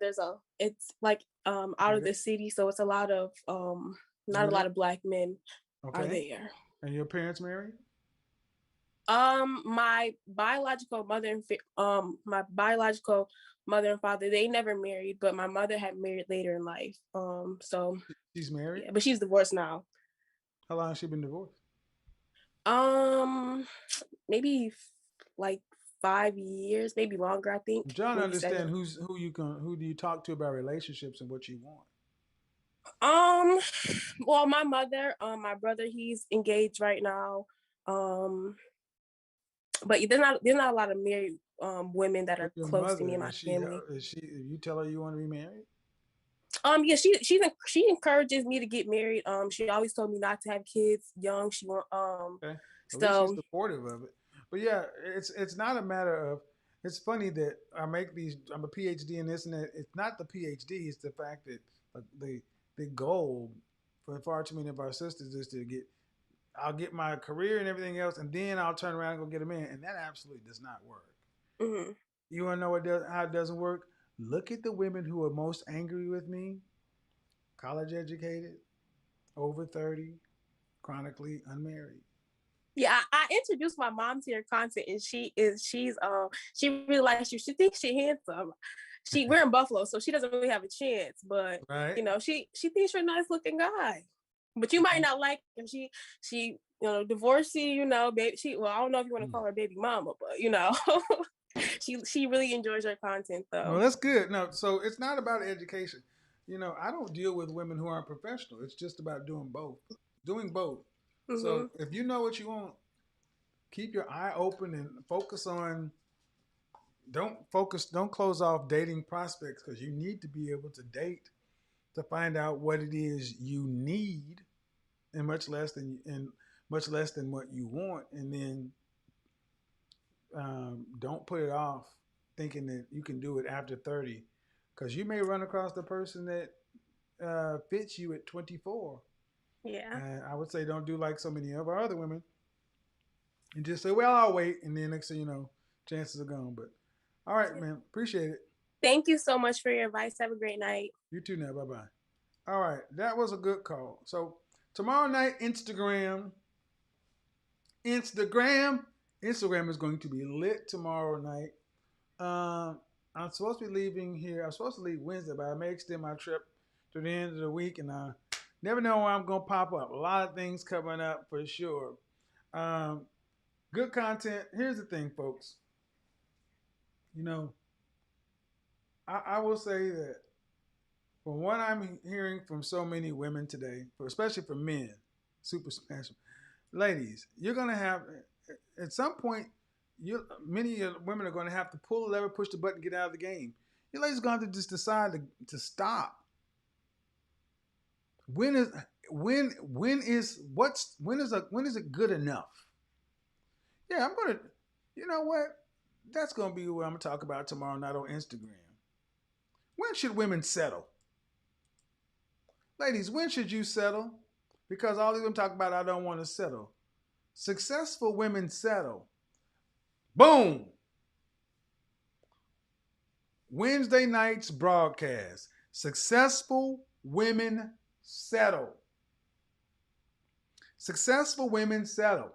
it's like out of Okay. the city, so it's a lot of not a Yeah. lot of black men are Okay. there. And your parents married? My biological mother and my biological mother and father, they never married, but my mother had married later in life. So She's married? yeah, but she's divorced now. How long has she been divorced? Um, maybe like 5 years, maybe longer. I think I'm trying to maybe 7. understand who do you talk to about relationships and what you want. Um, well, my mother, my brother, he's engaged right now. Um, but there's not a lot of married women that But are your close to me mother, and my family. is she if you tell her you want to be married? Yeah, she encourages me to get married. She always told me not to have kids young. She want Okay. At least she's so supportive of it. But yeah, it's not a matter of. It's funny that I'm a PhD in this and that. It's not the PhD. It's the fact that the goal for far too many of our sisters is to get. I'll get my career and everything else, and then I'll turn around and go get a man, and that absolutely does not work. mhm. You want to know how it doesn't work? Look at the women who are most angry with me. College educated, over 30, chronically unmarried. Yeah, I introduced my mom to your content, and she really likes you. She thinks she's handsome. We're in Buffalo, so she doesn't really have a chance. But Right? she thinks you're a nice looking guy. But you might not like her. She divorcee. Baby. I don't know if you want to call her baby mama, but she really enjoys your content Well, though. that's good. No, so it's not about education. I don't deal with women who aren't professional. It's just about doing both. Doing both. hmm So if you know what you want, keep your eye open and focus on. Don't close off dating prospects because you need to be able to date to find out what it is you need, and much less than what you want, and then don't put it off thinking that you can do it after 30 because you may run across the person that fits you at 24 Yeah. And I would say don't do like so many of our other women and just say, well, I'll wait. And then next thing you know, chances are gone. But all right, man. Appreciate it. Thank you so much for your advice. Have a great night. You too now. Bye bye. All right. That was a good call. So tomorrow night, Instagram. Instagram is going to be lit tomorrow night. I'm supposed to be leaving here. I'm supposed to leave Wednesday, but I may extend my trip to the end of the week, and I never know where I'm gonna pop up. A lot of things coming up for sure. Um, good content. Here's the thing, folks. You know, I will say that from what I'm hearing from so many women today, especially for men, super special ladies, you're gonna have at some point. Many women are going to have to pull the lever, push the button, get out of the game. You ladies are going to have to just decide to stop. When is it good enough? Yeah, I'm gonna. You know what? That's gonna be what I'm gonna talk about tomorrow night on Instagram. When should women settle? Ladies, when should you settle? Because all these women talk about I don't want to settle. Successful women settle. Boom. Wednesday night's broadcast. Successful women settle. Successful women settle.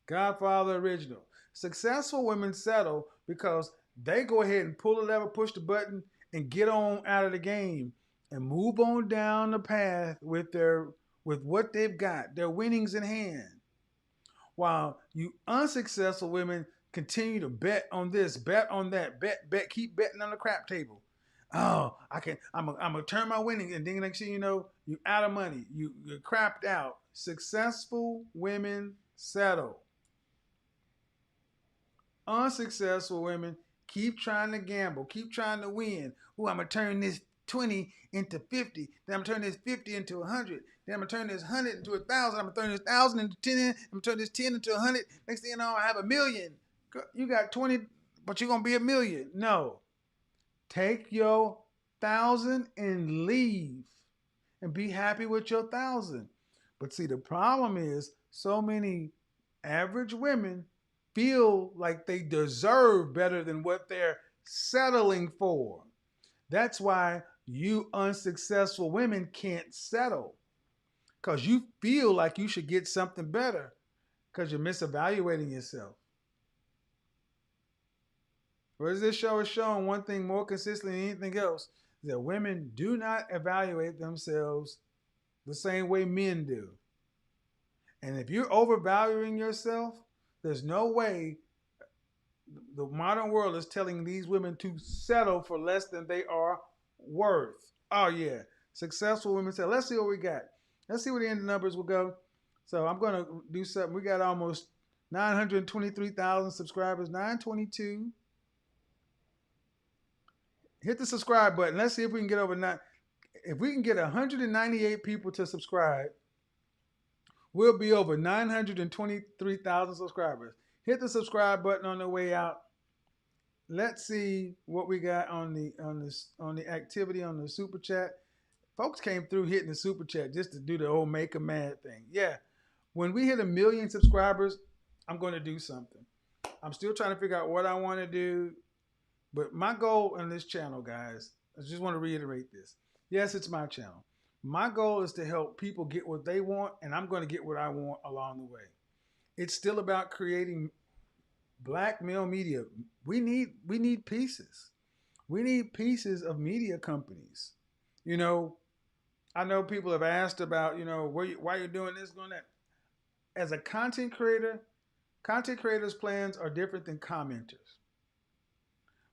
Godfather original. Successful women settle because they go ahead and pull the lever, push the button, and get on out of the game and move on down the path with what they've got, their winnings in hand. While you unsuccessful women continue to bet on this, bet on that, bet, keep betting on the crap table. Oh, I'm gonna turn my winnings, and then next thing you know, you out of money. You're crapped out. Successful women settle. Unsuccessful women keep trying to gamble, keep trying to win. Oh, I'm gonna turn this 20 into 50. Then I'm gonna turn this 50 into 100. Then I'm gonna turn this 100 into 1,000. I'm gonna turn this 1,000 into 10. I'm gonna turn this 10 into 100. Next thing you know, I have 1,000,000. You got 20, but you're gonna be 1,000,000. No, take your 1,000 and leave, and be happy with your 1,000. But see, the problem is so many average women feel like they deserve better than what they're settling for. That's why you unsuccessful women can't settle, because you feel like you should get something better because you're misevaluating yourself. Whereas this show is showing one thing more consistently than anything else, that women do not evaluate themselves the same way men do. And if you're overvaluing yourself, there's no way the modern world is telling these women to settle for less than they are worth. Oh yeah, successful women say, let's see what we got. Let's see where the end numbers will go. So I'm going to do something. We got almost 923,000 subscribers, 922. Hit the subscribe button. Let's see if we can get over nine. If we can get 198 people to subscribe, we'll be over 923,000 subscribers. Hit the subscribe button on the way out. Let's see what we got on the activity on the super chat. Folks came through hitting the super chat just to do the old make a mad thing. Yeah, when we hit 1,000,000 subscribers, I'm going to do something. I'm still trying to figure out what I want to do, but my goal on this channel, guys, I just want to reiterate this. Yes, it's my channel. My goal is to help people get what they want, and I'm going to get what I want along the way. It's still about creating black male media. We need pieces. We need pieces of media companies. You know, I know people have asked about, why you're doing this, going that. As a content creators' plans are different than commenters.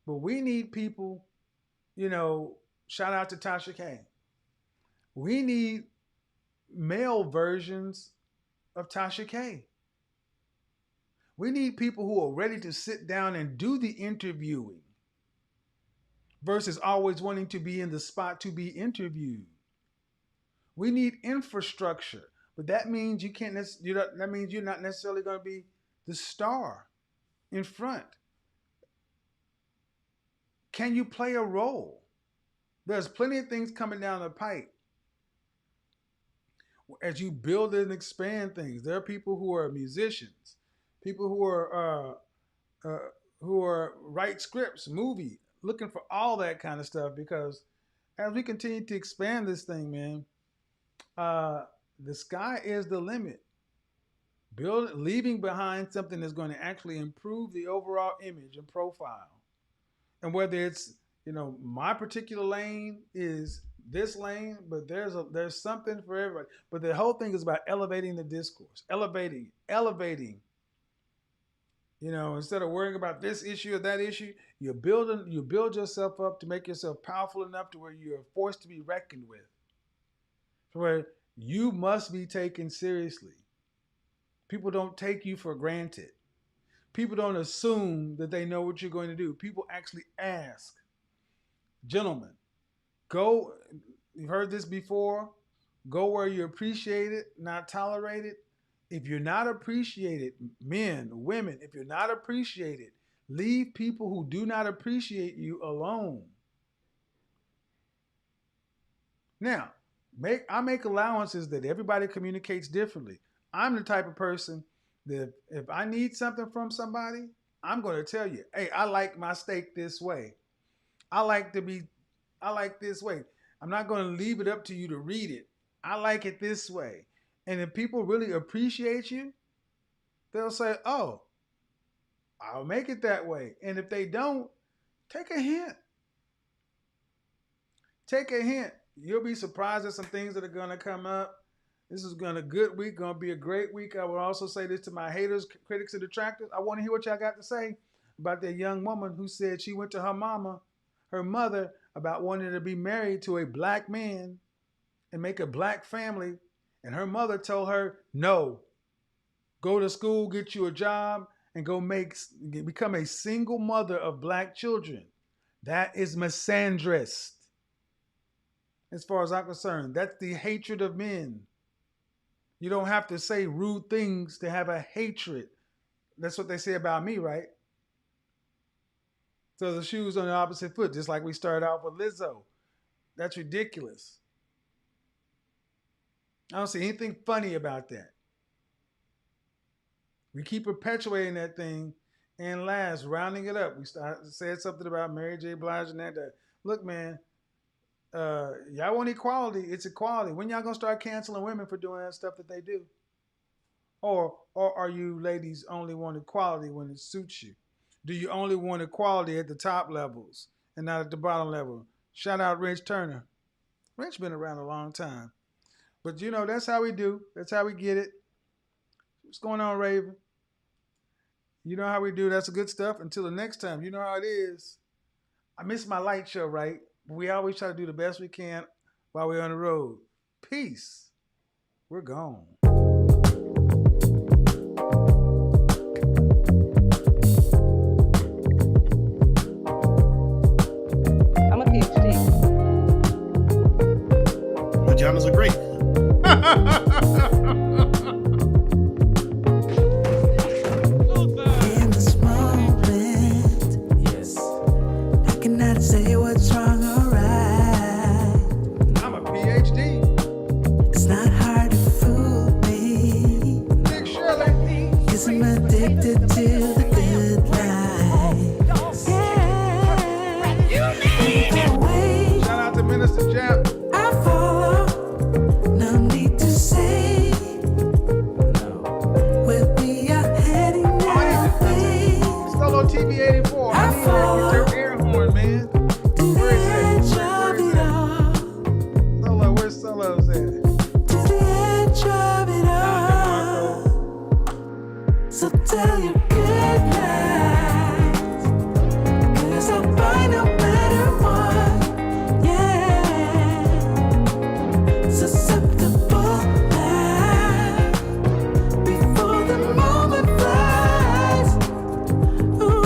But we need people, shout out to Tasha K. We need male versions of Tasha K. We need people who are ready to sit down and do the interviewing versus always wanting to be in the spot to be interviewed. We need infrastructure, but that means that means you're not necessarily going to be the star in front. Can you play a role? There's plenty of things coming down the pipe. as you build and expand things. There are people who are musicians, people uh, who are write scripts, movie, looking for all that kind of stuff because as we continue to expand this thing, man, uh, the sky is the limit. Leaving behind something that's going to actually improve the overall image and profile. And whether it's, my particular lane is this lane, but there's something for everybody. But the whole thing is about elevating the discourse, elevating. Instead of worrying about this issue or that issue, you build yourself up to make yourself powerful enough to where you're forced to be reckoned with. To where you must be taken seriously. People don't take you for granted. People don't assume that they know what you're going to do. People actually ask. Gentlemen, go, you've heard this before, go where you're appreciated, not tolerated. If you're not appreciated, men, women, if you're not appreciated, leave people who do not appreciate you alone. Now, I make allowances that everybody communicates differently. I'm the type of person that if I need something from somebody, I'm going to tell you, hey, I like my steak this way. I like this way. I'm not going to leave it up to you to read it. I like it this way. And if people really appreciate you, they'll say, oh, I'll make it that way. And if they don't, take a hint. Take a hint. You'll be surprised at some things that are going to come up. This is going to be a good week, going to be a great week. I will also say this to my haters, critics, and detractors. I want to hear what y'all got to say about that young woman who said she went to her mother, about wanting to be married to a black man and make a black family. And her mother told her, no, go to school, get you a job, and become a single mother of black children. That is misandrist. As far as I'm concerned, that's the hatred of men. You don't have to say rude things to have a hatred. That's what they say about me, right? So the shoe's on the opposite foot, just like we started off with Lizzo. That's ridiculous. I don't see anything funny about that. We keep perpetuating that thing, and last, rounding it up, we said something about Mary J. Blige and that. Look, man, y'all want equality. It's equality. When y'all gonna start canceling women for doing that stuff that they do? Or are you ladies only want equality when it suits you? Do you only want equality at the top levels and not at the bottom level? Shout out Rich Turner. Rich been around a long time. But that's how we do. That's how we get it. What's going on, Raven? You know how we do. That's the good stuff. Until the next time, you know how it is. I miss my light show, right? We always try to do the best we can while we're on the road. Peace. We're gone. I'm a PhD. Vaginas are great. In this moment, yes, I cannot say what's wrong or right. I'm a PhD. It's not hard to fool me. Big Shirley. 'Cause I'm addicted to the good life. Yeah. Shout out to Minister Jeff. I follow. No need to say where we are heading now, babe. Solo TV 84. I need that with your air horn, man. Where is that? Solo, where's Solo's at? To the edge of it all. So tell your good lies. 'Cause I'll buy no matter what. Yeah. Susceptible now. Before the moment flies. Ooh,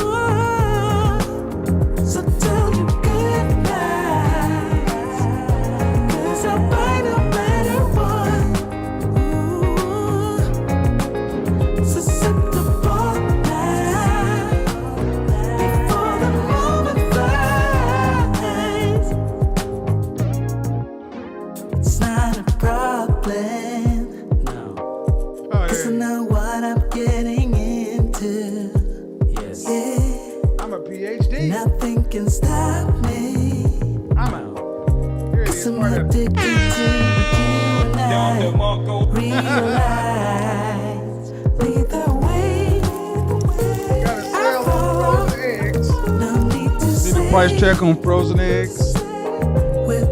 price check on frozen eggs.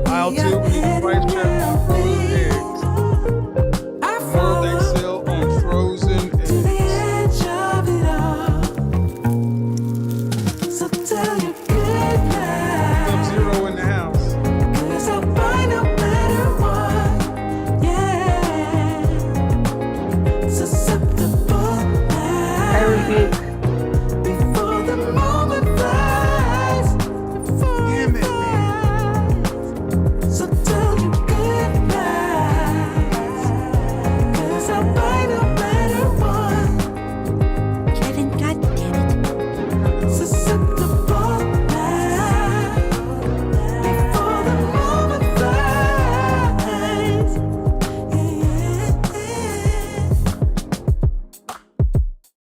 Aisle 2, we